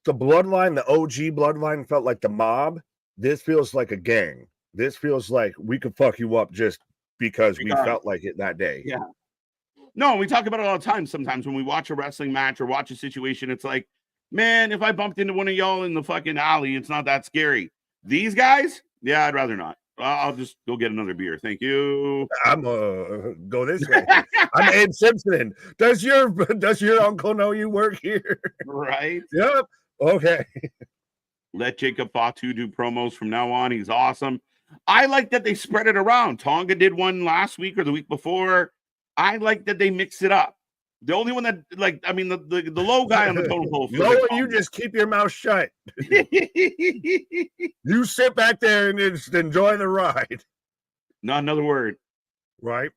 the bloodline, the OG bloodline felt like the mob. This feels like a gang. This feels like we could fuck you up just because we felt like it that day. Yeah. No, we talk about it all the time. Sometimes when we watch a wrestling match or watch a situation, it's like, man, if I bumped into one of y'all in the fucking alley, it's not that scary. These guys, yeah, I'd rather not. I'll just go get another beer. Thank you. I'm go this way. I'm Abe Simpson. Does your uncle know you work here? Right. Yep. Okay. Let Jacob Fatu do promos from now on. He's awesome. I like that they spread it around. Tonga did one last week or the week before. I like that they mix it up. The only one that, the low guy on the totem pole. Lower, you just keep your mouth shut. You sit back there and just enjoy the ride. Not another word. Right?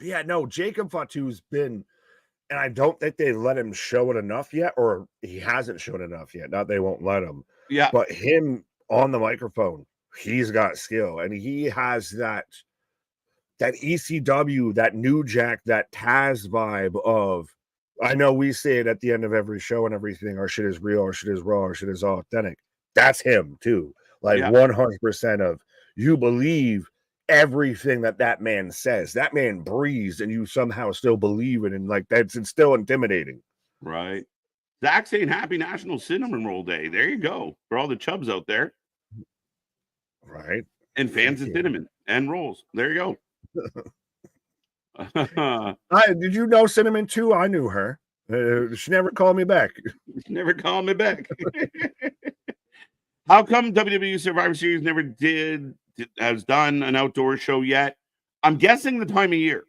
Yeah, no, Jacob Fatu's been And I don't think they let him show it enough yet, or he hasn't shown enough yet. Not they won't let him, Yeah. but him on the microphone, he's got skill, and he has that ECW, that New Jack, that Taz vibe of. I know we say it at the end of every show and everything. Our shit is real. Our shit is raw. Our shit is authentic. That's him too. Like 100% of you believe everything that man says. That man breathes, and you somehow still believe it, and like it's still intimidating. Right. Zach saying happy National Cinnamon Roll Day. There you go. For all the chubs out there. Right. And fans of cinnamon and rolls. There you go. Did you know Cinnamon too? I knew her. She never called me back. She never called me back. How come WWE Survivor Series never has done an outdoor show yet? I'm guessing the time of year.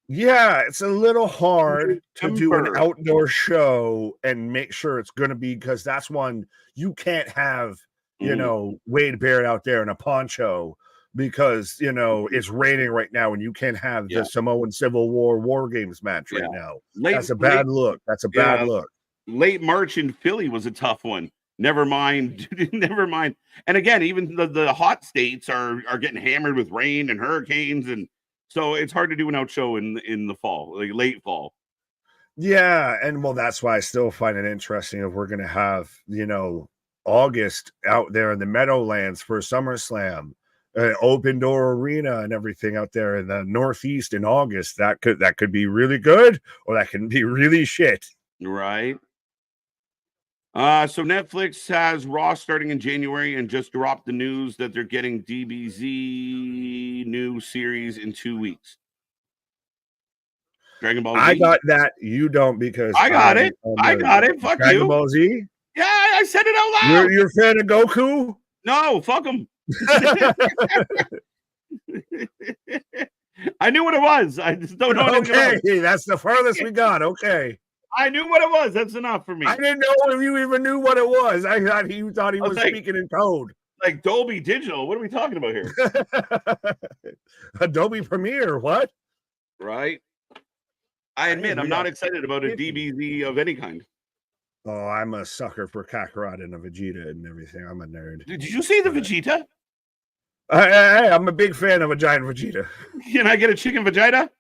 Yeah, it's a little hard to do an outdoor show and make sure it's going to be, because that's one you can't have, Wade Barrett out there in a poncho because, it's raining right now and you can't have the Samoan Civil War Games match right now. That's a bad look. That's a bad look. Late March in Philly was a tough one. Never mind. Never mind. And again, even the hot states are getting hammered with rain and hurricanes, and so it's hard to do an out show in the fall, like late fall. Yeah, and well, that's why I still find it interesting if we're gonna have, August out there in the Meadowlands for SummerSlam, open door arena and everything out there in the Northeast in August. That could be really good, or that can be really shit. Right. So Netflix has Raw starting in January and just dropped the news that they're getting DBZ new series in 2 weeks. Dragon Ball Z. I got that. You don't, because I got it. I got it. Fuck Dragon you. Ball Z? Yeah, I said it out loud. You're a fan of Goku? No, fuck him. I knew what it was. I just don't know. Okay, that's the furthest we got. Okay. I knew what it was. That's enough for me. I didn't know if you even knew what it was. I thought he was speaking in code. Like Dolby Digital. What are we talking about here? Adobe Premiere. What? Right. I admit I'm not excited about a DBZ of any kind. Oh, I'm a sucker for Kakarot and a Vegeta and everything. I'm a nerd. Did you see the Vegeta? I'm a big fan of a giant Vegeta. Can I get a chicken vagina?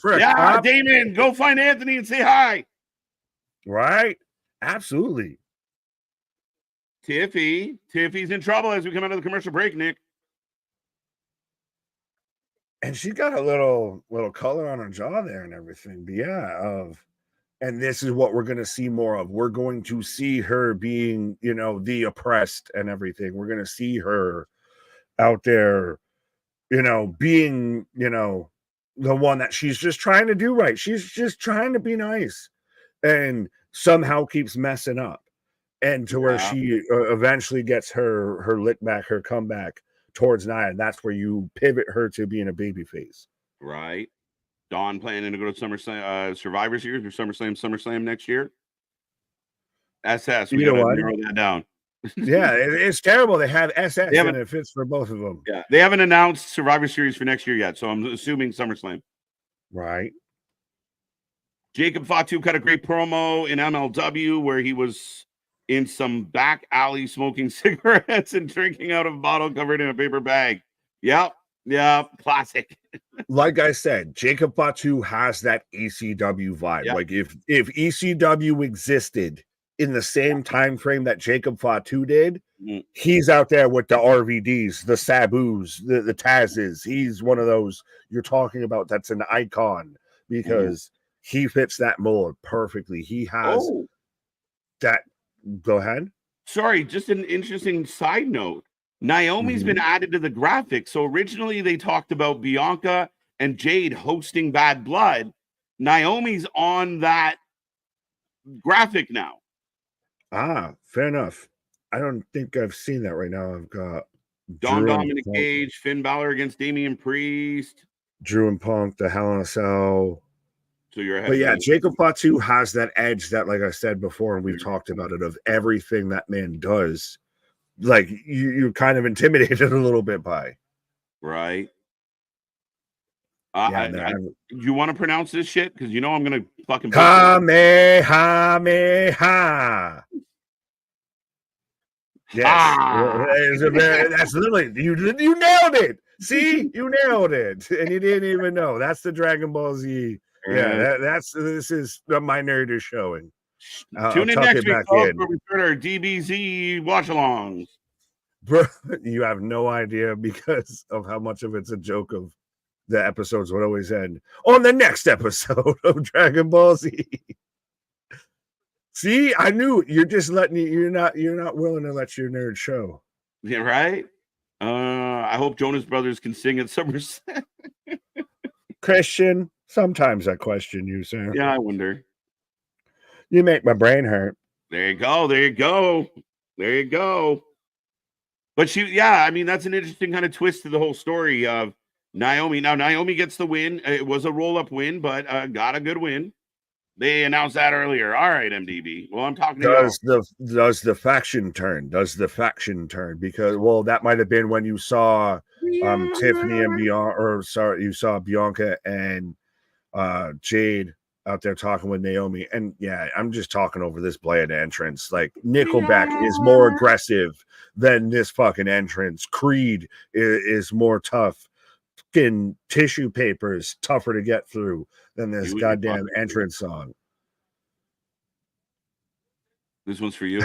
Yeah, Damon, go find Anthony and say hi. Right? Absolutely. Tiffy's in trouble as we come out of the commercial break, Nick. And she got a little color on her jaw there and everything. But yeah, and this is what we're going to see more of. We're going to see her being, the oppressed and everything. We're going to see her out there, being, the one that she's just trying to do right. She's just trying to be nice and somehow keeps messing up. And to where she eventually gets her lick back, her comeback towards Nia. And that's where you pivot her to being a babyface. Right. Dawn planning to go to SummerSlam, Survivor Series or SummerSlam next year. SS. We got to narrow that down. Yeah, it's terrible. They have SS and it fits for both of them. Yeah, they haven't announced Survivor Series for next year yet, so I'm assuming SummerSlam. Right. Jacob Fatu cut a great promo in MLW where he was in some back alley smoking cigarettes and drinking out of a bottle covered in a paper bag. Yep, classic. Like I said, Jacob Fatu has that ECW vibe. Yep. Like if ECW existed in the same time frame that Jacob Fatu did, he's out there with the RVDs, the Sabus, the Tazes. He's one of those you're talking about that's an icon because he fits that mold perfectly. He has that. Go ahead. Sorry, just an interesting side note. Naomi's been added to the graphic. So originally they talked about Bianca and Jade hosting Bad Blood. Naomi's on that graphic now. Fair enough. I don't think I've seen that right now. I've got Don Dominic Cage, Finn Balor against Damian Priest, Drew and Punk, the Hell in a Cell. So you're ahead. But yeah, Jacob Fatu has that edge that, like I said before, and we've talked about it, of everything that man does. Like you're kind of intimidated a little bit by. Right. You want to pronounce this shit? Because you know I'm gonna fucking Kamehameha. Yes, that's literally you nailed it. See, you nailed it, and you didn't even know. That's the Dragon Ball Z. Yeah, this is my nerd is showing. Tune in next week, folks, where we start our DBZ watch-alongs. Bro, you have no idea because of how much of it's a joke of the episodes would always end on the next episode of Dragon Ball Z. See, I knew you're just letting you're not willing to let your nerd show. Yeah, right. I hope Jonas Brothers can sing at Somerset. Christian, sometimes I question you, sir. Yeah, I wonder. You make my brain hurt. There you go. There you go. There you go. But I mean, that's an interesting kind of twist to the whole story of Naomi. Now, Naomi gets the win. It was a roll-up win, but got a good win. They announced that earlier. All right, MDB. Well, I'm talking to does the faction turn? Does the faction turn? Because that might have been when you saw Tiffany and you saw Bianca and Jade out there talking with Naomi. And yeah, I'm just talking over this bland entrance. Like Nickelback is more aggressive than this fucking entrance. Creed is more tough. Fucking tissue paper is tougher to get through than this goddamn entrance song. This one's for you.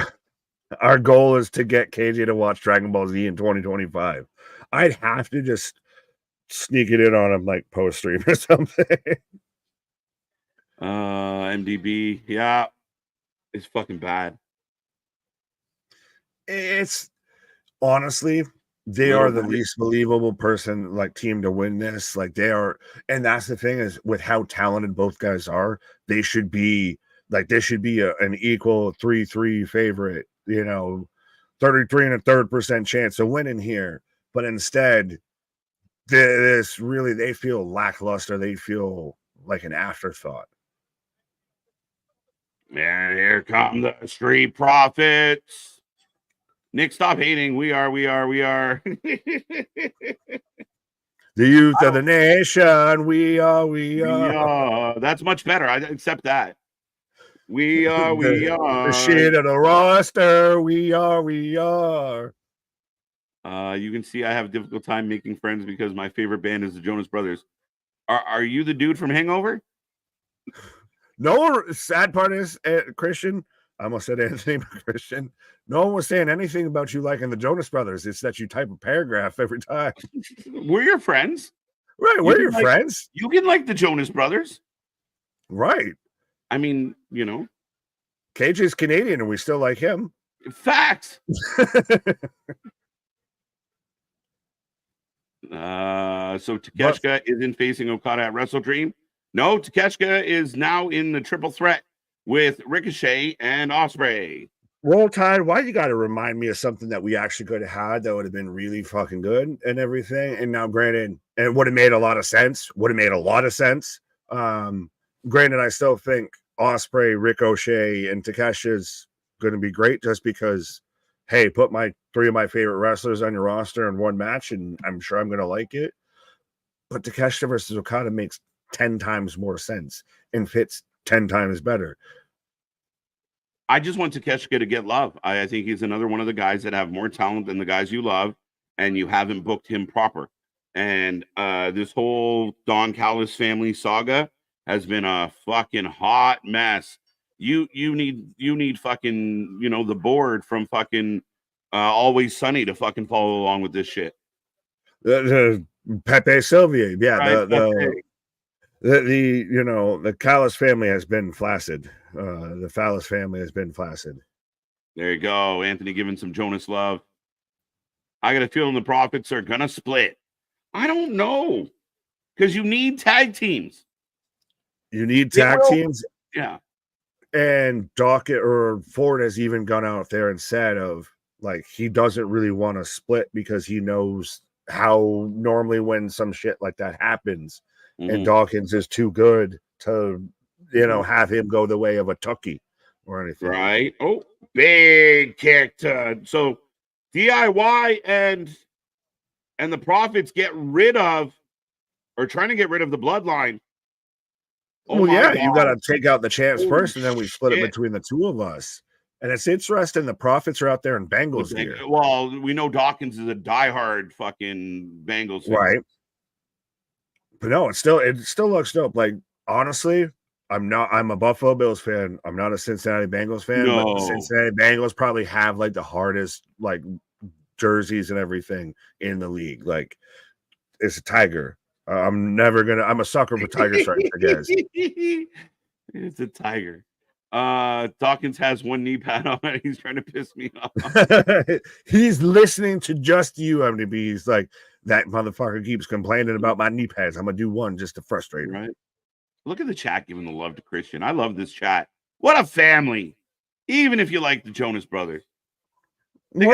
Our goal is to get KJ to watch Dragon Ball Z in 2025. I'd have to just sneak it in on him like post stream or something. MDB, yeah, it's fucking bad. It's honestly, they are the least believable team to win this. Like they are, and that's the thing is with how talented both guys are, they should be like this should be an equal 3-3 favorite, 33 and a third % chance of winning here. But instead, they feel lackluster. They feel like an afterthought. And here come the Street Profits. Nick, stop hating. We are. The youth of the nation. We are. That's much better. I accept that. We are. The shit of the roster. We are. You can see I have a difficult time making friends because my favorite band is the Jonas Brothers. Are you the dude from Hangover? No, sad part is, Christian, I almost said Anthony, but Christian, no one was saying anything about you liking the Jonas Brothers. It's that you type a paragraph every time. We're your friends. Right, we're your friends. You can like the Jonas Brothers. Right. I mean, KJ's Canadian and we still like him. Facts. So Takeshita isn't facing Okada at Wrestle Dream. No, Takeshita is now in the triple threat with Ricochet and Ospreay. Roll Tide, why you got to remind me of something that we actually could have had that would have been really fucking good and everything. And now, granted, it would have made a lot of sense. Granted, I still think Ospreay, Ricochet, and Takeshita's going to be great just because, hey, put three of my favorite wrestlers on your roster in one match, and I'm sure I'm going to like it. But Takeshita versus Okada makes 10 times more sense and fits 10 times better. I just want Takeshita to get love. I think he's another one of the guys that have more talent than the guys you love, and you haven't booked him proper. And this whole Don Callis family saga has been a fucking hot mess. You need fucking, the board from fucking Always Sunny to fucking follow along with this shit. Pepe Sylvia, yeah, right, the Callis family has been flaccid. The Phallus family has been flaccid. There you go. Anthony giving some Jonas love. I got a feeling the Profits are going to split. I don't know. Because you need tag teams. You need tag teams? Yeah. And Dockett or Ford has even gone out there and said he doesn't really want to split because he knows how normally when some shit like that happens, and Dawkins is too good to, have him go the way of a Tucky or anything. Right. Oh, big kick so DIY and the Profits get rid of are trying to get rid of the bloodline. Oh well, yeah, you got to take out the champs first, and then we split it shit. between the two of us. And it's interesting. The Profits are out there in Bengals gear. Well, we know Dawkins is a diehard fucking Bengals fan. Right. But no, it still looks dope. Like, honestly, I'm a Buffalo Bills fan. I'm not a Cincinnati Bengals fan, but the Cincinnati Bengals probably have like the hardest like jerseys and everything in the league. Like, it's a tiger. I'm a sucker for tiger stripes, I guess. It's a tiger. Dawkins has one knee pad on it. He's trying to piss me off. He's listening to just you, MDB. He's like, that motherfucker keeps complaining about my knee pads. I'm gonna do one just to frustrate him. Right. Look at the chat giving the love to Christian. I love this chat. What a family. Even if you like the Jonas Brothers. They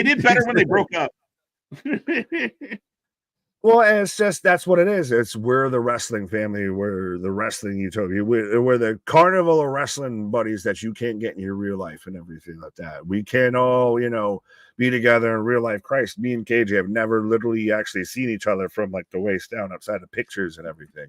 did better when they broke up. Well, and it's just, that's what it is. We're the wrestling family. We're the wrestling utopia. We're the carnival of wrestling buddies that you can't get in your real life and everything like that. We can't all, be together in real life. Christ, me and KJ have never literally actually seen each other from like the waist down outside of pictures and everything.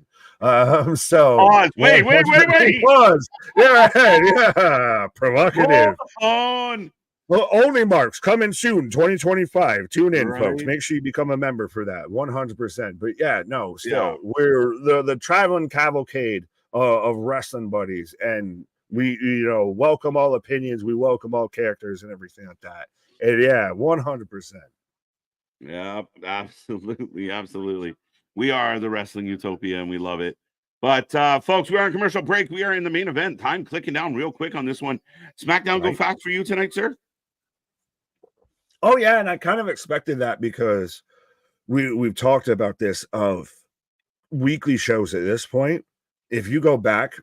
So pause. Wait. Pause. Yeah, provocative. On. Well, only marks coming soon, 2025. Tune in, folks. Make sure you become a member for that, 100%. But yeah, no, still, we're the traveling cavalcade of wrestling buddies, and we, welcome all opinions. We welcome all characters and everything like that. And yeah, 100%. Yeah, absolutely. We are the wrestling utopia, and we love it. But folks, we are on commercial break. We are in the main event. Time clicking down real quick on this one. SmackDown go fast for you tonight, sir? Oh yeah, and I kind of expected that because we've talked about this of weekly shows at this point. If you go back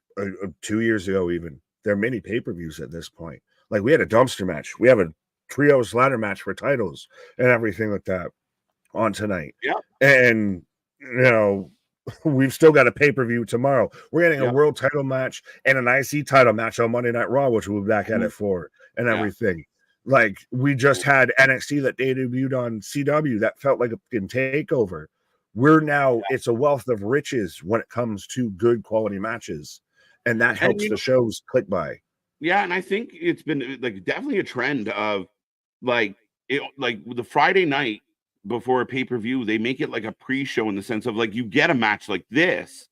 2 years ago, even there are many pay-per-views at this point. Like, we had a dumpster match, we have a trios ladder match for titles and everything like that on tonight. Yeah, and we've still got a pay-per-view tomorrow. We're getting a world title match and an IC title match on Monday Night Raw, which we'll be back at it for, and everything. Like, we just had NXT that debuted on CW that felt like a fucking takeover. We're now, it's a wealth of riches when it comes to good quality matches, and that helps the shows click by. Yeah, and I think it's been like definitely a trend of like the Friday night before a pay-per-view, they make it like a pre-show in the sense of like you get a match like this.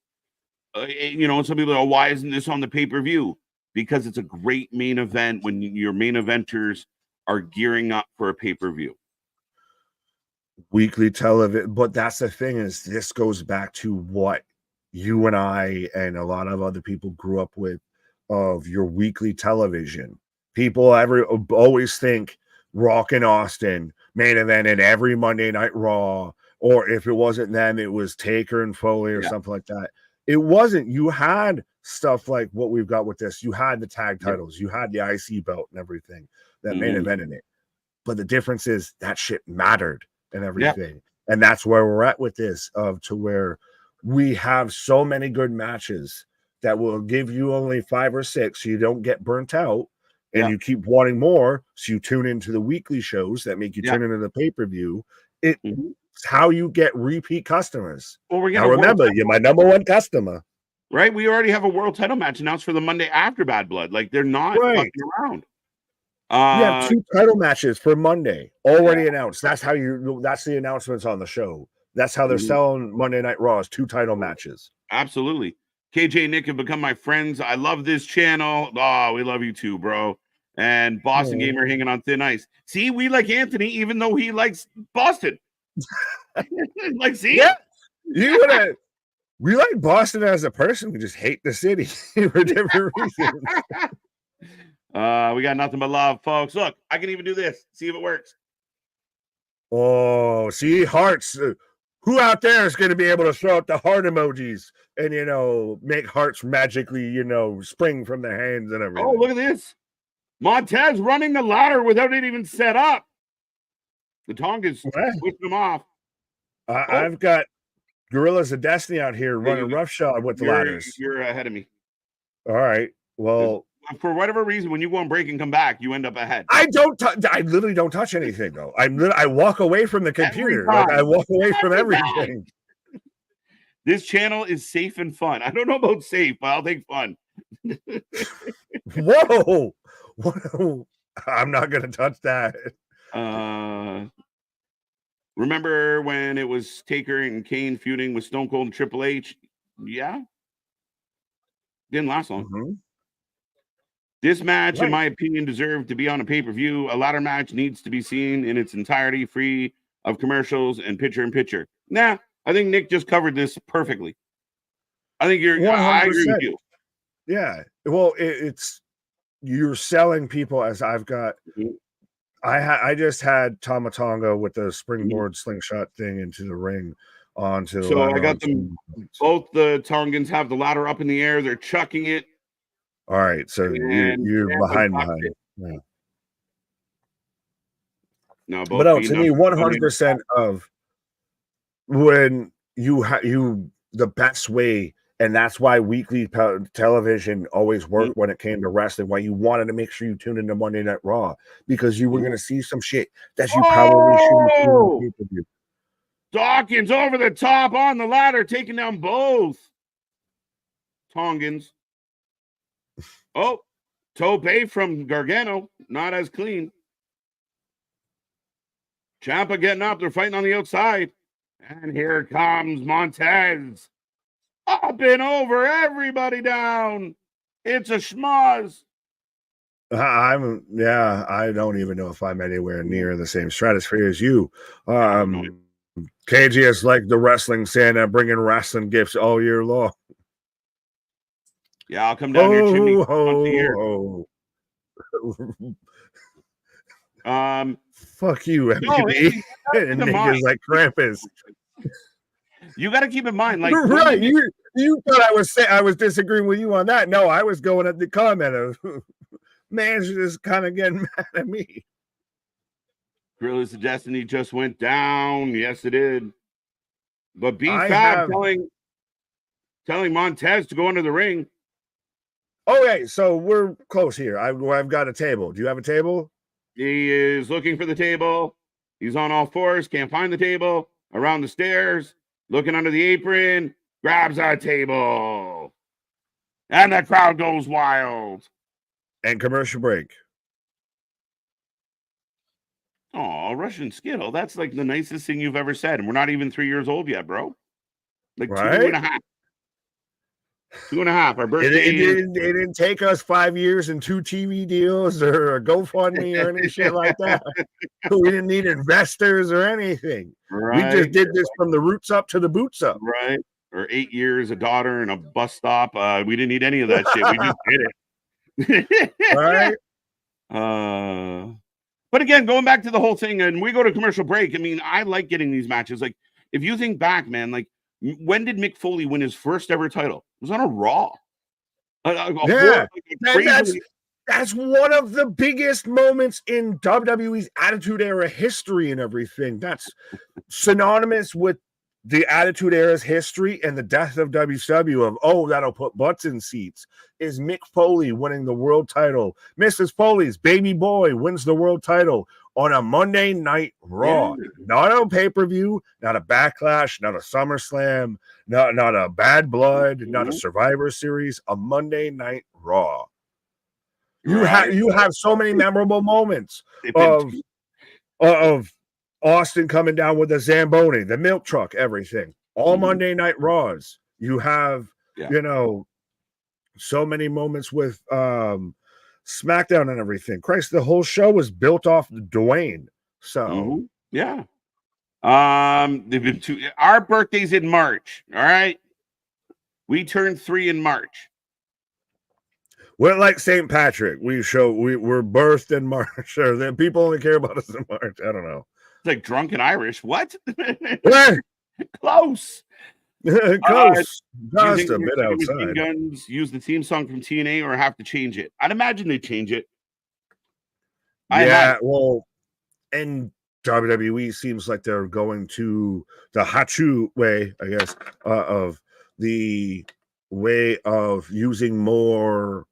And some people are, why isn't this on the pay-per-view? Because it's a great main event when your main eventers are gearing up for a pay-per-view. Weekly television, but that's the thing, is this goes back to what you and I and a lot of other people grew up with, of your weekly television. People always think Rock and Austin main event in every Monday Night Raw, or if it wasn't them, it was Taker and Foley or something like that. It wasn't. You had stuff like what we've got with this. You had the tag titles, you had the IC belt and everything, that main event in it. But the difference is that shit mattered and everything. And that's where we're at with this, to where we have so many good matches that will give you only 5 or 6 so you don't get burnt out, and you keep wanting more, so you tune into the weekly shows that make you turn into the pay-per-view. It's how you get repeat customers. Well, we're gonna remember, you're my number one customer. Right? We already have a world title match announced for the Monday after Bad Blood. Like, they're not fucking around. You have 2 title matches for Monday already announced. That's the announcements on the show. That's how they're selling Monday Night Raw, is 2 title matches. Absolutely. KJ and Nick have become my friends. I love this channel. Oh, we love you too, bro. And Boston Gamer hanging on thin ice. See, we like Anthony, even though he likes Boston. Like, see? Yeah. We like Boston as a person. We just hate the city for different reasons. We got nothing but love, folks. Look, I can even do this. See if it works. Oh, see, hearts. Who out there is going to be able to throw out the heart emojis and, make hearts magically, spring from their hands and everything? Oh, look at this. Montez running the ladder without it even set up. The Tongas switching them off. I've got Gorillas of Destiny out here running roughshod with the ladders. You're ahead of me. All right. Well, for whatever reason, when you go on break and come back, you end up ahead. I literally don't touch anything, though. I walk away from the computer. Like, I walk away from everything. This channel is safe and fun. I don't know about safe, but I'll take fun. Whoa. Whoa. I'm not going to touch that. Remember when it was Taker and Kane feuding with Stone Cold and Triple H? Yeah. Didn't last long. Mm-hmm. This match, Right. in my opinion, deserved to be on a pay-per-view. A ladder match needs to be seen in its entirety, free of commercials and picture-in-picture. Nah, I think Nick just covered this perfectly. I think I agree with you. Yeah. Well, it's you're selling people as I've got. Mhm. I just had Tama Tonga with the springboard slingshot thing into the ring onto the So ladder. I got them. Both the Tongans have the ladder up in the air. They're chucking it. All right, so you're behind. Yeah. No, But no, to me, 100% of when you the best way, and that's why weekly television always worked when it came to wrestling. Why you wanted to make sure you tune into Monday Night Raw, because you were going to see some shit that you probably shouldn't see on pay-per-view. Dawkins over the top on the ladder, taking down both Tongans. Oh, tope from Gargano, not as clean. Ciampa getting up. They're fighting on the outside. And here comes Montez. Up and over, everybody down. It's a schmoz. I don't even know if I'm anywhere near the same stratosphere as you. KG is like the wrestling Santa, bringing wrestling gifts all year long. Yeah, I'll come down your chimney once a year. Fuck you, MTV. And niggas like Krampus. You got to keep in mind, like, right? You thought I was disagreeing with you on that. No, I was going at the comment of man's just kind of getting mad at me. Gorillas of Destiny just went down. Yes, it did. But B-Fab telling Montez to go into the ring. Okay, so we're close here. I've got a table. Do you have a table? He is looking for the table. He's on all fours, can't find the table. Around the stairs, looking under the apron, grabs a table. And the crowd goes wild. And commercial break. Oh, Russian Skittle. That's like the nicest thing you've ever said. And we're not even 3 years old yet, bro. Like right? 2.5. 2.5. Our birthday. It didn't take us 5 years and 2 TV deals or a GoFundMe or any shit like that. We didn't need investors or anything. Right. We just did this from the roots up to the boots up. Right. Or 8 years, a daughter, and a bus stop. We didn't need any of that shit. We just did it. Right. But again, going back to the whole thing, and we go to commercial break. I mean, I like getting these matches. Like, if you think back, man, like, when did Mick Foley win his first ever title? It was on a Raw. That's one of the biggest moments in WWE's Attitude Era history and everything. That's synonymous with the Attitude Era's history and the death of WCW of, that'll put butts in seats, is Mick Foley winning the world title. Mrs. Foley's baby boy wins the world title on a Monday Night Raw. Yeah. Not a pay-per-view, not a Backlash, not a SummerSlam, not a Bad Blood, not a Survivor Series, a Monday Night Raw. You have so many memorable moments of Austin coming down with the Zamboni, the milk truck, everything. All Monday Night Raws. You have, so many moments with SmackDown and everything. Christ, the whole show was built off Dwayne. So they've been our birthday's in March. All right. We turned 3 in March. We're like St. Patrick. We're birthed in March. Or then people only care about us in March. I don't know. It's like drunken Irish. What? Close. Close. Just a bit outside. Guns use the theme song from TNA or have to change it. I'd imagine they change it. Well, and WWE seems like they're going to the Hachu way, I guess, of the way of using more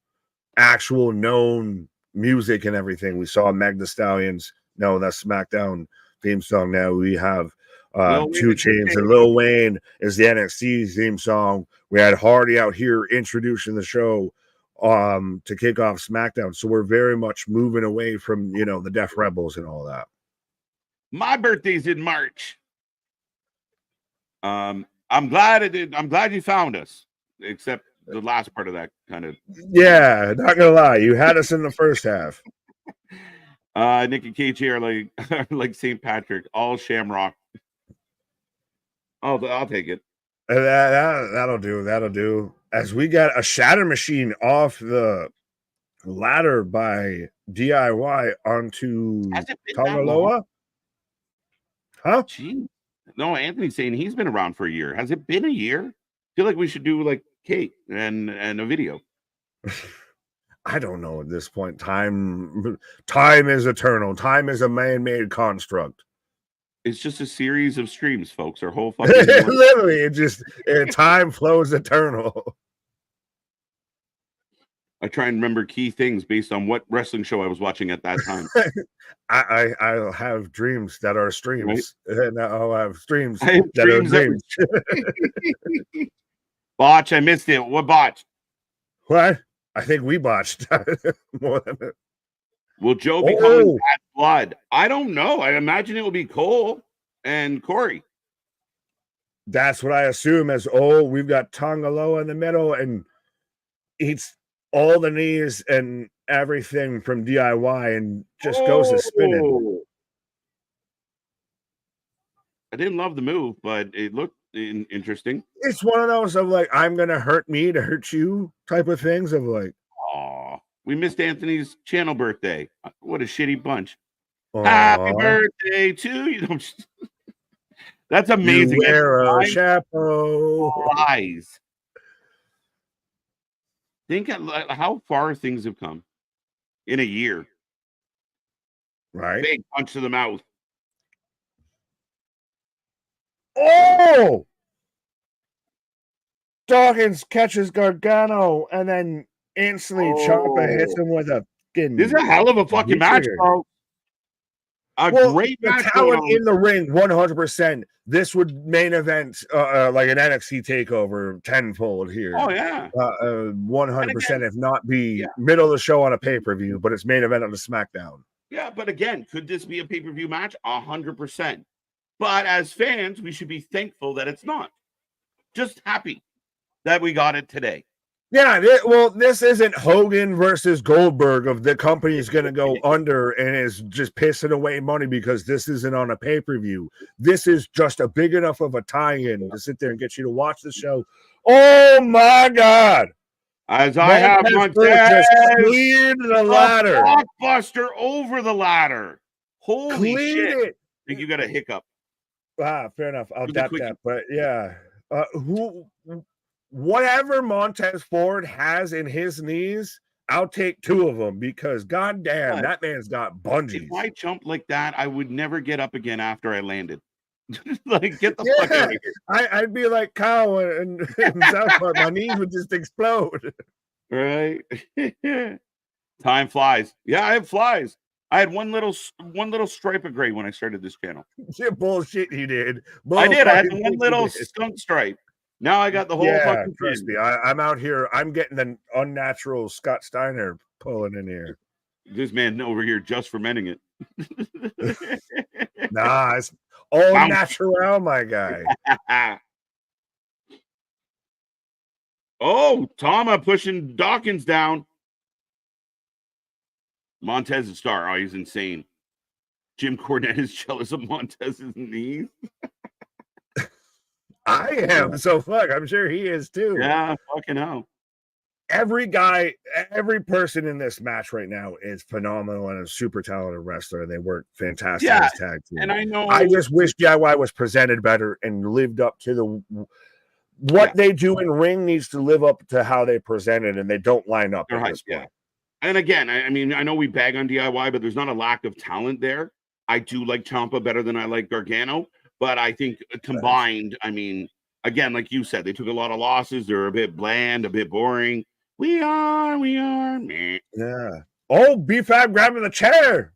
actual known music and everything. We saw Meg Thee Stallions. No, that's SmackDown theme song. Now we have Two Chainz and Lil Wayne is the NXT theme song. We had Hardy out here introducing the show to kick off SmackDown. So we're very much moving away from, you know, the Def Rebels and all that. My birthday's in March. I'm glad it did. I'm glad you found us, except the last part of that kind of. Yeah, not gonna lie, you had us in the first half. Nick and Cage here, like St. Patrick, all shamrock. I'll take it. That'll do. That'll do. As we got a shatter machine off the ladder by DIY onto Tongaloa. Huh? Gee. No, Anthony's saying he's been around for a year. Has it been a year? I feel like we should do like cake and a video. I don't know at this point. Time is eternal. Time is a man-made construct. It's just a series of streams, folks. Our whole fucking literally, time flows eternal. I try and remember key things based on what wrestling show I was watching at that time. I'll have dreams that are streams, right? And I'll have streams that are dreams. Botch, I missed it. What botch? What? I think we botched more than it. Will Joe be calling Bad Blood? I don't know. I imagine it will be Cole and Corey. That's what I assume. We've got Tongaloa in the middle, and it's all the knees and everything from DIY, and just goes to spinning. I didn't love the move, but it looked interesting. It's one of those of like, I'm gonna hurt me to hurt you type of things. Of like, oh, we missed Anthony's channel birthday. What a shitty bunch. Aww. Happy birthday to you. That's amazing. You wear a chapeau. Lies. Think how far things have come in a year. Right. Big punch to the mouth. Oh! Dawkins catches Gargano and then instantly Ciampa hits him with a fucking. This is a hell of a fucking match, bro. Great match. Talent in the ring, 100%. This would main event like an NXT takeover tenfold here. Oh yeah, 100%. If not be middle of the show on a pay-per-view, but it's main event on the SmackDown. Yeah, but again, could this be a pay-per-view match? 100%. But as fans, we should be thankful that it's not. Just happy that we got it today. Yeah, this isn't Hogan versus Goldberg of the company is going to go under and is just pissing away money because this isn't on a pay-per-view. This is just a big enough of a tie-in to sit there and get you to watch the show. Oh, my God. As I have Montez cleared the ladder. Blockbuster over the ladder. Holy shit. It. I think you got a hiccup. Ah, fair enough. I'll tap that. But yeah, whatever Montez Ford has in his knees, I'll take two of them because goddamn, that man's got bungees. If I jumped like that, I would never get up again after I landed. Like, get the fuck out of here. I'd be like Kyle and South Park. My knees would just explode. Right. Time flies. Yeah, it flies. I had one little stripe of gray when I started this channel. Yeah, bullshit, you did. I did. I had one little skunk stripe. Now I got the whole fucking trust me. I'm out here. I'm getting the unnatural Scott Steiner pulling in here. This man over here just fermenting it. Nah, it's all natural, my guy. Oh, Tama pushing Dawkins down. Montez is star. Oh, he's insane. Jim Cornette is jealous of Montez's knees. I am. So fuck. I'm sure he is too. Yeah, fucking hell. Every person in this match right now is phenomenal and a super talented wrestler. They work fantastic as tag team. And I know. I just wish DIY was presented better and lived up to what they do in ring needs to live up to how they present it, and they don't line up at this point. And again, I mean, I know we bag on DIY, but there's not a lack of talent there. I do like Ciampa better than I like Gargano, but I think combined, I mean, again, like you said, they took a lot of losses. They're a bit bland, a bit boring. We are, meh. Yeah. Oh, B-Fab grabbing the chair.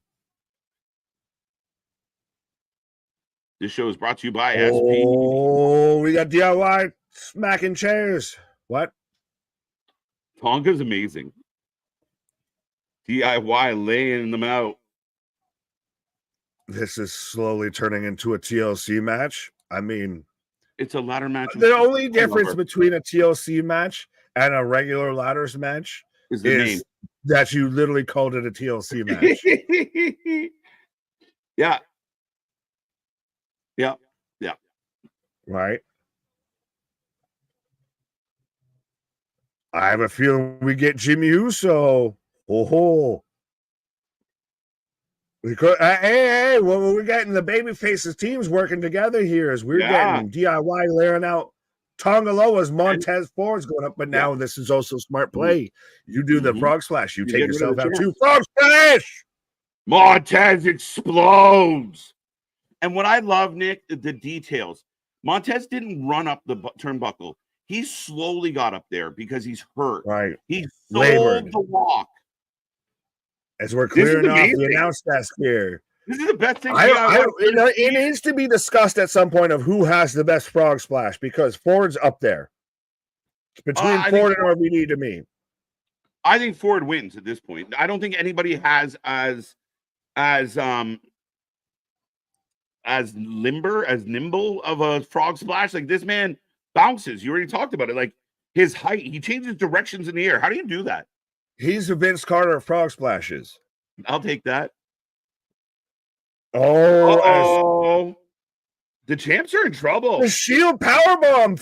This show is brought to you by SP. Oh, we got DIY smacking chairs. What? Tonga's amazing. DIY laying them out. This is slowly turning into a TLC match. I mean, it's a ladder match. The only difference between a TLC match and a regular ladders match is the name. That you literally called it a TLC match. Yeah. Yeah. Yeah. Right. I have a feeling we get Jimmy Uso. Oh, because hey, what we're getting the baby faces teams working together here is we're getting DIY layering out Tonga Loa's Montez Ford's going up, but now this is also smart play. You do the frog splash, you take yourself out too. Frog splash! Montez explodes. And what I love, Nick, the details. Montez didn't run up the turnbuckle. He slowly got up there because he's hurt. Right. He sold the walk. As we're clearing off the announce desk here. This is the best thing. It needs to be discussed at some point of who has the best frog splash because Ford's up there. It's between Ford and RVD to me. I think Ford wins at this point. I don't think anybody has as nimble of a frog splash. Like this man bounces. You already talked about it. Like his height, he changes directions in the air. How do you do that? He's the Vince Carter of frog splashes. I'll take that. Oh, the champs are in trouble. The Shield powerbomb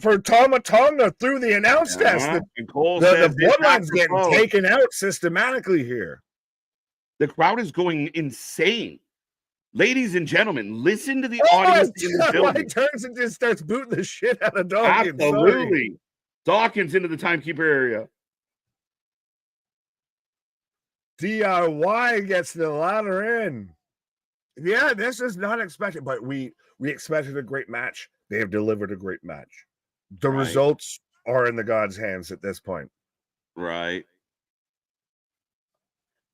for Tama Tonga through the announce desk. The bloodline's getting taken out systematically here. The crowd is going insane. Ladies and gentlemen, listen to the audience in the building. He turns and just starts booting the shit out of Dawkins. Absolutely. Dawkins into the timekeeper area. DIY gets the ladder in. Yeah, this is not expected, but we expected a great match. They have delivered a great match. The results are in the God's hands at this point. Right.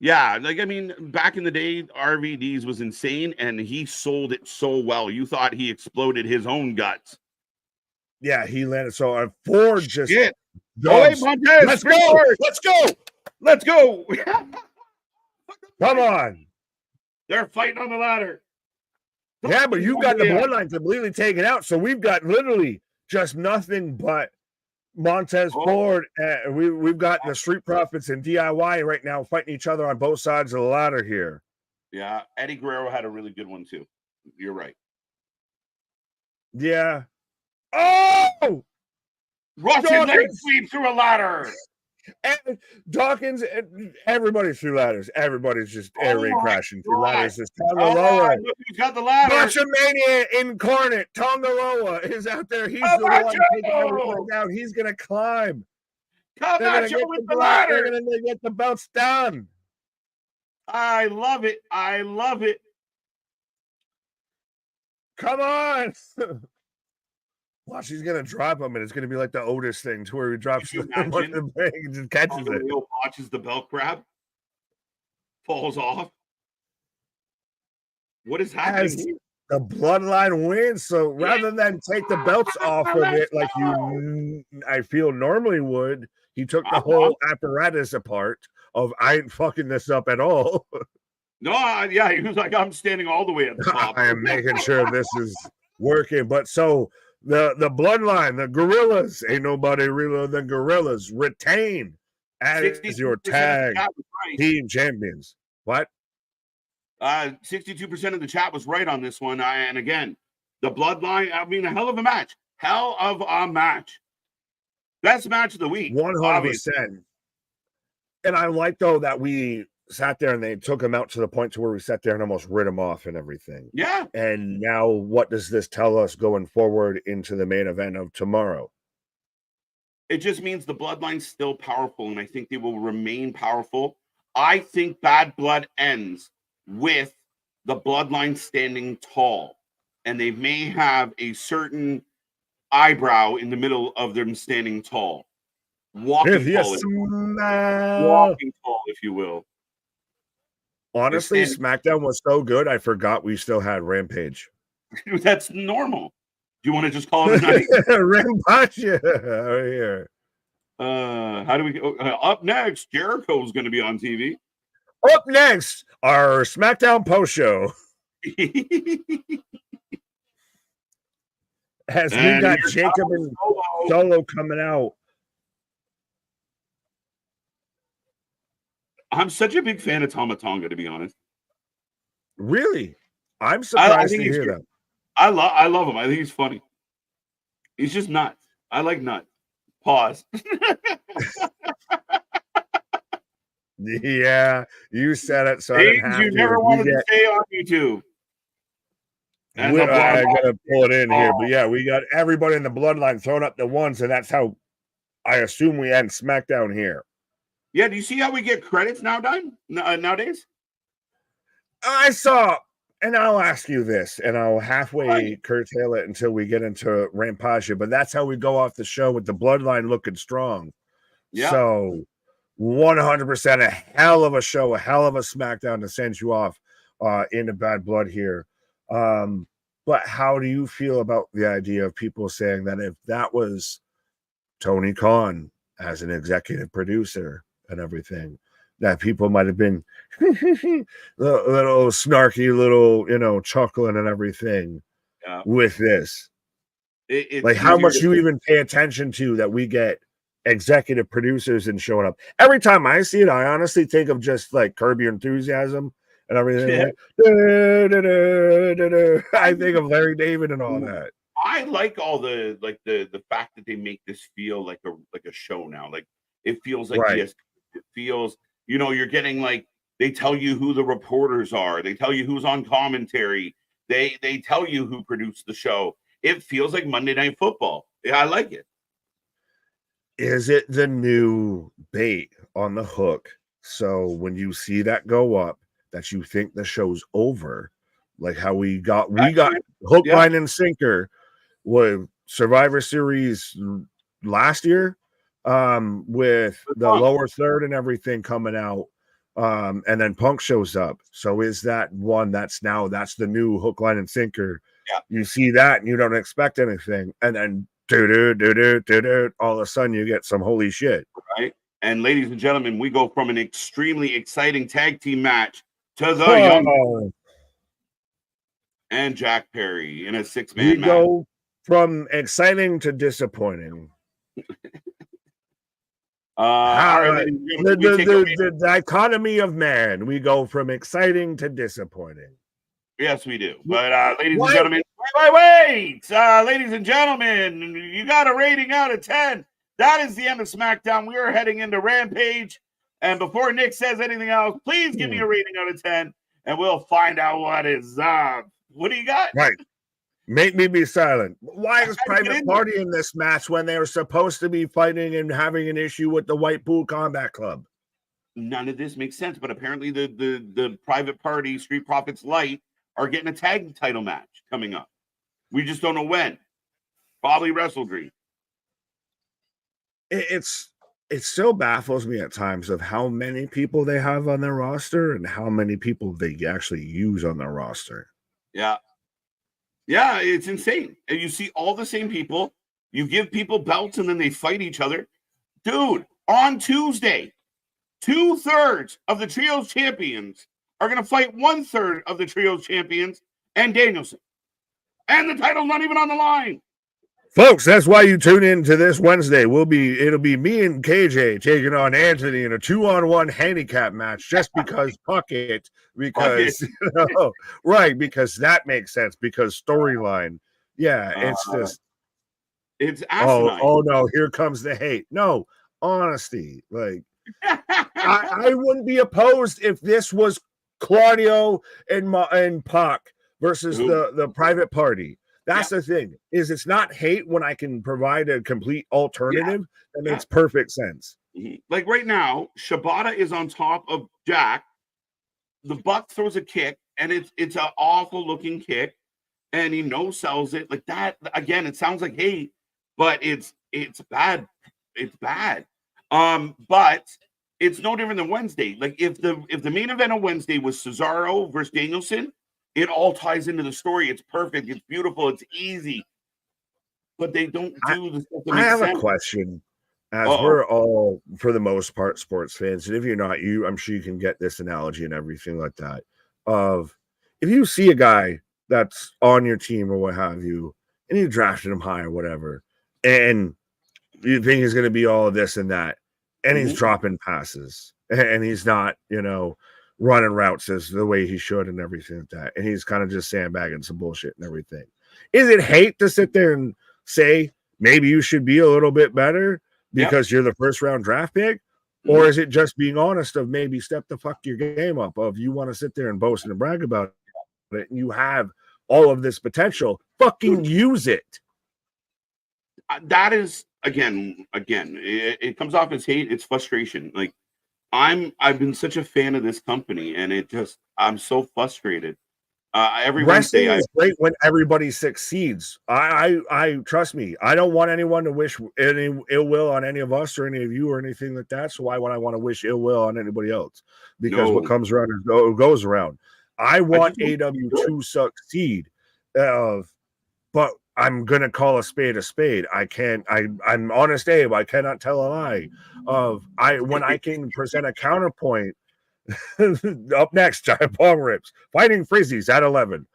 Yeah, like I mean, back in the day, RVD's was insane, and he sold it so well. You thought he exploded his own guts. Yeah, he landed so Ford just. Montez, let's go! Let's go! Let's go! Come on! They're fighting on the ladder. Yeah, but you got the bloodline completely taken out, so we've got literally just nothing but Montez Ford. We've got the Street Profits and DIY right now fighting each other on both sides of the ladder here. Yeah, Eddie Guerrero had a really good one too. You're right. Yeah. Oh! Russian leg sweep through a ladder. And Dawkins, everybody's through ladders. Everybody's just air raid crashing through ladders. It's Tongaloa. Look who's got the ladder. Botchamania incarnate. Tongaloa is out there. He's the one taking everything down. He's going to climb. Camacho with the ladder. They're going to get the belts done. I love it. I love it. Come on. Watch, he's gonna drop him, and it's gonna be like the Otis thing, to where he drops the bank and just catches it. Watches the belt grab, falls off. What is happening? The bloodline wins. So rather than take the belts off of it like I feel normally would, he took the whole apparatus apart. I ain't fucking this up at all. No, yeah, he was like, I'm standing all the way at the top. I am making sure this is working, but so. The bloodline, the Gorillas, ain't nobody realer than Gorillas, retain as your tag team champions. What? 62% of the chat was right on this one. And again, the bloodline, I mean, a hell of a match. Hell of a match. Best match of the week. 100%. And I like, though, that we sat there and they took him out to the point to where we sat there and almost rid him off and everything. Yeah. And now what does this tell us going forward into the main event of tomorrow? It just means the bloodline's still powerful, and I think they will remain powerful. I think Bad Blood ends with the bloodline standing tall, and they may have a certain eyebrow in the middle of them standing tall. Walking tall, if you will. Honestly, SmackDown was so good, I forgot we still had Rampage. That's normal. Do you want to just call it a night? Rampage over here. How do we go? Up next, Jericho's going to be on TV. Up next, our SmackDown post show. As we got Jacob and Solo coming out. I'm such a big fan of Tama Tonga, to be honest. Really? I'm surprised to hear that. I love him. I think he's funny. He's just nuts. I like nuts. Pause. Yeah, you said it, so things you never wanted to say on YouTube. I gotta pull it in here, but yeah, we got everybody in the bloodline throwing up the ones, and that's how I assume we end SmackDown here. Yeah, do you see how we get credits nowadays? I saw, and I'll ask you this, and I'll halfway curtail it until we get into Rampage, but that's how we go off the show with the bloodline looking strong. Yeah. So 100% a hell of a show, a hell of a SmackDown to send you off into bad blood here. But how do you feel about the idea of people saying that if that was Tony Khan as an executive producer and everything, that people might have been little snarky, little, chuckling and everything with this? Like how much you even pay attention to that we get executive producers and showing up. Every time I see it, I honestly think of just like Curb Your Enthusiasm and everything. Like, I think of Larry David and all that. I like all the fact that they make this feel like a show now. Like it feels like yes, it feels, you're getting like they tell you who the reporters are, they tell you who's on commentary, they tell you who produced the show. It feels like Monday Night Football. Yeah, I like it. Is it the new bait on the hook? So when you see that go up, that you think the show's over, like how we got hook, line, and sinker with Survivor Series last year, with the lower third and everything coming out, and then Punk shows up. So is that one that's the new hook, line, and sinker? Yeah. You see that and you don't expect anything, and then all of a sudden you get some holy shit. Right. And ladies and gentlemen, we go from an extremely exciting tag team match to the Young and Jack Perry in a 6-man match. We go from exciting to disappointing. The dichotomy of man. We go from exciting to disappointing. Yes, we do. But ladies and gentlemen, wait. Ladies and gentlemen, you got a rating out of 10. That is the end of SmackDown. We are heading into Rampage. And before Nick says anything else, please give me a rating out of 10, and we'll find out what is up. What do you got? Right. Make me be silent. Why is Private Party in this match when they were supposed to be fighting and having an issue with the White Pool Combat Club? None of this makes sense, but apparently the Private Party, Street Profits Light, are getting a tag title match coming up. We just don't know when. Probably Wrestle Dream. It still baffles me at times of how many people they have on their roster and how many people they actually use on their roster. Yeah. Yeah, it's insane. And you see all the same people. You give people belts and then they fight each other. Dude, on Tuesday, 2/3 of the Trios champions are going to fight 1/3 of the Trios champions and Danielson. And the title's not even on the line. Folks, that's why you tune in to this Wednesday. It'll be me and KJ taking on Anthony in a 2-on-1 handicap match just because because that makes sense, because storyline. Yeah, it's just it's asinine. Oh no, here comes the hate. No, honesty. Like I wouldn't be opposed if this was Claudio and Pac versus the Private Party. That's the thing, is it's not hate when I can provide a complete alternative that makes perfect sense. Like right now, Shibata is on top of Jack. The Buck throws a kick, and it's an awful looking kick, and he sells it like that. Again, it sounds like hate, but it's bad. It's bad. But it's no different than Wednesday. Like if the main event on Wednesday was Cesaro versus Danielson, It all ties into the story. It's perfect. It's beautiful. It's easy. But they don't do the stuff that I makes have sense. a question. As Uh-oh. we're all, for the most part, sports fans, and if you're not, I'm sure you can get this analogy and everything like that. Of if you see a guy that's on your team or what have you, and you drafted him high or whatever, and you think he's going to be all of this and that, and he's dropping passes, and he's not, running routes as the way he should and everything like that, and he's kind of just sandbagging some bullshit and everything. Is it hate to sit there and say maybe you should be a little bit better because you're the first round draft pick? Or is it just being honest of maybe step the fuck your game up of you want to sit there and boast and brag about it and you have all of this potential, fucking use it. That is again, it comes off as hate. It's frustration. Like I've been such a fan of this company, and I'm so frustrated. Every Wrestling Wednesday, is great when everybody succeeds. I trust me. I don't want anyone to wish any ill will on any of us or any of you or anything like that. So why would I want to wish ill will on anybody else? Because what comes around goes around. I want AW to succeed, but I'm gonna call a spade a spade. I can't. I'm honest, Abe. I cannot tell a lie. When I can present a counterpoint. Up next, Giant Bong Rips fighting Frizzies at 11.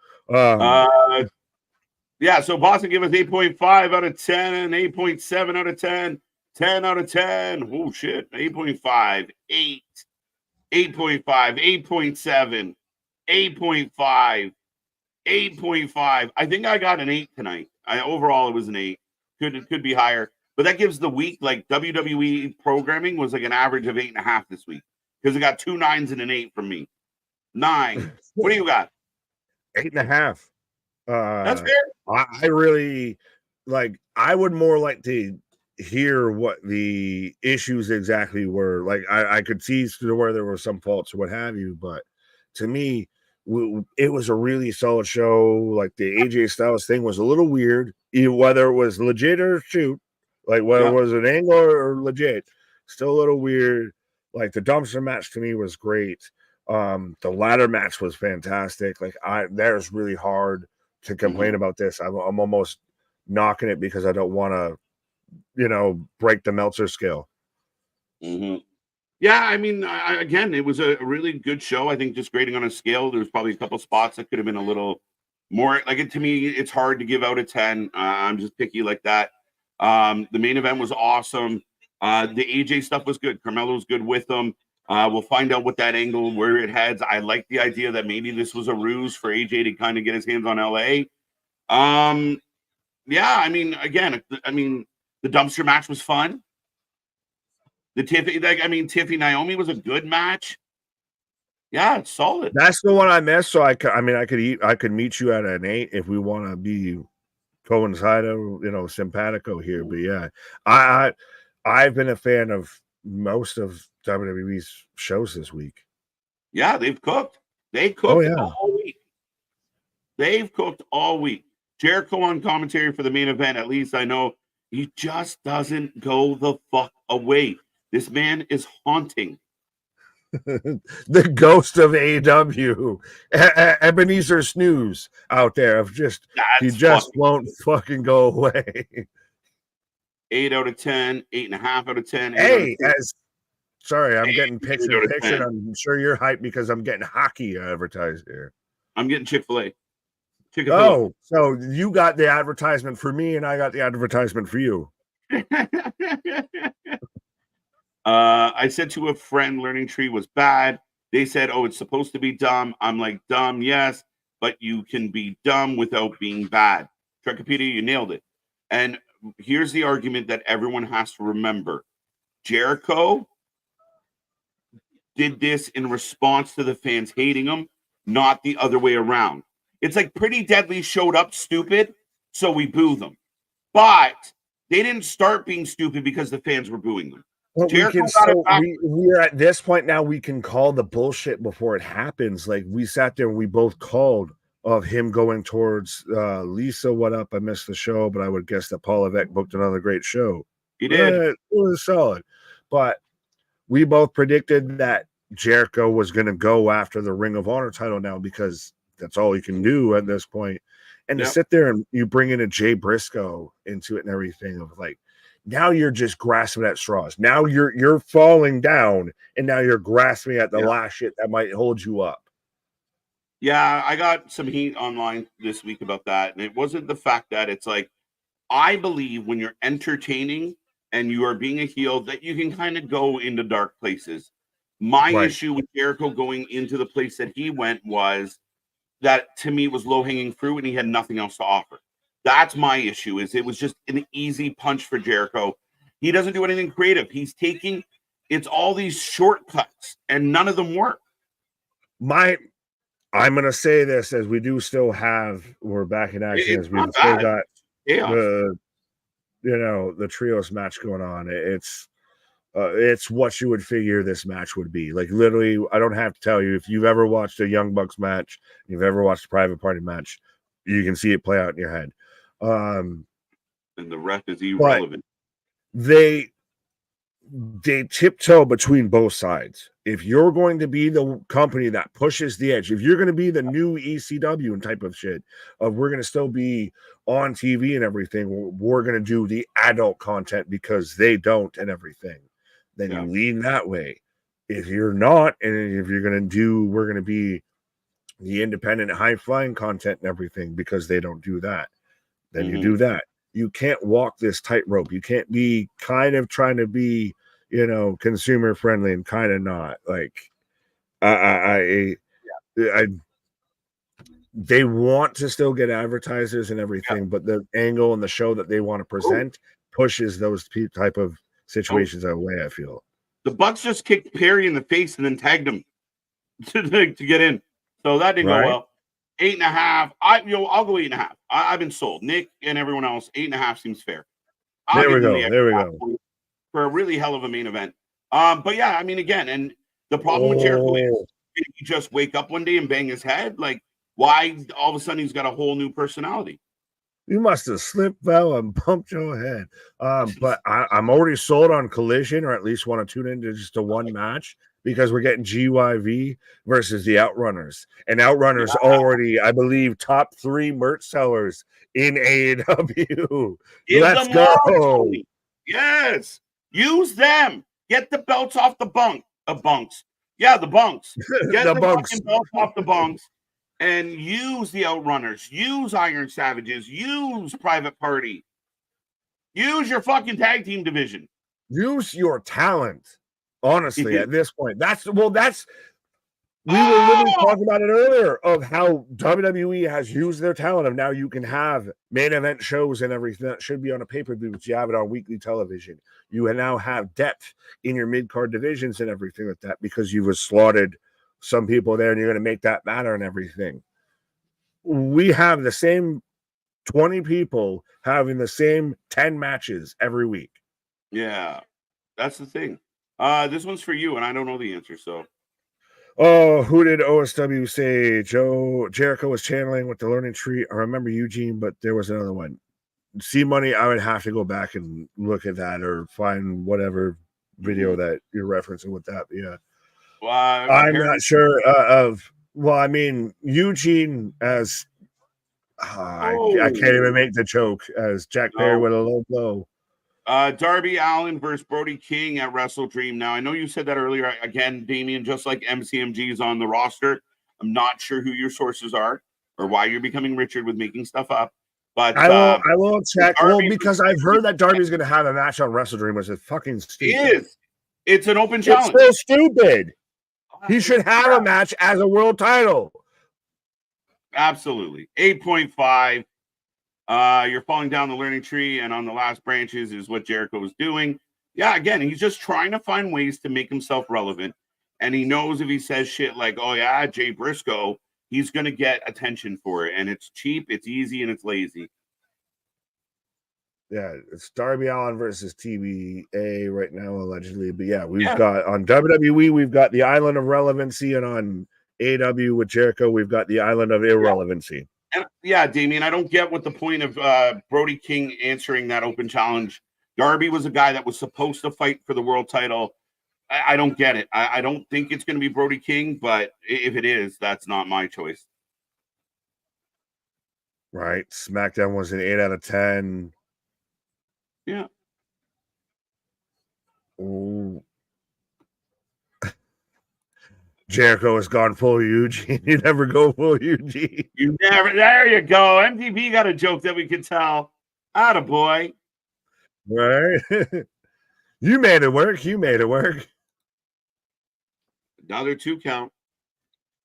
Yeah, so Boston give us 8.5 out of 10, 8.7 out of 10, 10 out of 10. Oh shit, 8.5, 8, 8.5, 8.7, 8.5, 8.5. I think I got an 8 tonight. Overall, it was an 8. Could be higher, but that gives the week, like WWE programming was like an average of 8.5 this week. Because it got 2 9s and an 8 from me. 9. What do you got? 8.5. That's fair. I really like. I would more like to hear what the issues exactly were. Like I could see where there were some faults or what have you, but to me, it was a really solid show. Like the AJ Styles thing was a little weird, whether it was legit or shoot, like whether it was an angle or legit, still a little weird. Like the dumpster match to me was great. The ladder match was fantastic. Like there's really hard to complain about this. I'm almost knocking it because I don't want to, break the Meltzer scale. Yeah, I mean, again, it was a really good show. I think just grading on a scale, there's probably a couple spots that could have been a little more. Like to me, it's hard to give out a 10. I'm just picky like that. The main event was awesome. The AJ stuff was good. Carmelo's good with them. We'll find out what that angle, where it heads. I like the idea that maybe this was a ruse for AJ to kind of get his hands on LA. Yeah, I mean, again, the dumpster match was fun. The Tiffy Naomi was a good match. Yeah, it's solid. That's the one I missed. So I could meet you at an 8 if we want to be coincido, simpatico here. But yeah, I've been a fan of most of WWE's shows this week. Yeah, they've cooked. They cooked all week. They've cooked all week. Jericho on commentary for the main event. At least I know he just doesn't go the fuck away. This man is haunting. The ghost of AW, Ebenezer Snooze out there of he just won't fucking go away. 8 out of 10, 8.5 out of 10. Hey, sorry, I'm getting picture. I'm sure you're hyped because I'm getting hockey advertised here. I'm getting Chick-fil-A. Oh, so you got the advertisement for me and I got the advertisement for you. I said to a friend Learning Tree was bad. They said, oh, it's supposed to be dumb. I'm like, dumb, yes, but you can be dumb without being bad. Trekopedia, you nailed it. And here's the argument that everyone has to remember. Jericho did this in response to the fans hating him, not the other way around. It's like Pretty Deadly showed up stupid, so we boo them. But they didn't start being stupid because the fans were booing them. Well, we're at this point now, we can call the bullshit before it happens. Like we sat there and we both called of him going towards Lisa. What up? I missed the show, but I would guess that Paul Levesque booked another great show. He did. It was solid. But we both predicted that Jericho was going to go after the Ring of Honor title now because that's all you can do at this point. And to sit there and you bring in a Jay Briscoe into it and everything of like, now you're just grasping at straws. Now you're falling down, and now you're grasping at the last shit that might hold you up. Yeah, I got some heat online this week about that. And it wasn't the fact that it's like, I believe when you're entertaining and you are being a heel, that you can kind of go into dark places. My issue with Jericho going into the place that he went was that, to me, was low-hanging fruit and he had nothing else to offer. That's my issue, is it was just an easy punch for Jericho. He doesn't do anything creative. He's taking, it's all these shortcuts and none of them work. I'm going to say this, as we do still have, we're back in action, as we've still got the trios match going on. It's what you would figure this match would be. Like, literally, I don't have to tell you, if you've ever watched a Young Bucks match, you've ever watched a Private Party match, you can see it play out in your head. And the ref is irrelevant. They tiptoe between both sides. If you're going to be the company that pushes the edge, if you're going to be the new ECW and type of shit, we're going to still be on TV and everything, we're going to do the adult content because they don't and everything, then you lean that way. If you're not, and if you're going to do, we're going to be the independent high-flying content and everything because they don't do that, then you do that. You can't walk this tightrope. You can't be kind of trying to be, consumer friendly and kind of not. Like, they want to still get advertisers and everything, but the angle and the show that they want to present pushes those type of situations away, I feel. The Bucks just kicked Perry in the face and then tagged him to get in. So that didn't go well. 8.5. I'll go 8.5. I've been sold. Nick and everyone else, 8.5 seems fair. There we go. For a really hell of a main event. But yeah, I mean, again, and the problem with Jericho is, did he just wake up one day and bang his head? Like, why all of a sudden he's got a whole new personality? You must have slipped, fell, and bumped your head. But I'm already sold on Collision, or at least want to tune into just a one match, because we're getting GYV versus the Outrunners. And Outrunners already, I believe, top 3 merch sellers in AEW. Let's go. Yes. Use them. Get the belts off the bunks. Yeah, the bunks. Get the fucking belts off the bunks and use the Outrunners. Use Iron Savages. Use Private Party. Use your fucking tag team division. Use your talent. Honestly, at this point, we were literally talking about it earlier of how WWE has used their talent. Of now you can have main event shows and everything that should be on a pay-per-view, but you have it on weekly television. You now have depth in your mid-card divisions and everything like that because you've slotted some people there and you're going to make that matter and everything. We have the same 20 people having the same 10 matches every week. Yeah, that's the thing. This one's for you, and I don't know the answer, so. Oh, who did OSW say? Jericho was channeling with the learning tree. I remember Eugene, but there was another one. C-Money, I would have to go back and look at that or find whatever video that you're referencing with that. But yeah. Well, I'm not sure Eugene as I can't even make the joke as Jack Perry with a low blow. Darby Allin versus Brody King at Wrestle Dream. Now, I know you said that earlier. Again, Damien, just like MCMG is on the roster, I'm not sure who your sources are or why you're becoming Richard with making stuff up. But I will check. Well, because I've heard that Darby's going to have a match on Wrestle Dream, which is fucking stupid. It is. It's an open challenge. It's so stupid. He should have a match as a world title. Absolutely. 8.5. You're falling down the learning tree, and on the last branches is what Jericho is doing. Yeah, again, he's just trying to find ways to make himself relevant. And he knows if he says shit like, oh, yeah, Jay Briscoe, he's going to get attention for it. And it's cheap, it's easy, and it's lazy. Yeah, it's Darby Allin versus TBA right now, allegedly. But yeah, we've got on WWE, we've got the Island of Relevancy, and on AW with Jericho, we've got the Island of Irrelevancy. And Damien, I don't get what the point of Brody King answering that open challenge. Darby was a guy that was supposed to fight for the world title. I don't get it. I don't think it's going to be Brody King, but if it is, that's not my choice. Right. SmackDown was an 8 out of 10. Yeah. Ooh. Jericho has gone full Eugene. You never go full Eugene. You never. There you go. MTV got a joke that we could tell. Atta boy. Right. You made it work. You made it work. Another 2 count.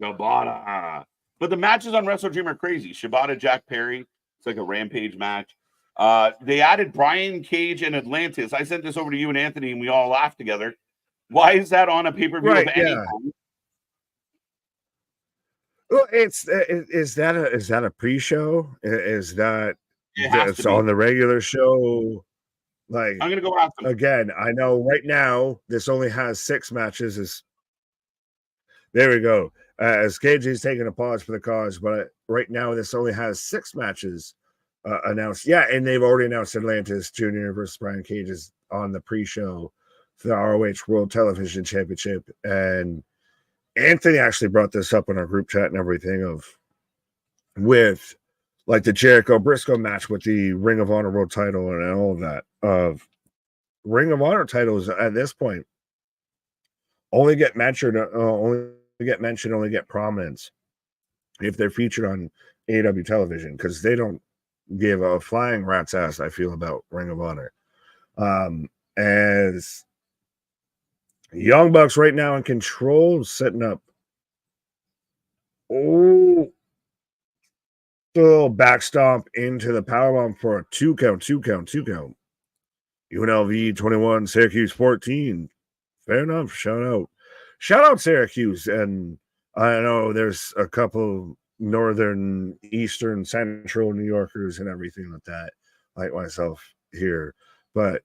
Shibata. But the matches on Wrestle Dream are crazy. Shibata, Jack Perry. It's like a Rampage match. They added Brian Cage and Atlantis. I sent this over to you and Anthony, and we all laughed together. Why is that on a pay-per-view of any kind? Well, is that a pre-show? Is that It has that's to be. on the regular show? Like, I'm gonna go ask them. again, I know right now this only has 6 matches. There we go. As KG's taking a pause for the cause, but right now this only has 6 matches announced. Yeah, and they've already announced Atlantis Jr. versus Brian Cage is on the pre-show for the ROH World Television Championship. And Anthony actually brought this up in our group chat and everything with like the Jericho Briscoe match with the Ring of Honor World title and all of that. Ring of Honor titles at this point only get mentioned, only get prominence if they're featured on AEW television, because they don't give a flying rat's ass, I feel, about Ring of Honor. As Young Bucks right now in control, setting up. Oh, little back stomp into the powerbomb for a 2 count. UNLV 21, Syracuse 14. Fair enough. Shout out Syracuse. And I know there's a couple northern, eastern, central New Yorkers and everything like that, like myself here. But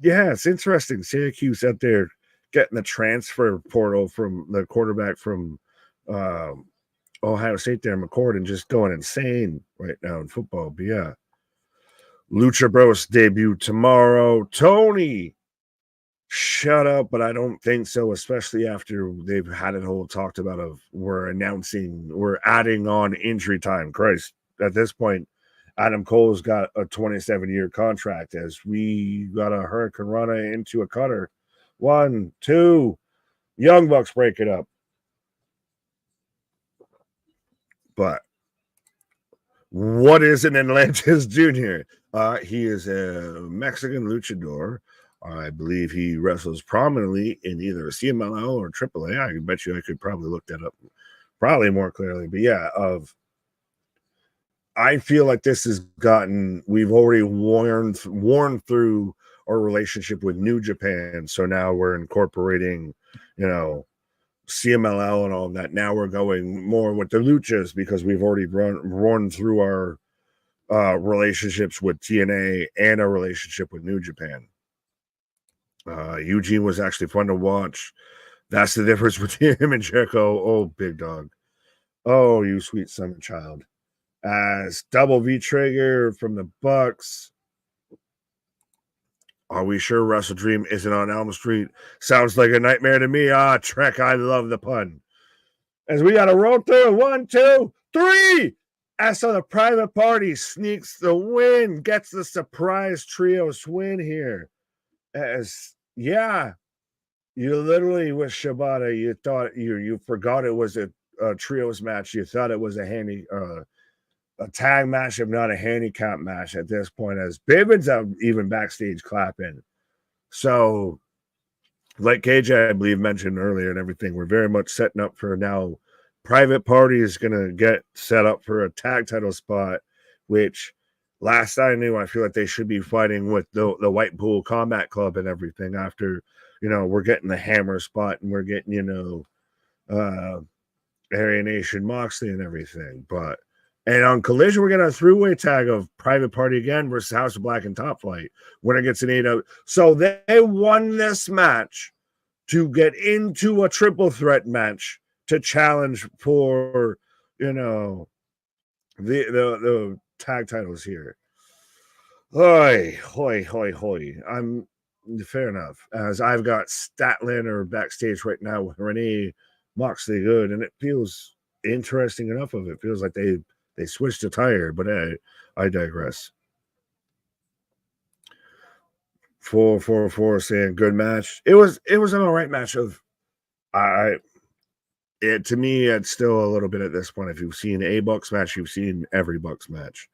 yeah, it's interesting. Syracuse out there getting the transfer portal from the quarterback from Ohio State there, McCord, and just going insane right now in football. But yeah, Lucha Bros debut tomorrow. Tony, shut up, but I don't think so, especially after they've had it whole talked about of we're adding on injury time. Christ, at this point, Adam Cole's got a 27-year contract as we got a Hurricane Rana into a cutter. 1, 2, Young Bucks break it up. But what is an Atlantis Jr.? He is a Mexican luchador. I believe he wrestles prominently in either CMLL or AAA. I bet you I could probably look that up probably more clearly. But yeah, I feel like this has we've already worn through our relationship with New Japan. So now we're incorporating, CMLL and all of that. Now we're going more with the luchas because we've already run through our relationships with TNA and our relationship with New Japan. Eugene was actually fun to watch. That's the difference between him and Jericho. Oh, big dog. Oh, you sweet son child. As Double V Trigger from the Bucks. Are we sure Wrestle Dream isn't on Elm Street? Sounds like a nightmare to me. Trek, I love the pun. As we got to roll through. 1, 2, 3. As so the private party sneaks the win, gets the surprise trios win here. As you literally with Shibata, you thought you forgot it was a trios match. You thought it was a tag match, if not a handicap match at this point, as Bivens out even backstage clapping. So, like KJ, I believe, mentioned earlier and everything, we're very much setting up for now. Private Party is going to get set up for a tag title spot, which last I knew, I feel like they should be fighting with the White Pool Combat Club and everything after, we're getting the Hammer spot and we're getting, Aryan Nation Moxley and everything. And on Collision, we're getting a three-way tag of Private Party again versus House of Black and Top Flight. Winner gets an 8-0. So they won this match to get into a triple threat match to challenge for, the tag titles here. Hoy. I'm fair enough. As I've got Statlander backstage right now with Renee Moxley Good, and it feels interesting enough of it. Feels like they They switched attire, but I digress. 444 saying good match. It was an all right match of to me, it's still a little bit at this point. If you've seen a Bucks match, you've seen every Bucks match.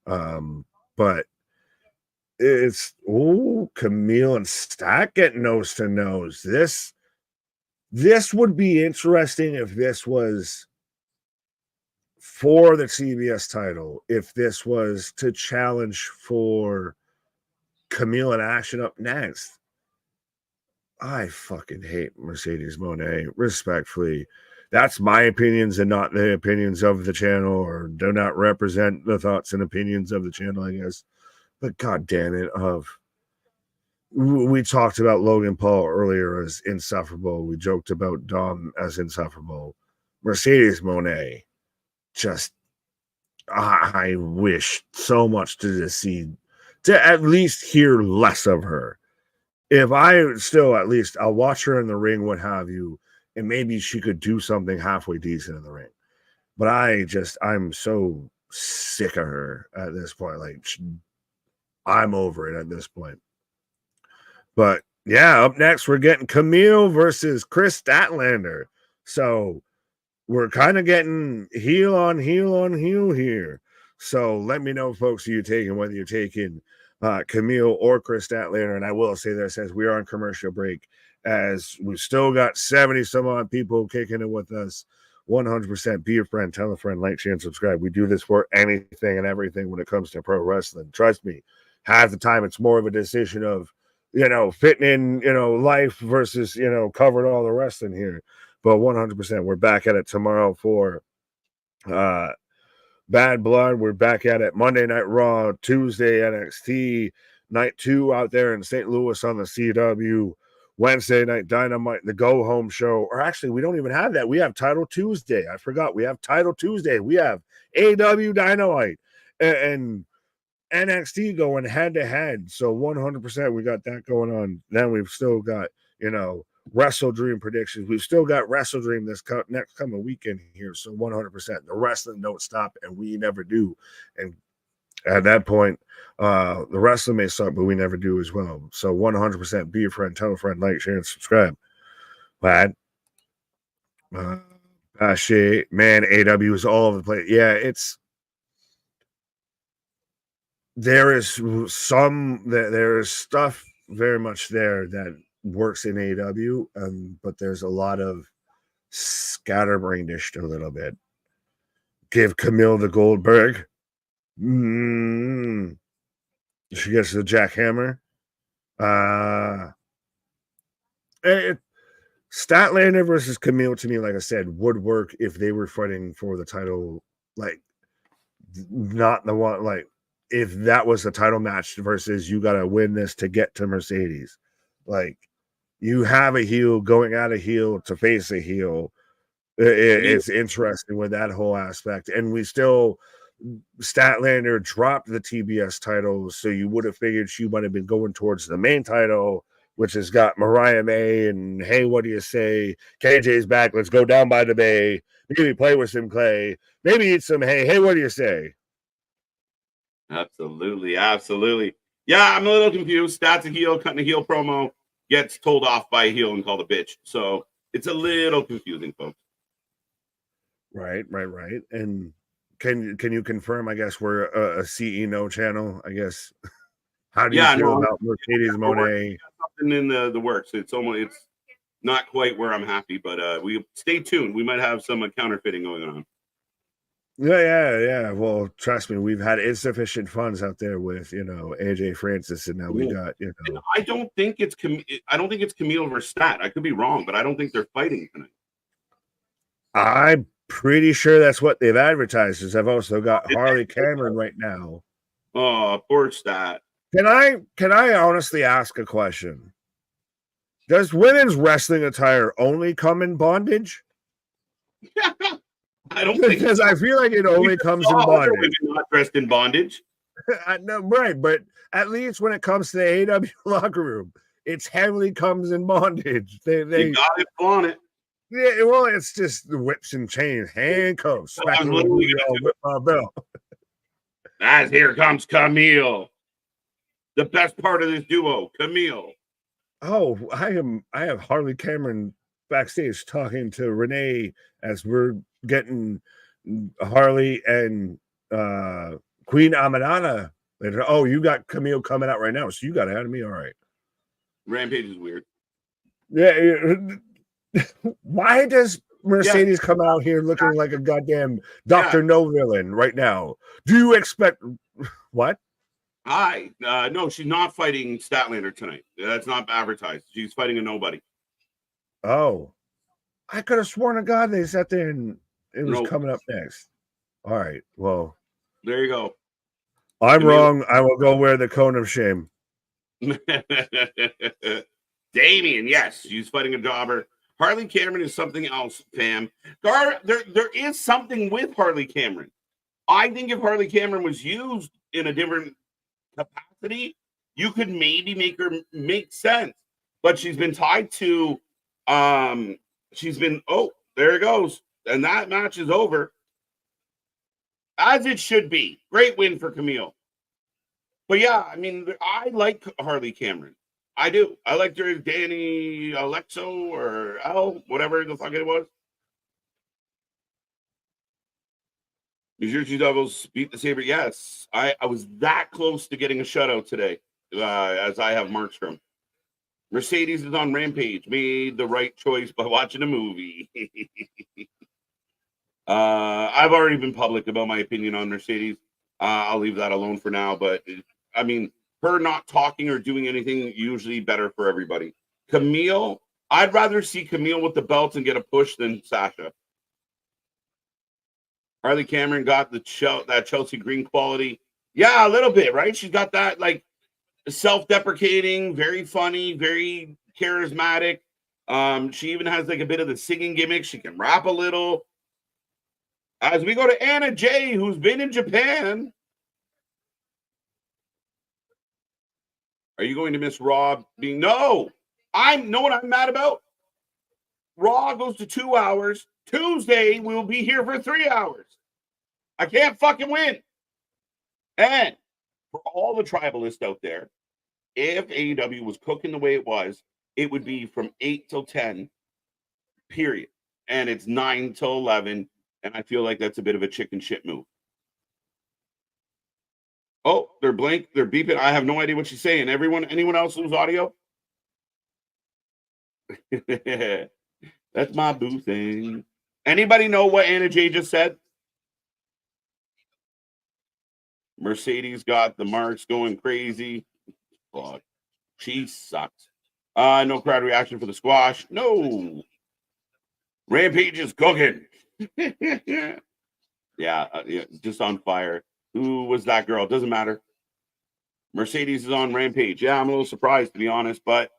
But it's Camille and Stack getting nose to nose. This would be interesting if this was for the CBS title, if this was to challenge for Camille and Action up next. I fucking hate Mercedes Moné, respectfully. That's my opinions and not the opinions of the channel, or do not represent the thoughts and opinions of the channel, I guess. But god damn it, we talked about Logan Paul earlier as insufferable. We joked about Dom as insufferable. Mercedes Moné, just I wish so much to at least hear less of her. If I still, at least I'll watch her in the ring, what have you, and maybe she could do something halfway decent in the ring. But I'm so sick of her at this point. Like, I'm over it at this point. But yeah, up next, we're getting Camille versus Chris Statlander. So we're kind of getting heel on heel on heel here. So let me know, folks, who you're taking, whether you're taking Camille or Chris Statlander. And I will say this as we are on commercial break, as we've still got 70 some odd people kicking it with us. 100% be a friend, tell a friend, like, share, and subscribe. We do this for anything and everything when it comes to pro wrestling. Trust me, half the time it's more of a decision of, fitting in, life versus, covering all the wrestling here. But 100%, we're back at it tomorrow for Bad Blood. We're back at it Monday Night Raw, Tuesday NXT, Night 2 out there in St. Louis on the CW, Wednesday Night Dynamite, the Go Home Show. Or actually, we don't even have that. We have Title Tuesday. I forgot. We have Title Tuesday. We have AW Dynamite and NXT going head to head. So 100%, we got that going on. Then we've still got, Wrestle Dream predictions. We've still got Wrestle Dream this next coming weekend here. So 100%, the wrestling don't stop, and we never do. And at that point, the wrestling may suck, but we never do as well. So 100%, be a friend, tell a friend, like, share, and subscribe. But shit, man, AW is all over the place. Yeah, there is stuff very much there that works in AW, but there's a lot of scatterbrained-ish a little bit. Give Camille the Goldberg. She gets the jackhammer. Statlander versus Camille, to me, like I said, would work if they were fighting for the title, like, not the one, like, if that was the title match versus you got to win this to get to Mercedes. Like, you have a heel going out of heel to face a heel. It's interesting with that whole aspect. And Statlander dropped the TBS title, so you would have figured she might have been going towards the main title, which has got Mariah May and, hey, what do you say? KJ's back. Let's go down by the bay. Maybe play with some clay. Maybe eat some hay. Hey, what do you say? Absolutely. Yeah, I'm a little confused. Stat's a heel, cutting a heel promo, gets told off by a heel and called a bitch. So it's a little confusing, folks. Right. And can you confirm, I guess, we're a CE no channel, I guess? How do you feel about Mercedes Moné? Something in the works. It's not quite where I'm happy, but we stay tuned. We might have some counterfeiting going on. Yeah. Well, trust me, we've had insufficient funds out there with AJ Francis, and now we got I don't think it's Camille versus Stat. I could be wrong, but I don't think they're fighting tonight. I'm pretty sure that's what they've advertised. Is I've also got Harley Cameron right now. Oh, poor Stat. Can I honestly ask a question? Does women's wrestling attire only come in bondage? I don't think because I feel like it only comes in bondage. Women not dressed in bondage. No, right, but at least when it comes to the AW locker room, it heavily comes in bondage. They got it on it. Yeah, well, it's just the whips and chains, handcuffs, smack I'm a little literally booty, I'll whip my belt. as here comes Camille. The best part of this duo, Camille. Oh, I have Harley Cameron backstage talking to Renee as we're getting Harley and Queen Amanada later. Oh, you got Camille coming out right now, so you got ahead of me. All right. Rampage is weird. Yeah. Why does Yeah, Mercedes come out here looking like a goddamn yeah. Dr. No villain right now? Do you expect what? No, she's not fighting Statlander tonight. That's not advertised. She's fighting a nobody. Oh, I could have sworn to God they sat there and it was No, coming up next. All right. Well, there you go. I'm Camille. wrong. I will go wear the cone of shame. Damien, yes, she's fighting a jobber. Harley Cameron is something else, fam. There is something with Harley Cameron. I think if Harley Cameron was used in a different capacity, you could maybe make her make sense. But she's been tied to, oh, there it goes. And that match is over. As it should be. Great win for Camille. But yeah, I mean, I like Harley Cameron. I do. I liked her as Danny Alexo or L, whatever the fuck it was. New Jersey Devils beat the Sabre. Yes, I was that close to getting a shutout today, as I have Markstrom. Mercedes is on Rampage. Made the right choice by watching a movie. I've already been public about my opinion on Mercedes. I'll leave that alone for now. But I mean, her not talking or doing anything usually better for everybody. Camille, I'd rather see Camille with the belts and get a push than Sasha. Harley Cameron got that Chelsea Green quality. Yeah, a little bit, right? She's got that like self-deprecating, very funny, very charismatic. She even has like a bit of the singing gimmick. She can rap a little. As we go to Anna Jay, who's been in Japan. Are you going to miss Raw being no? I'm know what I'm mad about? Raw goes to 2 hours. Tuesday, we'll be here for 3 hours. I can't fucking win. And for all the tribalists out there, if AEW was cooking the way it would be from 8 till 10, period. And it's 9 till 11. And I feel like that's a bit of a chicken shit move. Oh, they're blank. They're beeping. I have no idea what she's saying. Anyone else lose audio? That's my boo thing. Anybody know what Anna Jay just said? Mercedes got the marks going crazy. Fuck. She sucks. No crowd reaction for the squash. No. Rampage is cooking. yeah, just on fire. Who was that girl? Doesn't matter. Mercedes is on Rampage. Yeah, I'm a little surprised, to be honest, but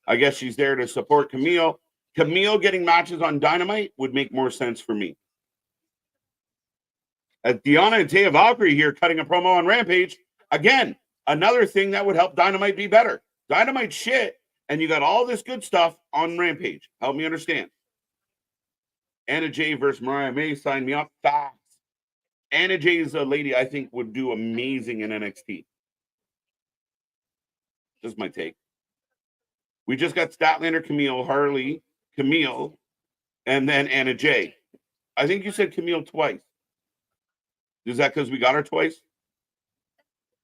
I guess she's there to support Camille. Camille getting matches on Dynamite would make more sense for me. Deanna and Taya Valkyrie here cutting a promo on Rampage. Again, another thing that would help Dynamite be better. Dynamite shit, and you got all this good stuff on Rampage. Help me understand. Anna Jay versus Mariah May. Sign me up fast. Anna Jay is a lady I think would do amazing in NXT. Just my take. We just got Statlander, Camille, Harley, Camille, and then Anna Jay. I think you said Camille twice. Is that because we got her twice?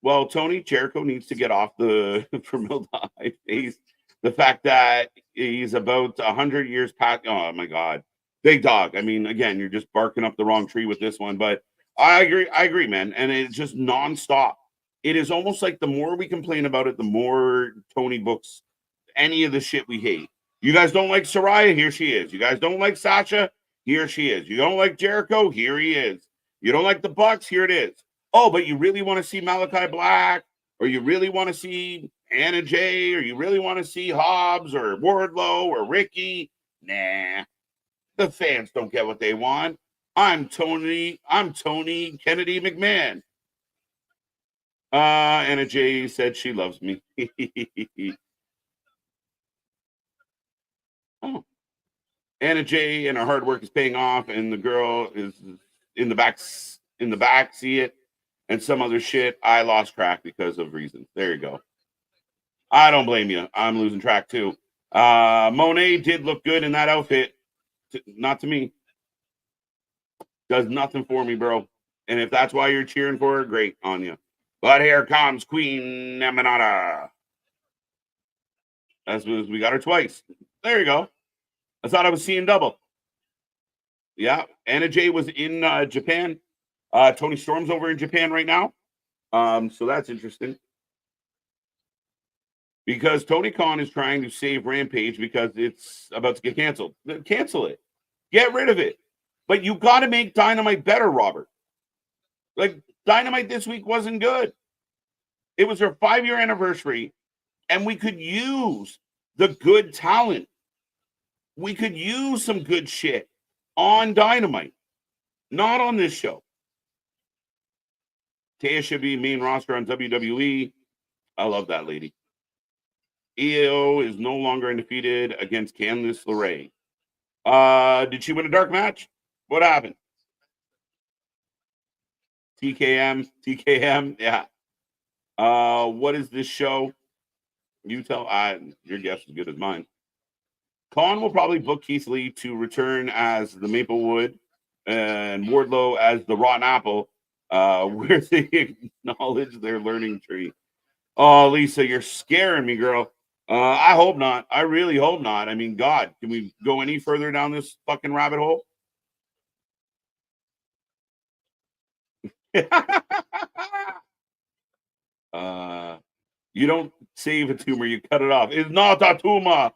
Well, Tony Jericho needs to get off the formaldehyde face. The fact that he's about 100 years past. Oh, my God. Big dog. I mean, again, you're just barking up the wrong tree with this one. But I agree, man. And it's just nonstop. It is almost like the more we complain about it, the more Tony books any of the shit we hate. You guys don't like Saraya? Here she is. You guys don't like Sasha? Here she is. You don't like Jericho? Here he is. You don't like the Bucks? Here it is. Oh, but you really want to see Malachi Black, or you really want to see Anna Jay, or you really want to see Hobbs or Wardlow or Ricky? Nah. The fans don't get what they want. I'm Tony Kennedy McMahon. Anna Jay said she loves me. Oh. Anna Jay and her hard work is paying off, and the girl is in the back see it, and some other shit. I lost track because of reasons. There you go. I don't blame you. I'm losing track too. Monet did look good in that outfit. Not to me. Does nothing for me, bro. And if that's why you're cheering for her, great on you. But here comes Queen Eminata. We got her twice. There you go. I thought I was seeing double. Yeah, Anna Jay was in Japan. Tony Storm's over in Japan right now. So that's interesting. Because Tony Khan is trying to save Rampage because it's about to get canceled. Cancel it. Get rid of it. But you got to make Dynamite better, Robert. Like, Dynamite this week wasn't good. It was her 5-year anniversary, and we could use the good talent. We could use some good shit on Dynamite, not on this show. Taya should be main roster on WWE. I love that lady. EO is no longer undefeated against Candice LeRae. Did she win a dark match? What happened? TKM, yeah. What is this show? You tell. Your guess is good as mine. Khan will probably book Keith Lee to return as the Maplewood and Wardlow as the Rotten Apple, where they acknowledge their learning tree. Oh, Lisa, you're scaring me, girl. I hope not. I really hope not. I mean, God, can we go any further down this fucking rabbit hole? You don't save a tumor, you cut it off. It's not a tumor.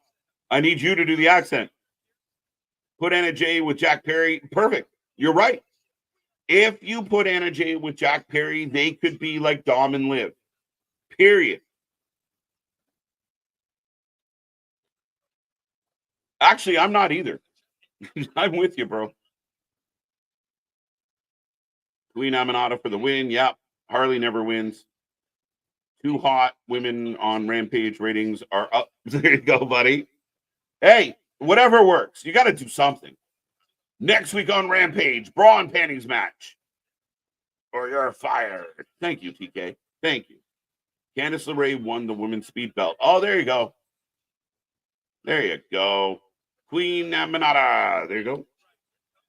I need you to do the accent. Put Anna Jay with Jack Perry. Perfect. You're right. If you put Anna Jay with Jack Perry, they could be like Dom and Liv. Period. Actually, I'm not either. I'm with you, bro. Queen Aminata for the win. Yep. Harley never wins. Too hot women on Rampage ratings are up. There you go, buddy. Hey, whatever works. You got to do something. Next week on Rampage, bra and panties match. Or you're fired. Thank you, TK. Thank you. Candice LeRae won the women's speed belt. Oh, there you go. There you go. Queen Aminata. There you go.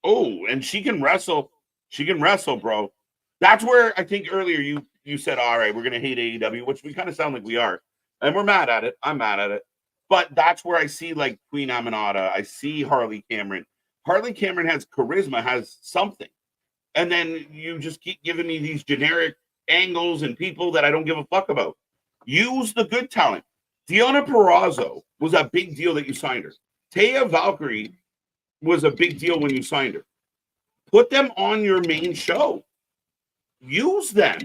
Oh, and she can wrestle. She can wrestle, bro. That's where I think earlier you said, all right, we're going to hate AEW, which we kind of sound like we are. And we're mad at it. I'm mad at it. But that's where I see like Queen Aminata. I see Harley Cameron. Harley Cameron has charisma, has something. And then you just keep giving me these generic angles and people that I don't give a fuck about. Use the good talent. Deonna Purrazzo was a big deal that you signed her. Taya Valkyrie was a big deal when you signed her. Put them on your main show. Use them.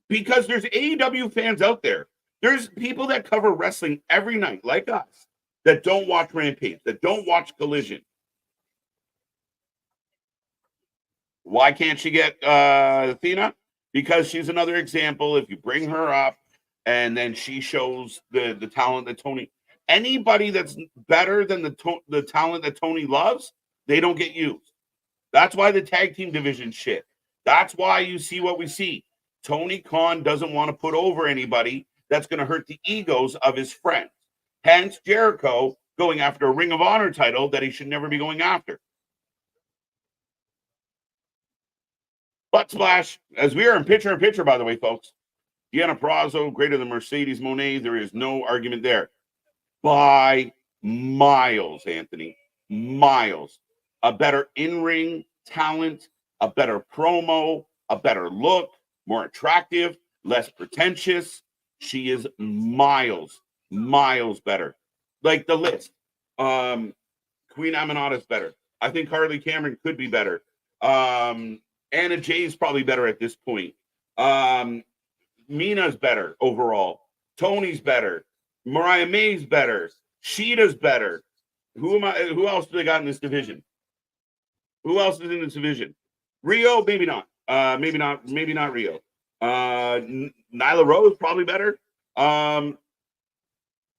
Because there's AEW fans out there. There's people that cover wrestling every night, like us, that don't watch Rampage, that don't watch Collision. Why can't she get Athena? Because she's another example. If you bring her up and then she shows the talent that Tony, anybody that's better than the talent that Tony loves, they don't get used. That's why the tag team division shit. That's why you see what we see. Tony Khan doesn't want to put over anybody that's going to hurt the egos of his friends. Hence Jericho going after a Ring of Honor title that he should never be going after. Butt splash, as we are in picture, by the way, folks. Deonna Purrazzo, greater than Mercedes Moné. There is no argument there. By miles, Anthony. Miles. A better in-ring talent, a better promo, a better look, more attractive, less pretentious. She is miles better. Like the list. Queen Aminata is better. I think Harley Cameron could be better. Anna Jay's probably better at this point. Mina's better overall. Tony's better. Mariah May's better. Sheeta's better. Who else do they got in this division? Who else is in this division? Rio, maybe not. Maybe not Rio. Nyla Rose probably better.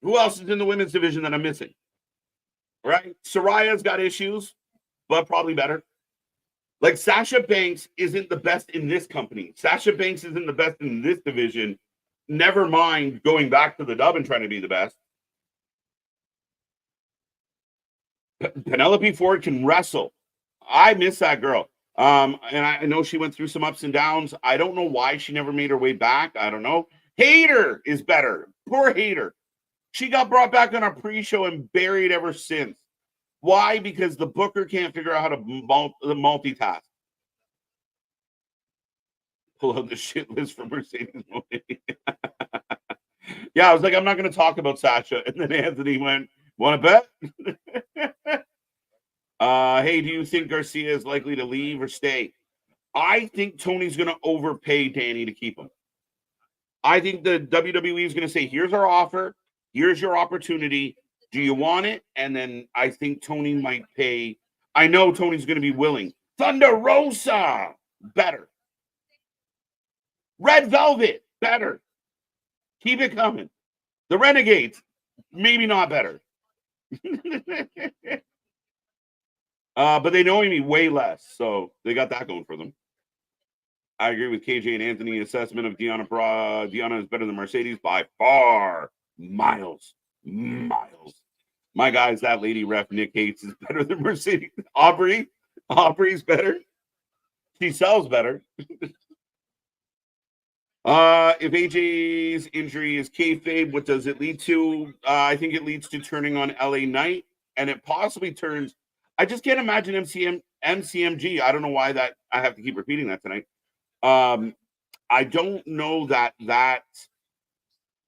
Who else is in the women's division that I'm missing? right? Soraya's got issues, but probably better. Like Sasha Banks isn't the best in this company. Sasha Banks isn't the best in this division. Never mind going back to the dub and trying to be the best. Penelope Ford can wrestle. I miss that girl. And I know she went through some ups and downs. I don't know why she never made her way back. I don't know. Hater is better. Poor Hater. She got brought back on a pre-show and buried ever since. Why? Because the booker can't figure out how to multitask. Pull out the shit list from Mercedes Monet. Yeah, I was like, I'm not going to talk about Sasha. And then Anthony went, want to bet? Hey, do you think Garcia is likely to leave or stay? I think Tony's going to overpay Danny to keep him. I think the WWE is going to say, here's our offer. Here's your opportunity. Do you want it? And then I think Tony might pay. I know Tony's going to be willing. Thunder Rosa, better. Red Velvet, better. Keep it coming. The Renegades, maybe not better. But they know me way less, so they got that going for them. I agree with KJ and Anthony's assessment of Deanna. Deanna is better than Mercedes by far. Miles. My guys, that lady ref Nick hates is better than Mercedes. Aubrey's better. She sells better. If AJ's injury is kayfabe, what does it lead to? I think it leads to turning on LA Knight, and it possibly turns. I just can't imagine MCMG. I don't know why that I have to keep repeating that tonight. I don't know that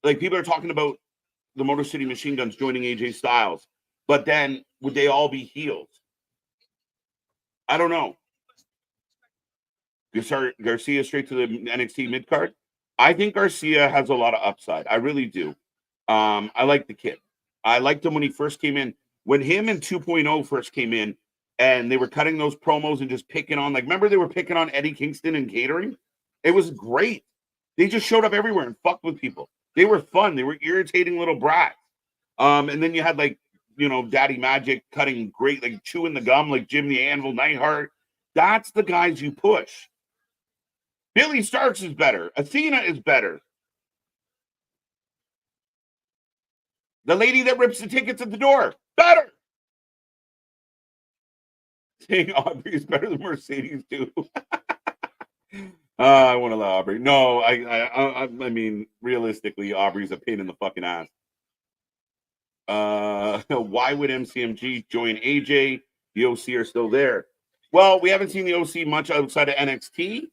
like people are talking about the Motor City Machine Guns joining AJ Styles, but then would they all be healed? I don't know. Garcia straight to the NXT mid card. I think Garcia has a lot of upside. I really do. I like the kid. I liked him when he first came in. When him and 2.0 first came in, and they were cutting those promos and just picking on, like, remember they were picking on Eddie Kingston and catering? It was great. They just showed up everywhere and fucked with people. They were fun. They were irritating little brats. And then you had, like, you know, Daddy Magic cutting great, like chewing the gum, like Jim the Anvil, Neidhart. That's the guys you push. Billy Starks is better. Athena is better. The lady that rips the tickets at the door, better. Saying Aubrey is better than Mercedes too. I want to allow Aubrey. No, I mean, realistically, Aubrey's a pain in the fucking ass. Why would MCMG join AJ? The OC are still there. Well, we haven't seen the OC much outside of NXT.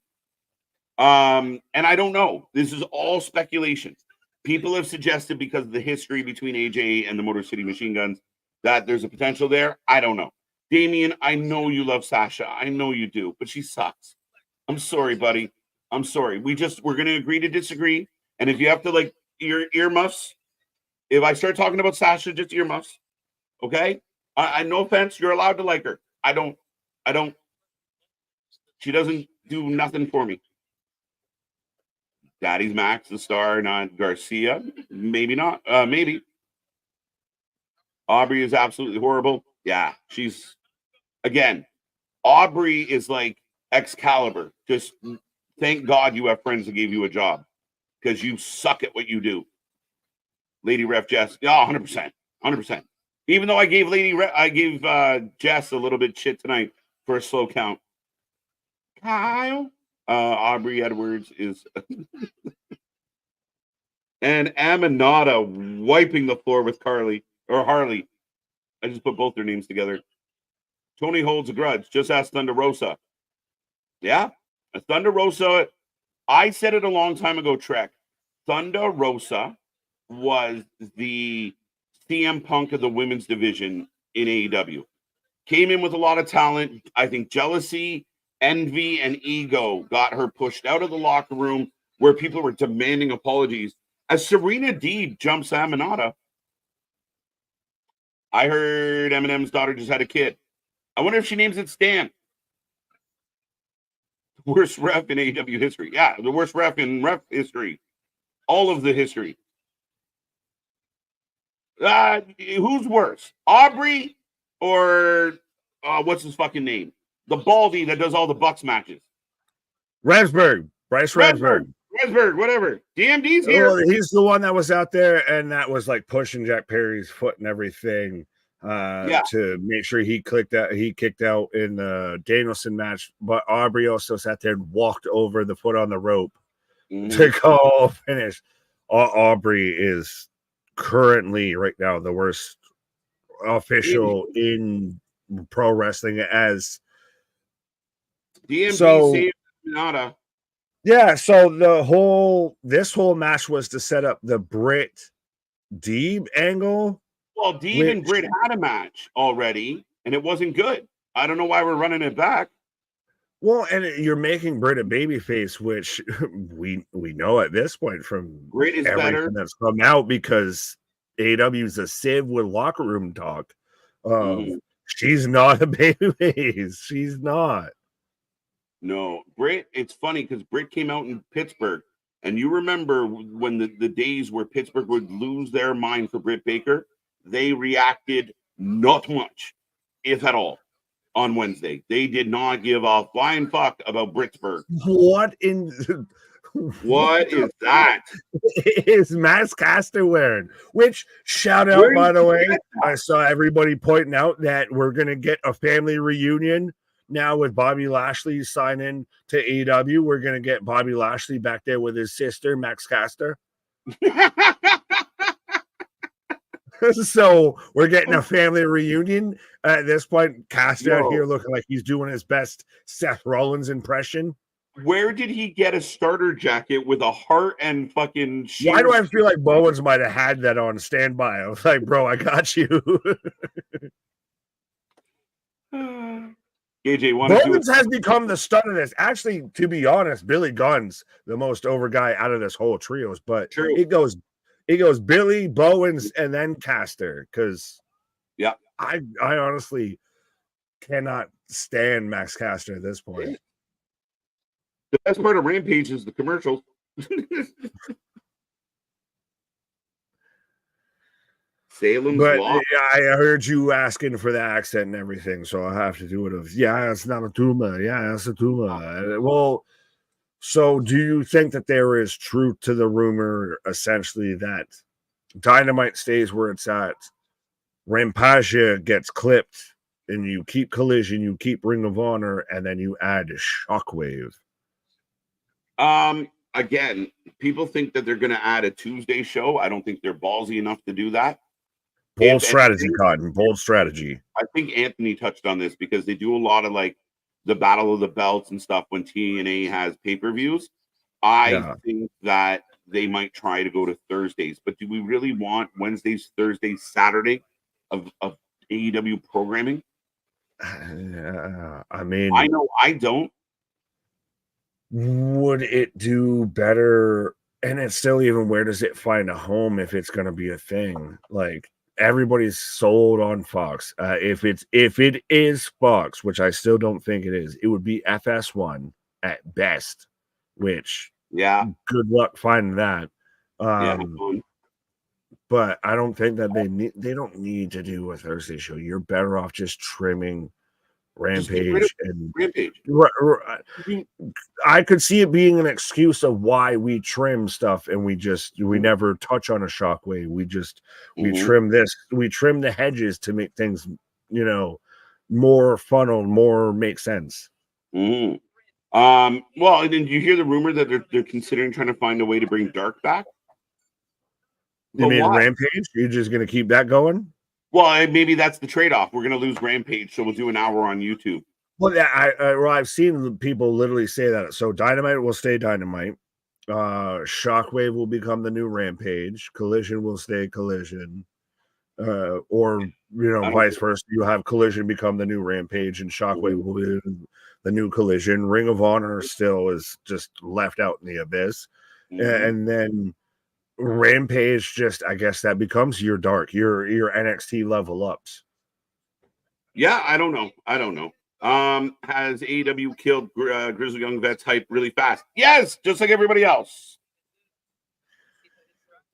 And I don't know. This is all speculation. People have suggested because of the history between AJ and the Motor City Machine Guns that there's a potential there. I don't know. Damien, I know you love Sasha. I know you do, but she sucks. I'm sorry, buddy. I'm sorry. We're going to agree to disagree. And if you have to, like, earmuffs, if I start talking about Sasha, just earmuffs. Okay? I no offense. You're allowed to like her. I don't. She doesn't do nothing for me. Daddy's Max, the star, not Garcia. Maybe not. Maybe. Aubrey is absolutely horrible. Yeah, she's, again, Aubrey is like Excalibur. Just thank God you have friends that gave you a job because you suck at what you do. Lady Ref Jess, yeah, 100%. 100%. Even though I gave Jess a little bit shit tonight for a slow count. Kyle. Aubrey Edwards is and Aminata wiping the floor with Harley. I just put both their names together. Tony holds a grudge. Just ask Thunder Rosa. Yeah, Thunder Rosa. I said it a long time ago, Trek. Thunder Rosa was the CM Punk of the women's division in AEW. Came in with a lot of talent. I think jealousy, envy, and ego got her pushed out of the locker room where people were demanding apologies. As Serena Deeb jumps Aminata, I heard Eminem's daughter just had a kid. I wonder if she names it Stan. Worst ref in AEW history. Yeah, the worst ref in ref history. All of the history. Who's worse? Aubrey or what's his fucking name? The Baldy that does all the Bucks matches. Bryce Remsburg. Remsburg, whatever. DMD's here. Well, he's the one that was out there and that was like pushing Jack Perry's foot and everything to make sure he kicked out in the Danielson match. But Aubrey also sat there and walked over the foot on the rope to call finish. Aubrey is currently right now the worst official in pro wrestling as DMD saved Nada. Yeah, so this whole match was to set up the Britt Deeb angle. Well, Deeb and Britt had a match already, and it wasn't good. I don't know why we're running it back. Well, and you're making Britt a babyface, which we know at this point from Britt is everything better. That's come out because AEW's a sieve with locker room talk. She's not a babyface. She's not. No, Britt, it's funny because Britt came out in Pittsburgh, and you remember when the days where Pittsburgh would lose their mind for Britt Baker, they reacted not much, if at all, on Wednesday. They did not give a flying fuck about Brittsburg. What is that? Is Max Caster wearing? Which, shout out, by the way, I saw everybody pointing out that we're going to get a family reunion now with Bobby Lashley signing to AEW. We're going to get Bobby Lashley back there with his sister, Max Caster. So we're getting a family reunion at this point. Caster out here looking like he's doing his best Seth Rollins impression. Where did he get a starter jacket with a heart and fucking shears? Why do I feel like Bowens might have had that on standby? I was like, bro, I got you. AJ, Bowens has become the stud of this. Actually, to be honest, Billy Gunn's the most over guy out of this whole trios, but it goes Billy, Bowens, and then Caster. Because I honestly cannot stand Max Caster at this point. The best part of Rampage is the commercials. Salem's Law. I heard you asking for the accent and everything, so I have to do it. It's not a tumor. Yeah, it's a tumor. Well, so do you think that there is truth to the rumor, essentially, that Dynamite stays where it's at, Rampage gets clipped, and you keep Collision, you keep Ring of Honor, and then you add Shockwave? Again, people think that they're going to add a Tuesday show. I don't think they're ballsy enough to do that. Bold strategy, Cotton. Bold strategy. I think Anthony touched on this because they do a lot of like the Battle of the Belts and stuff when TNA has pay-per-views. I think that they might try to go to Thursdays, but do we really want Wednesdays, Thursdays, Saturday of AEW programming? I mean, I know I don't. Would it do better? And it's still, even where does it find a home if it's going to be a thing? Like, everybody's sold on Fox. If it is Fox, which I still don't think it is, it would be FS1 at best. Which, good luck finding that. But I don't think that they don't need to do a Thursday show. You're better off just trimming Rampage and Rampage. I could see it being an excuse of why we trim stuff and we never touch on a Shockwave. We trim this, we trim the hedges to make things, more funnel, more make sense. Well, and then you hear the rumor that they're considering trying to find a way to bring Dark back. You mean Rampage? You're just gonna keep that going? Well, maybe that's the trade-off. We're going to lose Rampage, so we'll do an hour on YouTube. Well, I've seen people literally say that. So Dynamite will stay Dynamite. Shockwave will become the new Rampage. Collision will stay Collision. Or vice versa. You have Collision become the new Rampage, and Shockwave will be the new Collision. Ring of Honor still is just left out in the abyss. And then Rampage, I guess that becomes your dark, your NXT level ups. Yeah, I don't know. Has AEW killed Grizzly Young Vets hype really fast? Yes, just like everybody else.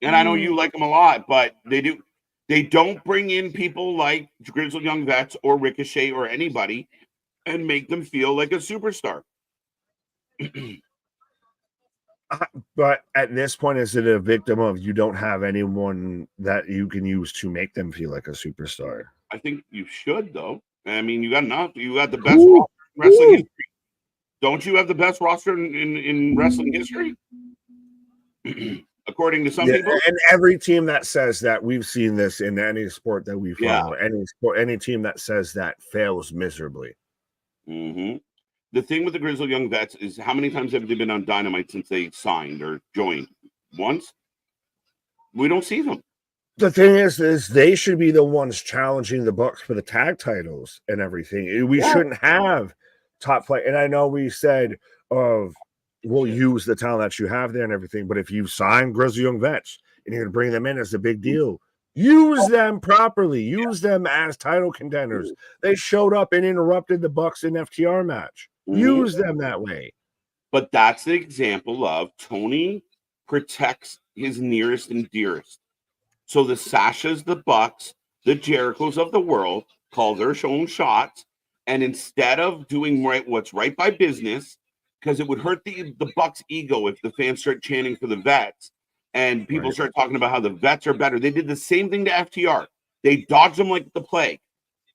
And I know you like them a lot, but they do. They don't bring in people like Grizzled Young Vets or Ricochet or anybody and make them feel like a superstar. But at this point, is it a victim of you don't have anyone that you can use to make them feel like a superstar? I think you should, though. I mean, you got enough. You got the best roster in wrestling history. Don't you have the best roster in wrestling history? According to some people. And every team that says that, we've seen this in any sport that we follow. Any team that says that fails miserably. Mm-hmm. The thing with the Grizzled Young Vets is, how many times have they been on Dynamite since they signed or joined? Once? We don't see them. The thing is they should be the ones challenging the Bucks for the tag titles and everything. We shouldn't have top flight. And I know we said we'll use the talent that you have there and everything, but if you sign Grizzled Young Vets and you're going to bring them in as a big deal, use them properly. Use them as title contenders. They showed up and interrupted the Bucks in FTR match. Use them that way. But that's the example of Tony protects his nearest and dearest. So the Sashas, the Bucks, the Jerichos of the world call their own shots, and instead of doing what's right by business, because it would hurt the Bucks' ego if the fans start chanting for the Vets and people start talking about how the Vets are better. They did the same thing to FTR. They dodged them like the plague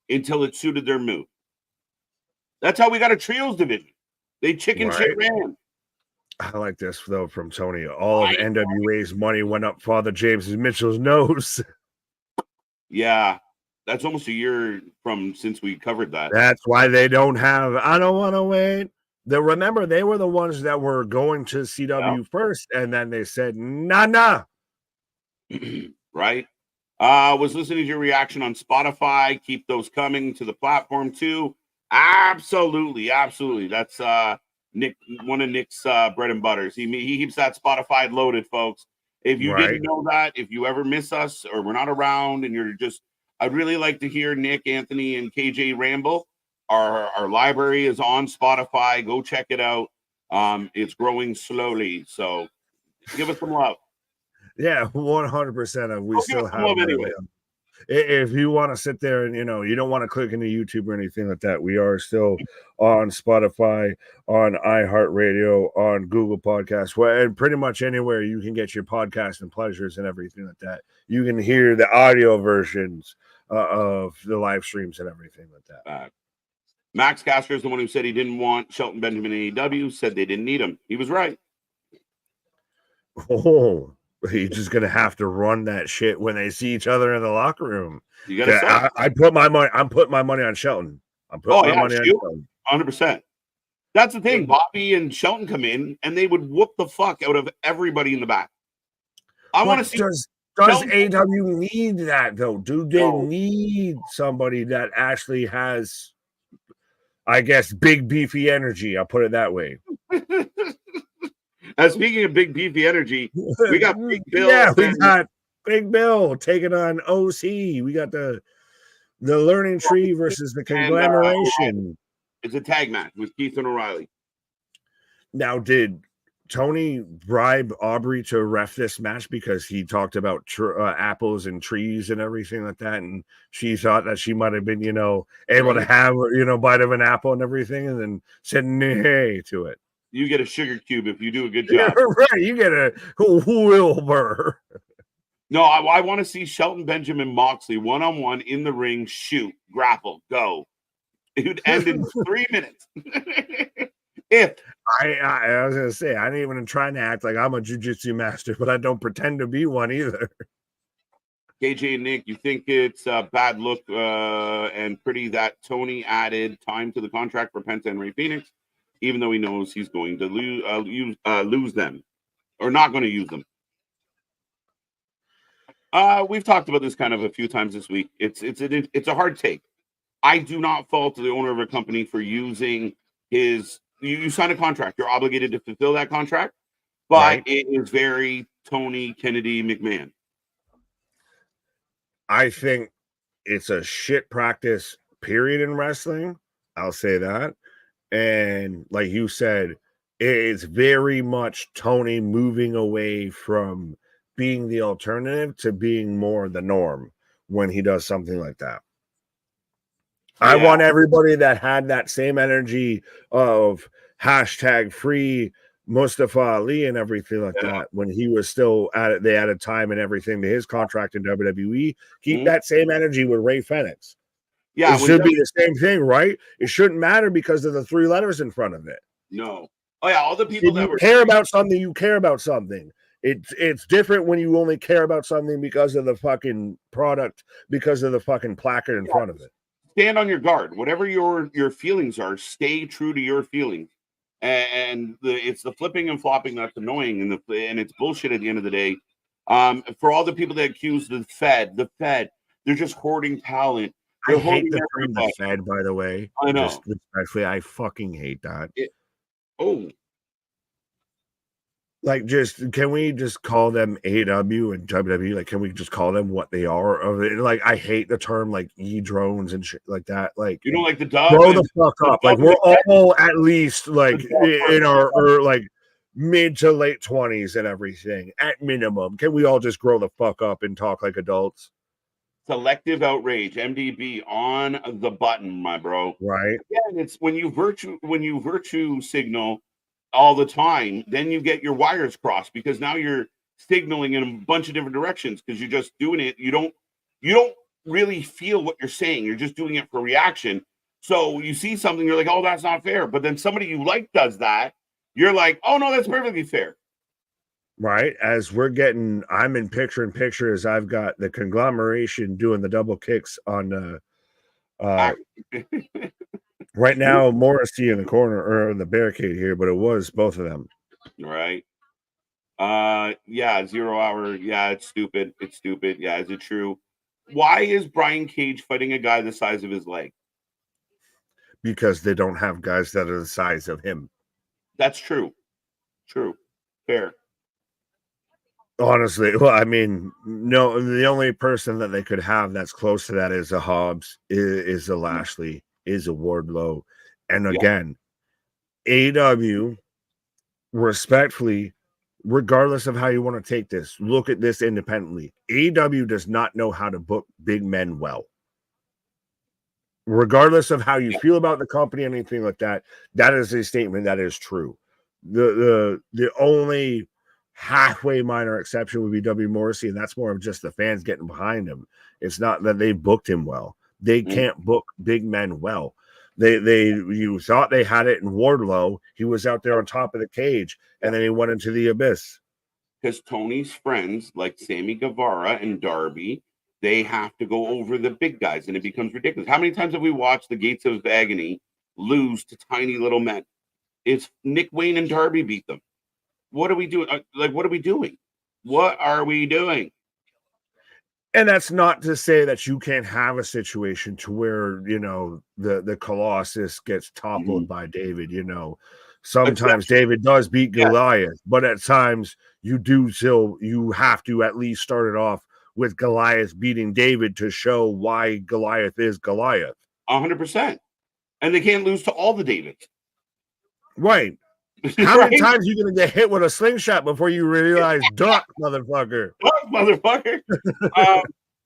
until it suited their move. That's how we got a trios division. They chicken shit ran. I like this, though, from Tony. All of NWA's money went up Father James Mitchell's nose. Yeah, that's almost a year from since we covered that. That's why they don't have, I don't want to wait. Remember, they were the ones that were going to CW first, and then they said, nah. Right? I was listening to your reaction on Spotify. Keep those coming to the platform, too. Absolutely. That's Nick, one of Nick's bread and butters. He keeps that Spotify loaded, folks. If you didn't know that, if you ever miss us or we're not around and you're just, I'd really like to hear Nick, Anthony, and KJ ramble. Our library is on Spotify. Go check it out. It's growing slowly, so give us some love. Yeah, 100%. We still have love anyway. If you want to sit there and, you don't want to click into YouTube or anything like that, we are still on Spotify, on iHeartRadio, on Google Podcasts, and pretty much anywhere you can get your podcast and pleasures and everything like that. You can hear the audio versions of the live streams and everything like that. Max Caster is the one who said he didn't want Shelton Benjamin in AEW, said they didn't need him. He was right. Oh, he's just gonna have to run that shit when they see each other in the locker room. You gotta I put my money. I'm putting my money on Shelton. I'm putting my money on Shelton. 100%. That's the thing. Bobby and Shelton come in and they would whoop the fuck out of everybody in the back. I want to see. Does AEW need that though? Do they need somebody that actually has, I guess, big beefy energy? I'll put it that way. Speaking of big beefy energy, we got Big Bill. Yeah, we got Big Bill taking on OC. We got the Learning Tree versus the Conglomeration. It's a tag match with Keith and O'Reilly. Now, did Tony bribe Aubrey to ref this match because he talked about apples and trees and everything like that, and she thought that she might have been, able to have, bite of an apple and everything, and then said nay to it. You get a sugar cube if you do a good job. Right, you get a Wilbur. No, I want to see Shelton Benjamin Moxley one-on-one in the ring, shoot, grapple, go. It would end in 3 minutes. If I was gonna say, I ain't even trying to act like I'm a jiu-jitsu master, but I don't pretend to be one either. KJ and Nick, you think it's a bad look and pretty that Tony added time to the contract for Penta and Rey Fenix, even though he knows he's going to lose them or not going to use them. We've talked about this kind of a few times this week. It's a hard take. I do not fault the owner of a company for using his. You sign a contract. You're obligated to fulfill that contract, but it is very Tony Kennedy McMahon. I think it's a shit practice period in wrestling. I'll say that. And like you said, it's very much Tony moving away from being the alternative to being more the norm, when he does something like that. Yeah. I want everybody that had that same energy of hashtag free Mustafa Ali and everything like that when he was still at it. They added time and everything to his contract in WWE. Keep that same energy with Ray Fenix. Yeah, it should be the same thing, right? It shouldn't matter because of the 3 letters in front of it. No. Oh yeah, all the people that care about something, you care about something. It's different when you only care about something because of the fucking product, because of the fucking placard in front of it. Stand on your guard. Whatever your feelings are, stay true to your feelings. And it's the flipping and flopping that's annoying, and it's bullshit at the end of the day. For all the people that accuse the Fed, they're just hoarding talent. I hate the term the Fed, by the way. I know. Just respectfully, I fucking hate that. Like, just can we just call them AEW and WWE? Like, can we just call them what they are? Like, I hate the term like drones and shit like that. Like, you don't like the dub? Grow the fuck up. Like, we're all at least like in our like mid to late 20s and everything at minimum. Can we all just grow the fuck up and talk like adults? Selective outrage, MDB on the button, my bro. Right. Again, it's when you virtue signal all the time, then you get your wires crossed because now you're signaling in a bunch of different directions because you're just doing it. You don't really feel what you're saying. You're just doing it for reaction. So you see something, you're like, oh, that's not fair. But then somebody you like does that, you're like, oh no, that's perfectly fair. Right. As we're getting, I'm in picture in picture as I've got the conglomeration doing the double kicks on right now, Morrissey in the corner or in the barricade here, but it was both of them. Right. Yeah, 0 hour. Yeah, it's stupid. It's stupid. Yeah, is it true? Why is Brian Cage fighting a guy the size of his leg? Because they don't have guys that are the size of him. That's true. True. Fair. Honestly, well, I mean, no, the only person that they could have that's close to that is a Hobbs, is a Lashley, is a Wardlow. And again, AEW, respectfully, regardless of how you want to take this, look at this independently. AEW does not know how to book big men well. Regardless of how you feel about the company, anything like that, that is a statement that is true. The only halfway minor exception would be W. Morrissey, and that's more of just the fans getting behind him. It's not that they booked him well. They can't book big men well. You thought they had it in Wardlow. He was out there on top of the cage, and then he went into the abyss. Because Tony's friends, like Sammy Guevara and Darby, they have to go over the big guys, and it becomes ridiculous. How many times have we watched the Gates of Agony lose to tiny little men? It's Nick Wayne and Darby beat them. What are we doing? What are we doing? What are we doing? And that's not to say that you can't have a situation to where, the Colossus gets toppled by David, Sometimes David does beat Goliath, but at times you have to at least start it off with Goliath beating David to show why Goliath is Goliath. 100%. And they can't lose to all the Davids. Right. How many times are you going to get hit with a slingshot before you realize, duck, motherfucker? Duck, motherfucker.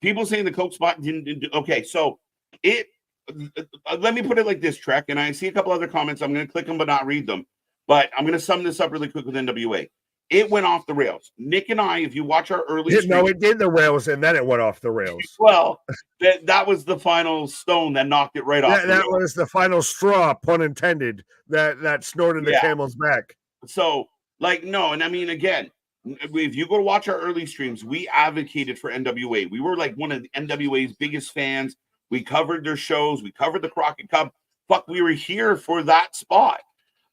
People saying the Coke spot didn't. Okay, so let me put it like this, Trek, and I see a couple other comments. I'm going to click them but not read them. But I'm going to sum this up really quick with NWA. It went off the rails. Nick and I, if you watch our early no, it did the rails, and then it went off the rails. Well, that was the final stone that knocked it right off. That was the final straw, pun intended, that snorted the camel's back. So, no, and I mean, again, if you go to watch our early streams, we advocated for NWA. We were like one of the NWA's biggest fans. We covered their shows. We covered the Crockett Cup. Fuck, we were here for that spot.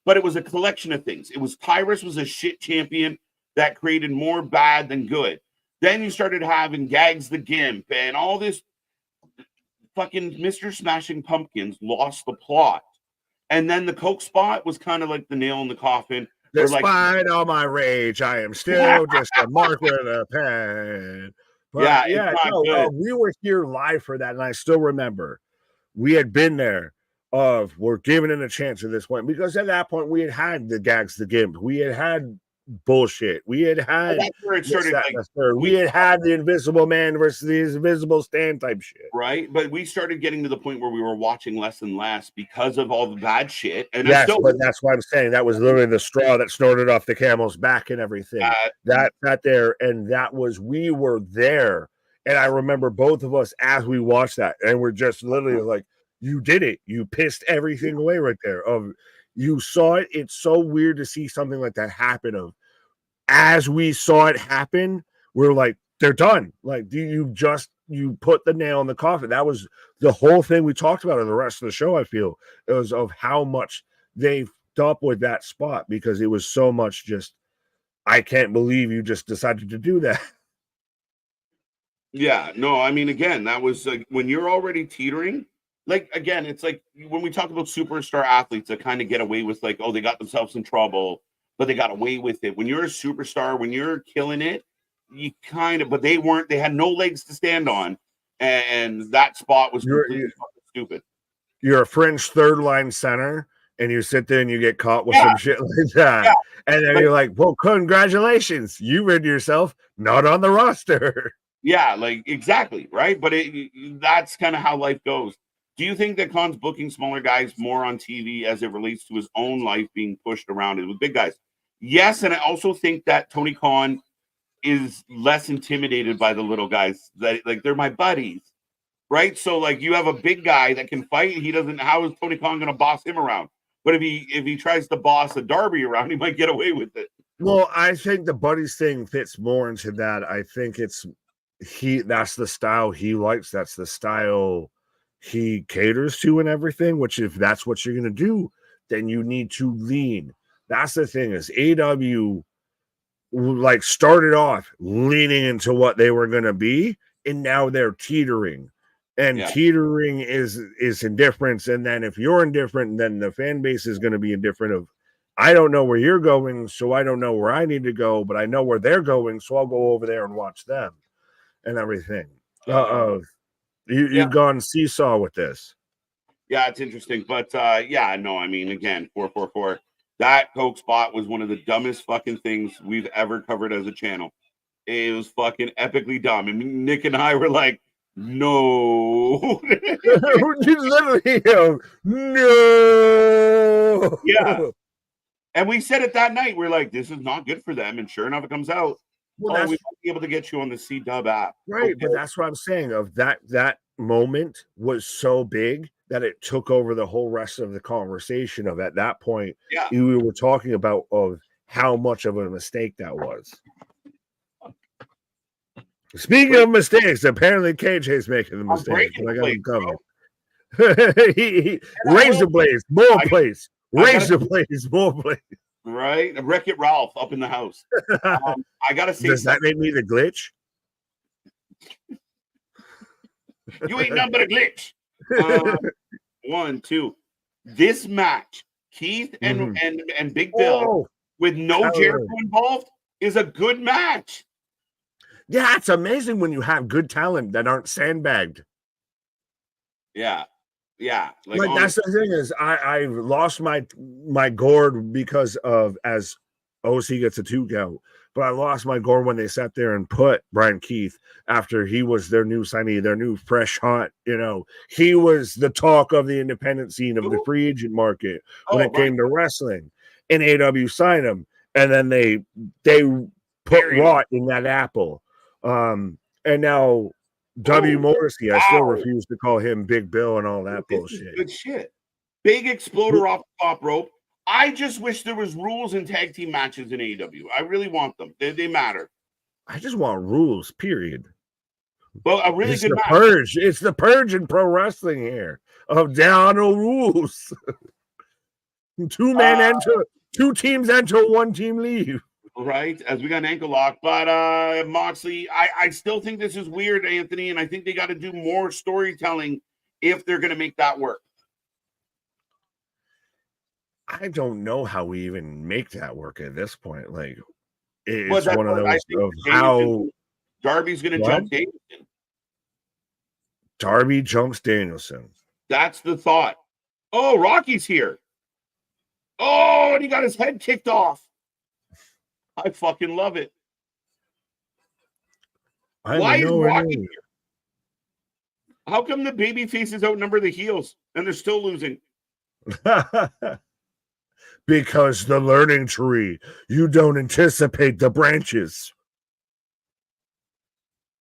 But it was a collection of things. It was Tyrus was a shit champion that created more bad than good. Then you started having Gags the Gimp and all this fucking Mr. Smashing Pumpkins lost the plot. And then the Coke spot was kind of like the nail in the coffin. Despite all my rage, I am still just a mark with a pen. But we were here live for that, and I still remember we had been there. We're giving it a chance at this point, because at that point we had the Gags the Gimp, we had bullshit. We had That's where it started. we had the Invisible Man versus the Invisible Stan type shit. Right, but we started getting to the point where we were watching less and less because of all the bad shit. And yes, but that's why I'm saying that was literally the straw that snorted off the camel's back and everything. That sat there, and that was, we were there. And I remember both of us as we watched that, and we're just literally like, you did it. You pissed everything away right there. You saw it. It's so weird to see something like that happen. As we saw it happen, we're like, they're done. Like, you put the nail in the coffin. That was the whole thing we talked about in the rest of the show. I feel it was of how much they fucked up with that spot, because it was so much just, I can't believe you just decided to do that. Yeah, no, I mean, again, that was like when you're already teetering. Like, again, it's like when we talk about superstar athletes that kind of get away with, like, oh, they got themselves in trouble, but they got away with it. When you're a superstar, when you're killing it, you kind of, but they had no legs to stand on, and that spot was completely fucking stupid. You're a fringe third line center, and you sit there and you get caught with some shit like that. Yeah. And then you're like, well, congratulations, you rid yourself, not on the roster. Yeah, like, exactly, right? But that's kind of how life goes. Do you think that Khan's booking smaller guys more on TV as it relates to his own life being pushed around it with big guys? Yes, and I also think that Tony Khan is less intimidated by the little guys. That, like, they're my buddies, right? So, like, you have a big guy that can fight. He doesn't. How is Tony Khan going to boss him around? But if he tries to boss a Darby around, he might get away with it. Well, I think the buddies thing fits more into that. I think that's the style he likes. That's the style he caters to and everything. Which, if that's what you're going to do, then you need to lean. That's the thing, is AW like started off leaning into what they were going to be, and now they're teetering, and teetering is indifference. And then if you're indifferent, then the fan base is going to be indifferent of, I don't know where you're going, so I don't know where I need to go, but I know where they're going, so I'll go over there and watch them and everything. You've gone seesaw with this. Yeah, it's interesting, but no, I mean, again, 444. That Coke spot was one of the dumbest fucking things we've ever covered as a channel. It was fucking epically dumb. I mean, Nick and I were like, no. Literally, no. Yeah. And we said it that night. We're like, this is not good for them. And sure enough, it comes out. Well, we might be able to get you on the C-Dub app. Right, okay. But that's what I'm saying. Of that moment was so big that it took over the whole rest of the conversation. Of at that point, we were talking about of how much of a mistake that was. Speaking of mistakes, apparently KJ's making the mistake. I got him covered. Razor blades, more plays. Razor blades, more plays. Right, Wreck-It Ralph up in the house. I gotta say, does that make me the glitch? You ain't nothing but a glitch. 1, 2. This match, Keith and Big Bill with no Jericho involved, is a good match. Yeah, it's amazing when you have good talent that aren't sandbagged. Yeah. Like that's the thing, is I lost my gourd because of, as OC gets a 2 count, but I lost my gourd when they sat there and put Brian Keith after he was their new signee, their new fresh hot. He was the talk of the independent scene of the free agent market when it came to wrestling, and AW signed him, and then they put rot in that apple, and now. W. Morrissey, I still refuse to call him Big Bill and all that bullshit. Good shit. Big exploder off the top rope. I just wish there was rules in tag team matches in AEW. I really want them. They matter. I just want rules, period. Well, a really good match. Purge. It's the purge in pro wrestling here. There are no rules. 2 men enter, 2 teams enter, 1 team leave. Right, as we got an ankle lock, but Moxley, I still think this is weird, Anthony, and I think they got to do more storytelling if they're going to make that work. I don't know how we even make that work at this point. Like, it's one of those of how Darby's going to jump Danielson. Darby jumps Danielson. That's the thought. Oh, Rocky's here. Oh, and he got his head kicked off. I fucking love it. Why is Rocky? How come the baby faces outnumber the heels and they're still losing? Because the learning tree, you don't anticipate the branches.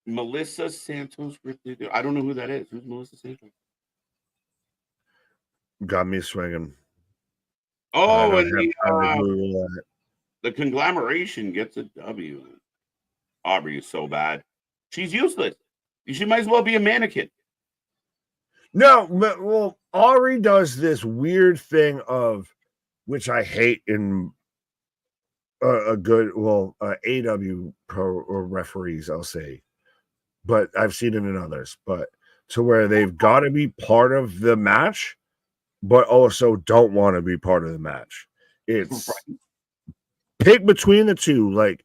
Melissa Santos. I don't know who that is. Who's Melissa Santos? Got me swinging. Oh, and the conglomeration gets a W. Aubrey is so bad. She's useless. She might as well be a mannequin. No, but well, Aubrey does this weird thing of, which I hate in a good, AW pro or referees, I'll say, but I've seen it in others, but to where they've got to be part of the match, but also don't want to be part of the match. It's pick between the two. Like,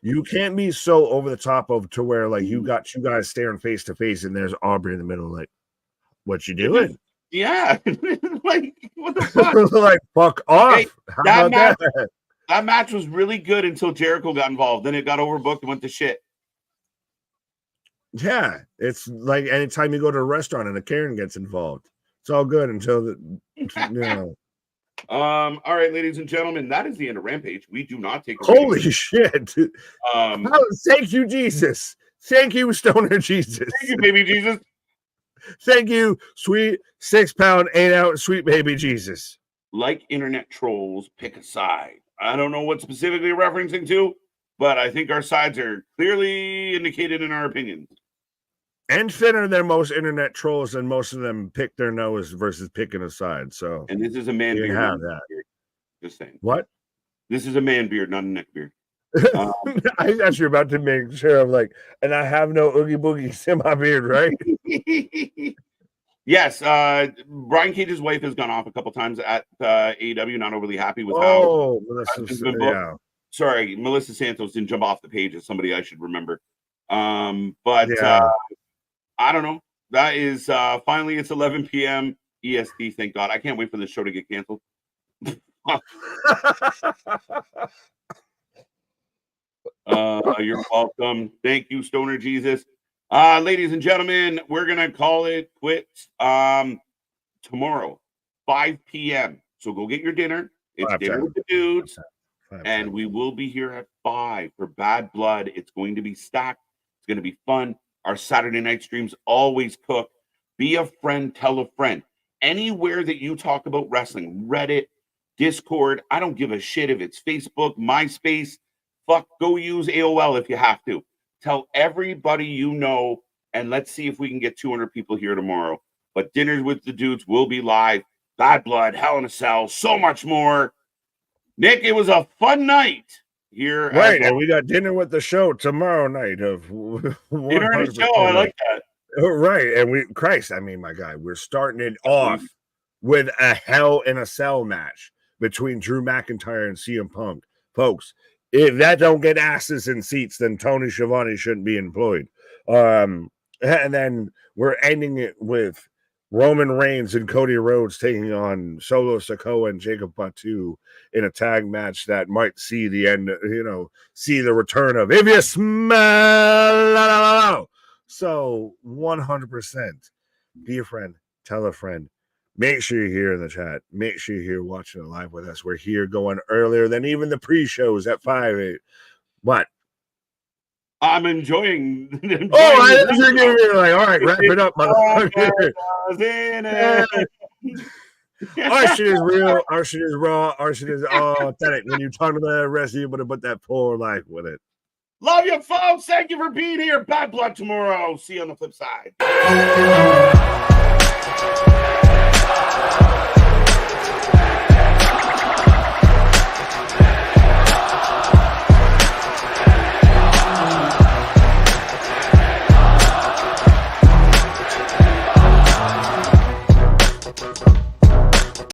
you can't be so over the top of to where like you got two guys staring face to face and there's Aubrey in the middle. Like, what you doing? Yeah. Like, what the fuck? Like, fuck off. Hey, How about that? That match was really good until Jericho got involved. Then it got overbooked and went to shit. Yeah. It's like anytime you go to a restaurant and a Karen gets involved. It's all good until All right, ladies and gentlemen, that is the end of Rampage. We do not take holy shit. Thank you, Jesus. Thank you, Stoner Jesus. Thank you, baby Jesus. Thank you, sweet 6-pound, 8-ounce sweet baby Jesus. Like internet trolls, pick a side. I don't know what specifically referencing to, but I think our sides are clearly indicated in our opinions. And thinner than most internet trolls, and most of them pick their nose versus picking a side. So, and this is a man beard. Have that. Just saying. What? This is a man beard, not a neck beard. I was actually about to make sure I'm like, and I have no oogie boogies in my beard, right? Yes. Brian Cage's wife has gone off a couple times at AEW, not overly happy with how. Yeah. Sorry, Melissa Santos didn't jump off the page as somebody I should remember. I don't know. That is finally it's 11 p.m. EST. Thank God. I can't wait for this show to get canceled. You're welcome. Thank you, Stoner Jesus. Ladies and gentlemen, we're gonna call it quits tomorrow, 5 p.m. So go get your dinner. It's dinner with the dudes. And we will be here at 5 for Bad Blood. It's going to be stacked. It's going to be fun. Our Saturday night streams always cook. Be a friend, tell a friend. Anywhere that you talk about wrestling, Reddit, Discord, I don't give a shit if it's Facebook, MySpace. Fuck, go use AOL if you have to. Tell everybody you know, and let's see if we can get 200 people here tomorrow. But Dinners with the Dudes will be live. Bad Blood, Hell in a Cell, so much more. Nick, it was a fun night here. Right, and we got Dinner with the Show tomorrow night of Dinner and a Show. I like that. Right, and Christ, I mean, my guy, we're starting it off with a Hell in a Cell match between Drew McIntyre and CM Punk. Folks, if that don't get asses in seats, then Tony Schiavone shouldn't be employed. And then we're ending it with Roman Reigns and Cody Rhodes taking on Solo Sikoa and Jacob Fatu in a tag match that might see the end, see the return of If You Smell. So 100%, be a friend, tell a friend. Make sure you're here in the chat. Make sure you're here watching it live with us. We're here going earlier than even the pre-shows at 5. What? I'm enjoying I was giving me like, all right, wrap it up, motherfucker. Our shit is real. Our shit is raw. Our shit is authentic. When you talk to the rest of you, but put that full life with it. Love you, folks. Thank you for being here. Bad Blood tomorrow. See you on the flip side.